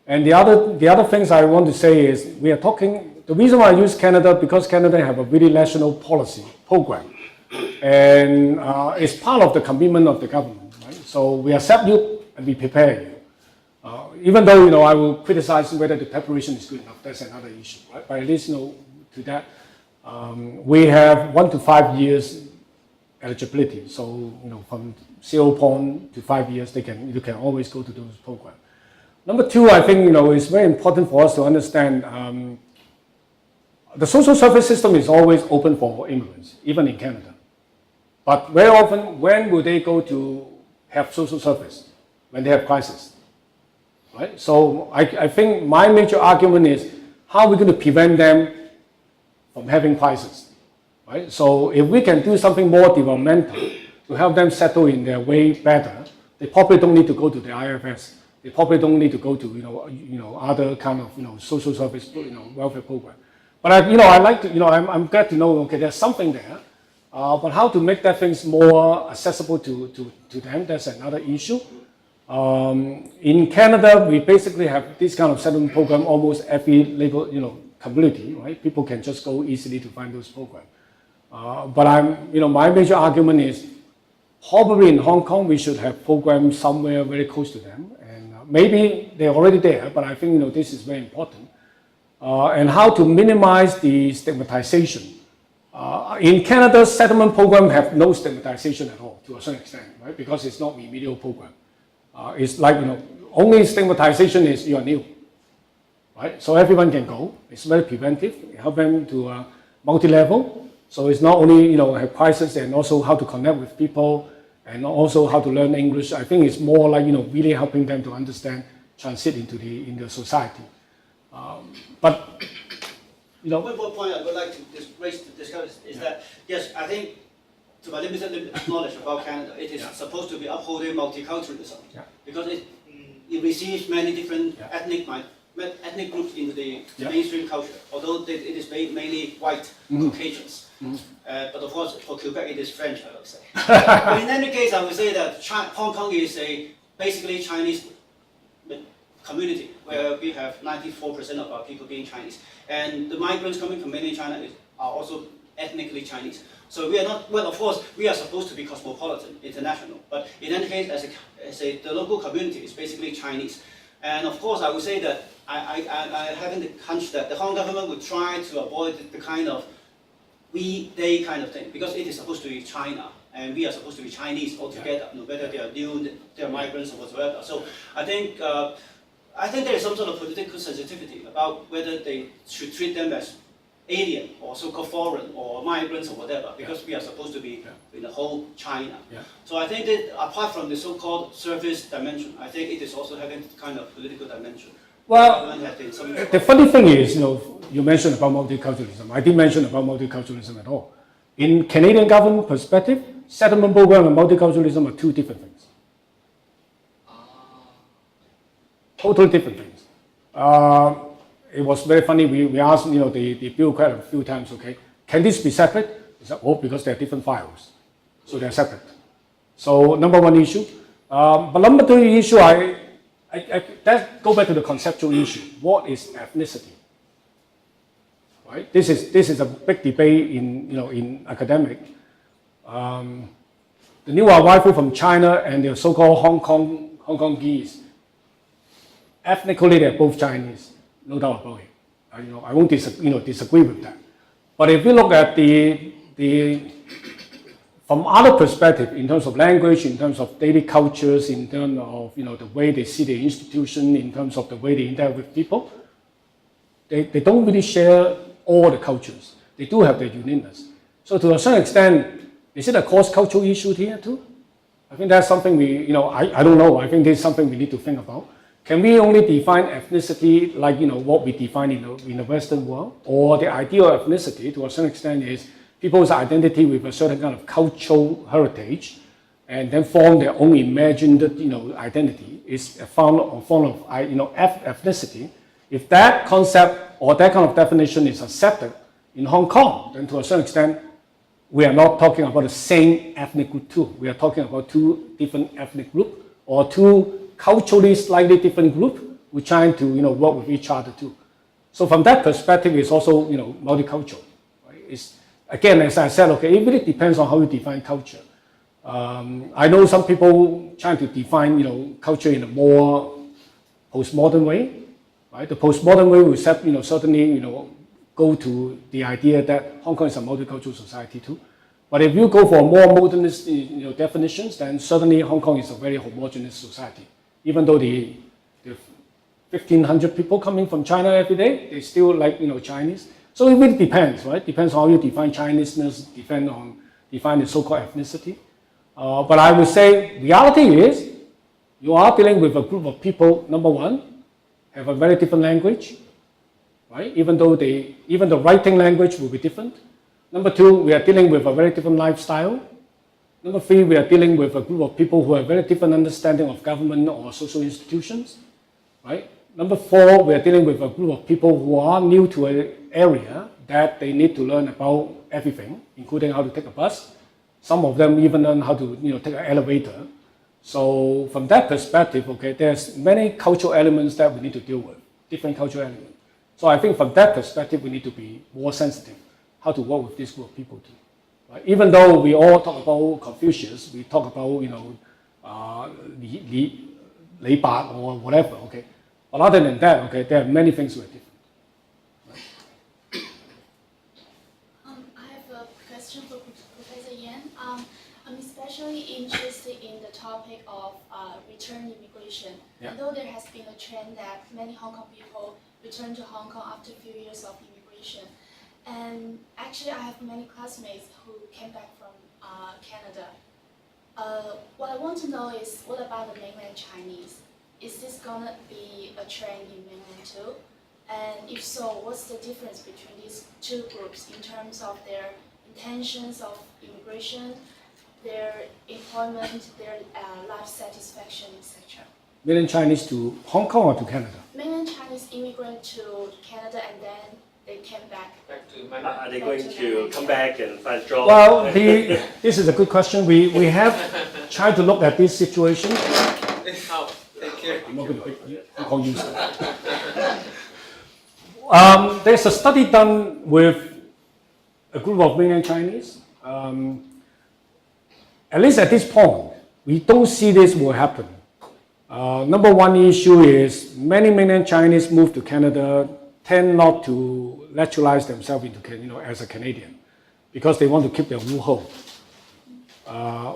And the other things I want to say is the reason why I use Canada, because Canada have a really national policy program. And it's part of the commitment of the government, right? So we accept you and we prepare you. Even though I will criticize whether the preparation is good enough, that's another issue, right? But at least to that, we have 1 to 5 years eligibility. So from 0 to 5 years, you can always go to those programs. Number two, I think it's very important for us to understand the social service system is always open for immigrants, even in Canada. But very often, when will they go to have social service? When they have crisis, right? So I think my major argument is how are we going to prevent them from having crisis, right? So if we can do something more developmental to help them settle in their way better, they probably don't need to go to the IFS. They probably don't need to go to other kind of social service welfare program. But I like to I'm glad to know there's something there. But how to make that things more accessible to them, that's another issue. In Canada, we basically have this kind of settlement program almost every labor, community, right? People can just go easily to find those programs. But my major argument is probably in Hong Kong, we should have programs somewhere very close to them. And maybe they're already there, but I think, this is very important. And how to minimize the stigmatization. In Canada, settlement program have no stigmatization at all, to a certain extent, right? Because it's not a remedial program. It's like, only stigmatization is you are new, right? So everyone can go. It's very preventive. It helps them to multi-level. So it's not only, have crisis and also how to connect with people and also how to learn English. I think it's more like, really helping them to understand, transit into the society. But one more point I would like to discuss is that, yes, I think, to my limited knowledge about Canada, it is supposed to be upholding multiculturalism because it receives many different ethnic groups into the mainstream culture, although it is mainly white Caucasians. But of course, for Quebec, it is French, I would say. But in any case, I would say that Hong Kong is a basically Chinese community where we have 94% of our people being Chinese. And the migrants coming from mainland China are also ethnically Chinese. So we are not, well, of course, we are supposed to be cosmopolitan, international. But in any case, the local community is basically Chinese. And of course, I would say that I having the hunch that the Hong Kong government would try to avoid the kind of they kind of thing, because it is supposed to be China, and we are supposed to be Chinese altogether, no matter they are new, they are migrants or whatsoever. So I think there is some sort of political sensitivity about whether they should treat them as alien or so-called foreign or migrants or whatever, because we are supposed to be in the whole China. So I think that apart from the so-called service dimension, I think it is also having kind of political dimension. Well, the funny thing is, you mentioned about multiculturalism. I didn't mention about multiculturalism at all. In Canadian government perspective, settlement program and multiculturalism are two different things. Totally different things. It was very funny. We asked, the bureaucrat a few times, okay, can this be separate? He said, oh, because they're different files, so they're separate. So number one issue. But number two issue, let's go back to the conceptual issue. What is ethnicity? Right. This is a big debate in academic. The new arrival from China and the so-called Hong Kongese. Ethnically, they're both Chinese, no doubt about it. I won't disagree with that. But if you look at from other perspective, in terms of language, in terms of daily cultures, in terms of the way they see the institution, in terms of the way they interact with people, they don't really share all the cultures. They do have their uniqueness. So to a certain extent, is it a cross-cultural issue here too? I think that's something I don't know. I think this is something we need to think about. Can we only define ethnicity like what we define in the Western world, or the ideal ethnicity to a certain extent is people's identity with a certain kind of cultural heritage, and then form their own imagined identity is a form of ethnicity. If that concept or that kind of definition is accepted in Hong Kong, then to a certain extent we are not talking about the same ethnic group too. We are talking about two different ethnic groups or two culturally slightly different groups who are trying to work with each other too. So from that perspective, it's also multicultural. Right? It's, again, as I said, okay, it really depends on how you define culture. I know some people trying to define culture in a more postmodern way. Right? The postmodern way will certainly go to the idea that Hong Kong is a multicultural society too. But if you go for more modernist definitions, then certainly Hong Kong is a very homogeneous society. Even though the 1,500 people coming from China every day, they still like Chinese. So it really depends, right? Depends on how you define Chineseness, define the so-called ethnicity. But I would say reality is you are dealing with a group of people. Number one, have a very different language, right? Even the writing language will be different. Number two, we are dealing with a very different lifestyle. Number three, we are dealing with a group of people who have very different understanding of government or social institutions, right? Number four, we are dealing with a group of people who are new to an area that they need to learn about everything, including how to take a bus. Some of them even learn how to take an elevator. So from that perspective, okay, there's many cultural elements that we need to deal with, different cultural elements. So I think from that perspective, we need to be more sensitive how to work with this group of people too. Right? Even though we all talk about Confucius, we talk about Li Ba or whatever, okay. But other than that, okay, there are many things that are different. I have a question for Professor Yan. I'm especially interested in the topic of return immigration. Yeah. Although there has been a trend that many Hong Kong people return to Hong Kong after a few years of immigration. And actually, I have many classmates who came back from Canada. What I want to know is, what about the mainland Chinese? Is this gonna be a trend in mainland too? And if so, what's the difference between these two groups in terms of their intentions of immigration, their employment, their life satisfaction, etc.? Mainland Chinese to Hong Kong or to Canada? Mainland Chinese immigrant to Canada and then they came back. Are they going to come back and find jobs? Well, this is a good question. We have tried to look at this situation. Oh, take care. I'm not going to pick Hong Kong user. There's a study done with a group of mainland Chinese. At least at this point, we don't see this will happen. Number one issue is many mainland Chinese move to Canada tend not to naturalize themselves into as a Canadian. because they want to keep their Wu Hou,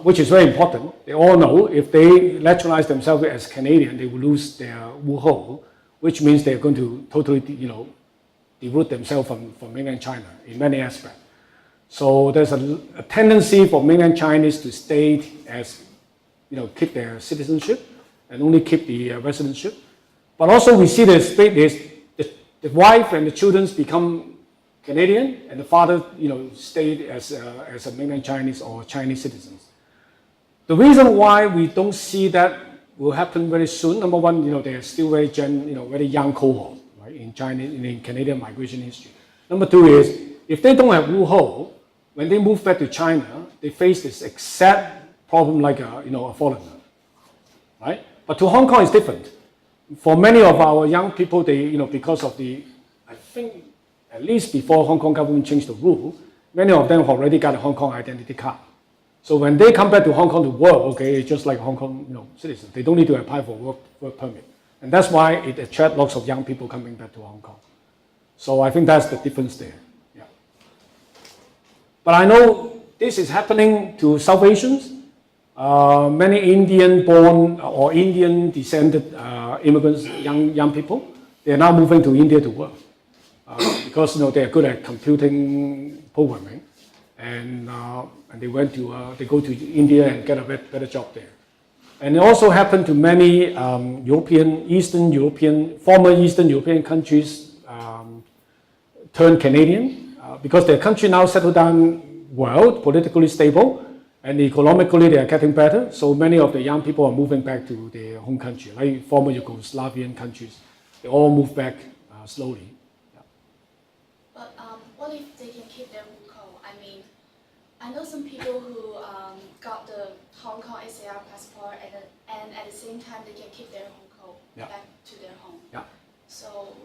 which is very important. They all know if they naturalize themselves as Canadian, they will lose their Wu Hou, which means they're going to totally, deroot themselves from mainland China in many aspects. So there's a tendency for mainland Chinese to stay as, keep their citizenship and only keep the residentship. But also we see the wife and the children become Canadian, and the father, stayed as a mainland Chinese or Chinese citizens. The reason why we don't see that will happen very soon, number one, they are still very young cohort, right, in Canadian migration history. Number two is, if they don't have Wu Hou, when they move back to China, they face this exact problem like a foreigner, right? But to Hong Kong, it's different. For many of our young people, they, because of I think, at least before Hong Kong government changed the rule, many of them already got a Hong Kong identity card. So when they come back to Hong Kong to work, okay, it's just like Hong Kong, citizens. They don't need to apply for work permit. And that's why it attracts lots of young people coming back to Hong Kong. So I think that's the difference there. Yeah. But I know this is happening to South Asians. Many Indian-born or Indian-descended immigrants, young people, they are now moving to India to work because they are good at computing programming, and they go to India and get a better job there. And it also happened to many former Eastern European countries turn Canadian because their country now settled down well, politically stable, and economically they are getting better. So many of the young people are moving back to their home country, like former Yugoslavian countries. They all move back slowly. Yeah. But what if they can keep their Wu Hou? I mean, I know some people who got the Hong Kong SAR passport, and at the same time they can keep their Wu Hou back to their home. Yeah. So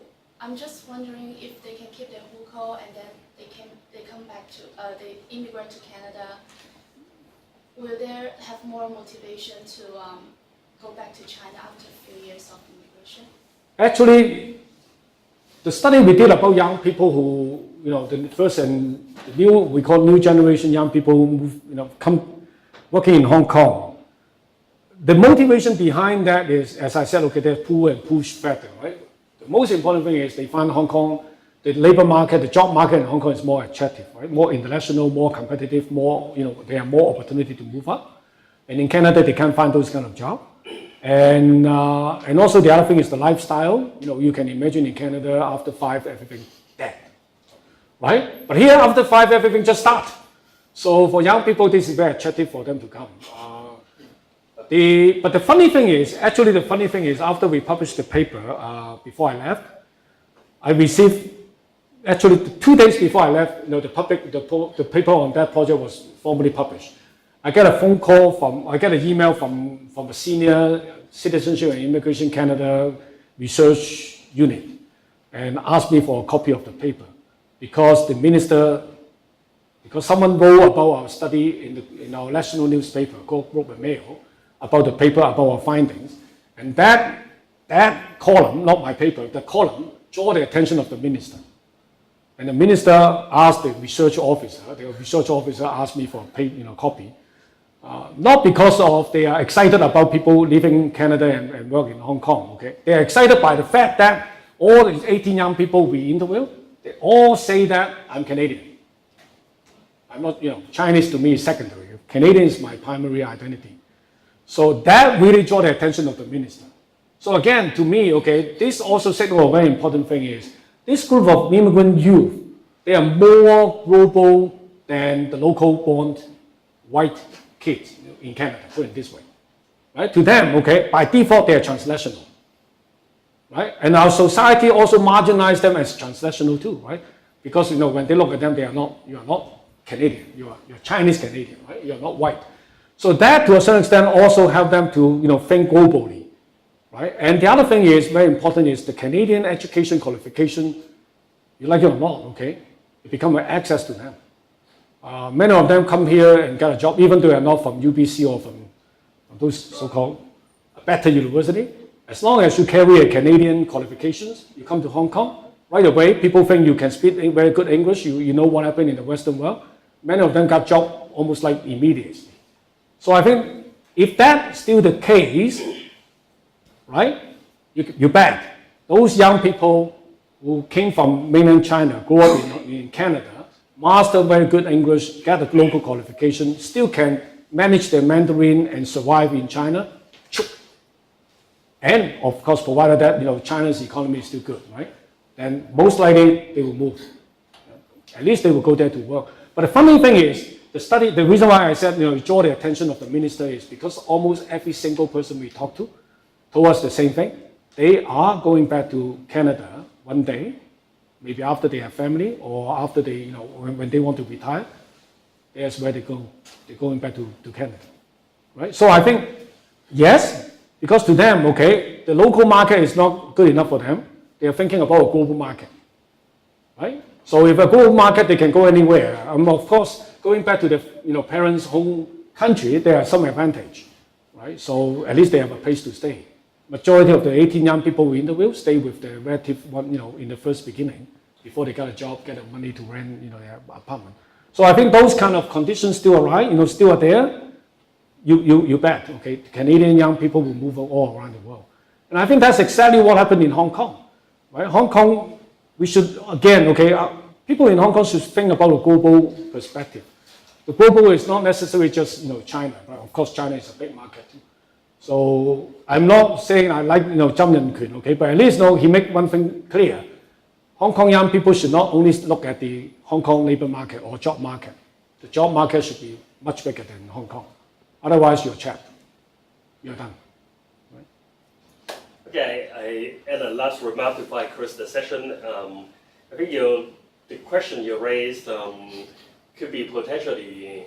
I'm just wondering if they can keep their Wu Hou and then they come back to they immigrate to Canada. Will they have more motivation to go back to China after a few years of immigration? Actually, the study we did about young people who, the first and the new, we call new generation young people who move, come working in Hong Kong. The motivation behind that is, as I said, okay, there's pull and push factor, right? The most important thing is they find Hong Kong, the labor market, the job market in Hong Kong is more attractive, right? More international, more competitive, more, they have more opportunity to move up. And in Canada, they can't find those kind of jobs. And also the other thing is the lifestyle. You can imagine in Canada, after 5, everything dead, right? But here, after 5, everything just starts. So for young people, this is very attractive for them to come. But the funny thing is, after we published the paper, before I left, I received, actually 2 days before I left, the paper on that project was formally published. I get a phone call I get an email from a senior Citizenship and Immigration Canada research unit and asked me for a copy of the paper because someone wrote about our study in our national newspaper called Globe and Mail about the paper, about our findings. And that column, not my paper, the column drew the attention of the minister. And the minister asked the research officer asked me for a copy. Not because they are excited about people living in Canada and work in Hong Kong, okay? They are excited by the fact that all these 18 young people we interviewed, they all say that I'm Canadian. I'm not, Chinese to me is secondary. Canadian is my primary identity. So that really drew the attention of the minister. So again, to me, okay, this also signals a very important thing is, this group of immigrant youth, they are more global than the local born white kids in Canada, put it this way. Right? To them, okay, by default, they are transnational. Right? And our society also marginalizes them as transnational too, right? Because when they look at them, you are not Canadian, you're Chinese Canadian, right? You're not white. So that to a certain extent also help them to think globally. Right? And the other thing is, very important, is the Canadian education qualification, you like it or not, okay, it becomes an access to them. Many of them come here and get a job, even though they are not from UBC or from those so-called better university. As long as you carry a Canadian qualifications, you come to Hong Kong, right away, people think you can speak very good English, you know what happened in the Western world. many of them got job almost like immediately. So I think if that's still the case, right, you bet those young people who came from mainland China, grew up in Canada, master very good English, get a local qualification, still can manage their Mandarin and survive in China. And of course, provided that China's economy is still good, right? Then most likely they will move. At least they will go there to work. But the funny thing is, the reason why I said draw the attention of the minister is because almost every single person we talk to told us the same thing. They are going back to Canada one day, maybe after they have family or after they, when they want to retire. That's where they go. They're going back to Canada, right? So I think, yes, because to them, okay, the local market is not good enough for them. They are thinking about a global market, right? So if a global market, they can go anywhere. Of course, going back to the parents' home country, there are some advantage, right? So at least they have a place to stay. Majority of the 18 young people we interview stay with their relative one, in the first beginning, before they get a job, get the money to rent, their apartment. So I think those kind of conditions still arise, still are there. You bet, okay? Canadian young people will move all around the world. And I think that's exactly what happened in Hong Kong, right? Hong Kong, we should, again, okay, people in Hong Kong should think about a global perspective. The global is not necessarily just, China, right? Of course, China is a big market. So I'm not saying I like, Zhang Renquan, okay? But at least, he made one thing clear. Hong Kong young people should not only look at the Hong Kong labor market or job market. The job market should be much bigger than Hong Kong. Otherwise, you're trapped. You're done. Right? Okay, I add a last remark before I close the session. I think the question you raised could be potentially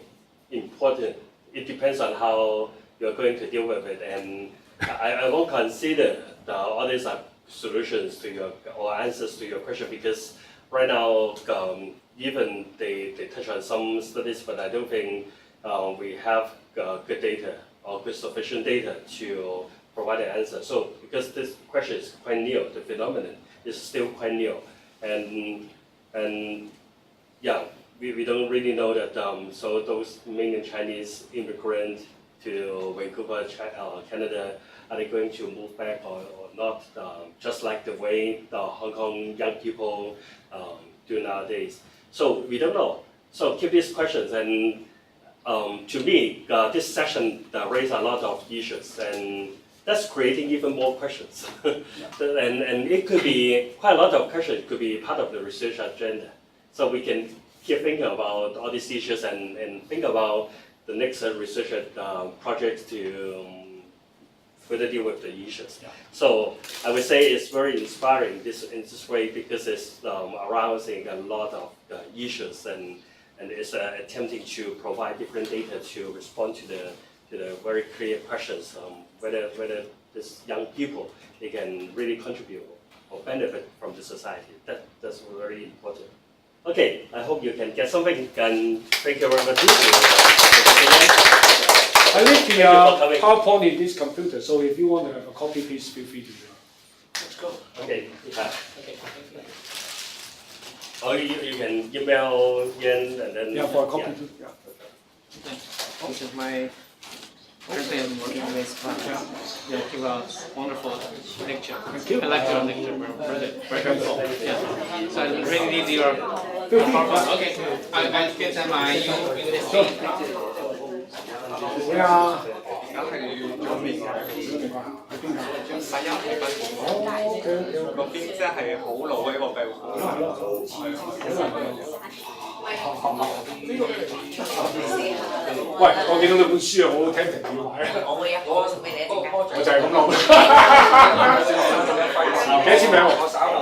important. It depends on how you're going to deal with it, and I won't consider all these solutions to your or answers to your question, because right now even they touch on some studies, but I don't think we have good data or good sufficient data to provide an answer. So because this question is quite new, the phenomenon is still quite new, and yeah, we don't really know that. So those mainland Chinese immigrants to Vancouver, Canada, are they going to move back or not? Just like the way the Hong Kong young people do nowadays. So we don't know. So keep these questions, and to me, this session raised a lot of issues, and that's creating even more questions. and it could be quite a lot of questions. Could be part of the research agenda. So we can keep thinking about all these issues and think about the next research projects to further deal with the issues. Yeah. So I would say it's very inspiring in this way, because it's arousing a lot of issues, and it's attempting to provide different data to respond to the very clear questions, whether these young people, they can really contribute or benefit from the society. That's very important. Okay, I hope you can get something, and thank you very much. I leave the PowerPoint in this computer, so if you want to have a copy, please feel free to do it. Let's go. Okay. Yeah. Okay. Or you can email Ian and then. Yeah, for a copy too. Yeah. This is my first day of working with Patrick. Yeah, give us wonderful lecture. Thank you. I like your lecture, very helpful. Yeah. So I really need your PowerPoint. Okay. I'll get them my USB. 會啊，而家係左邊嘅，係啊，嗰邊真係好老嘅一個壁畫。喂，我見到你本書啊，我都聽評要買啊。我會啊，我送俾你一陣間。我就係咁諗。幾多錢名？我稍後。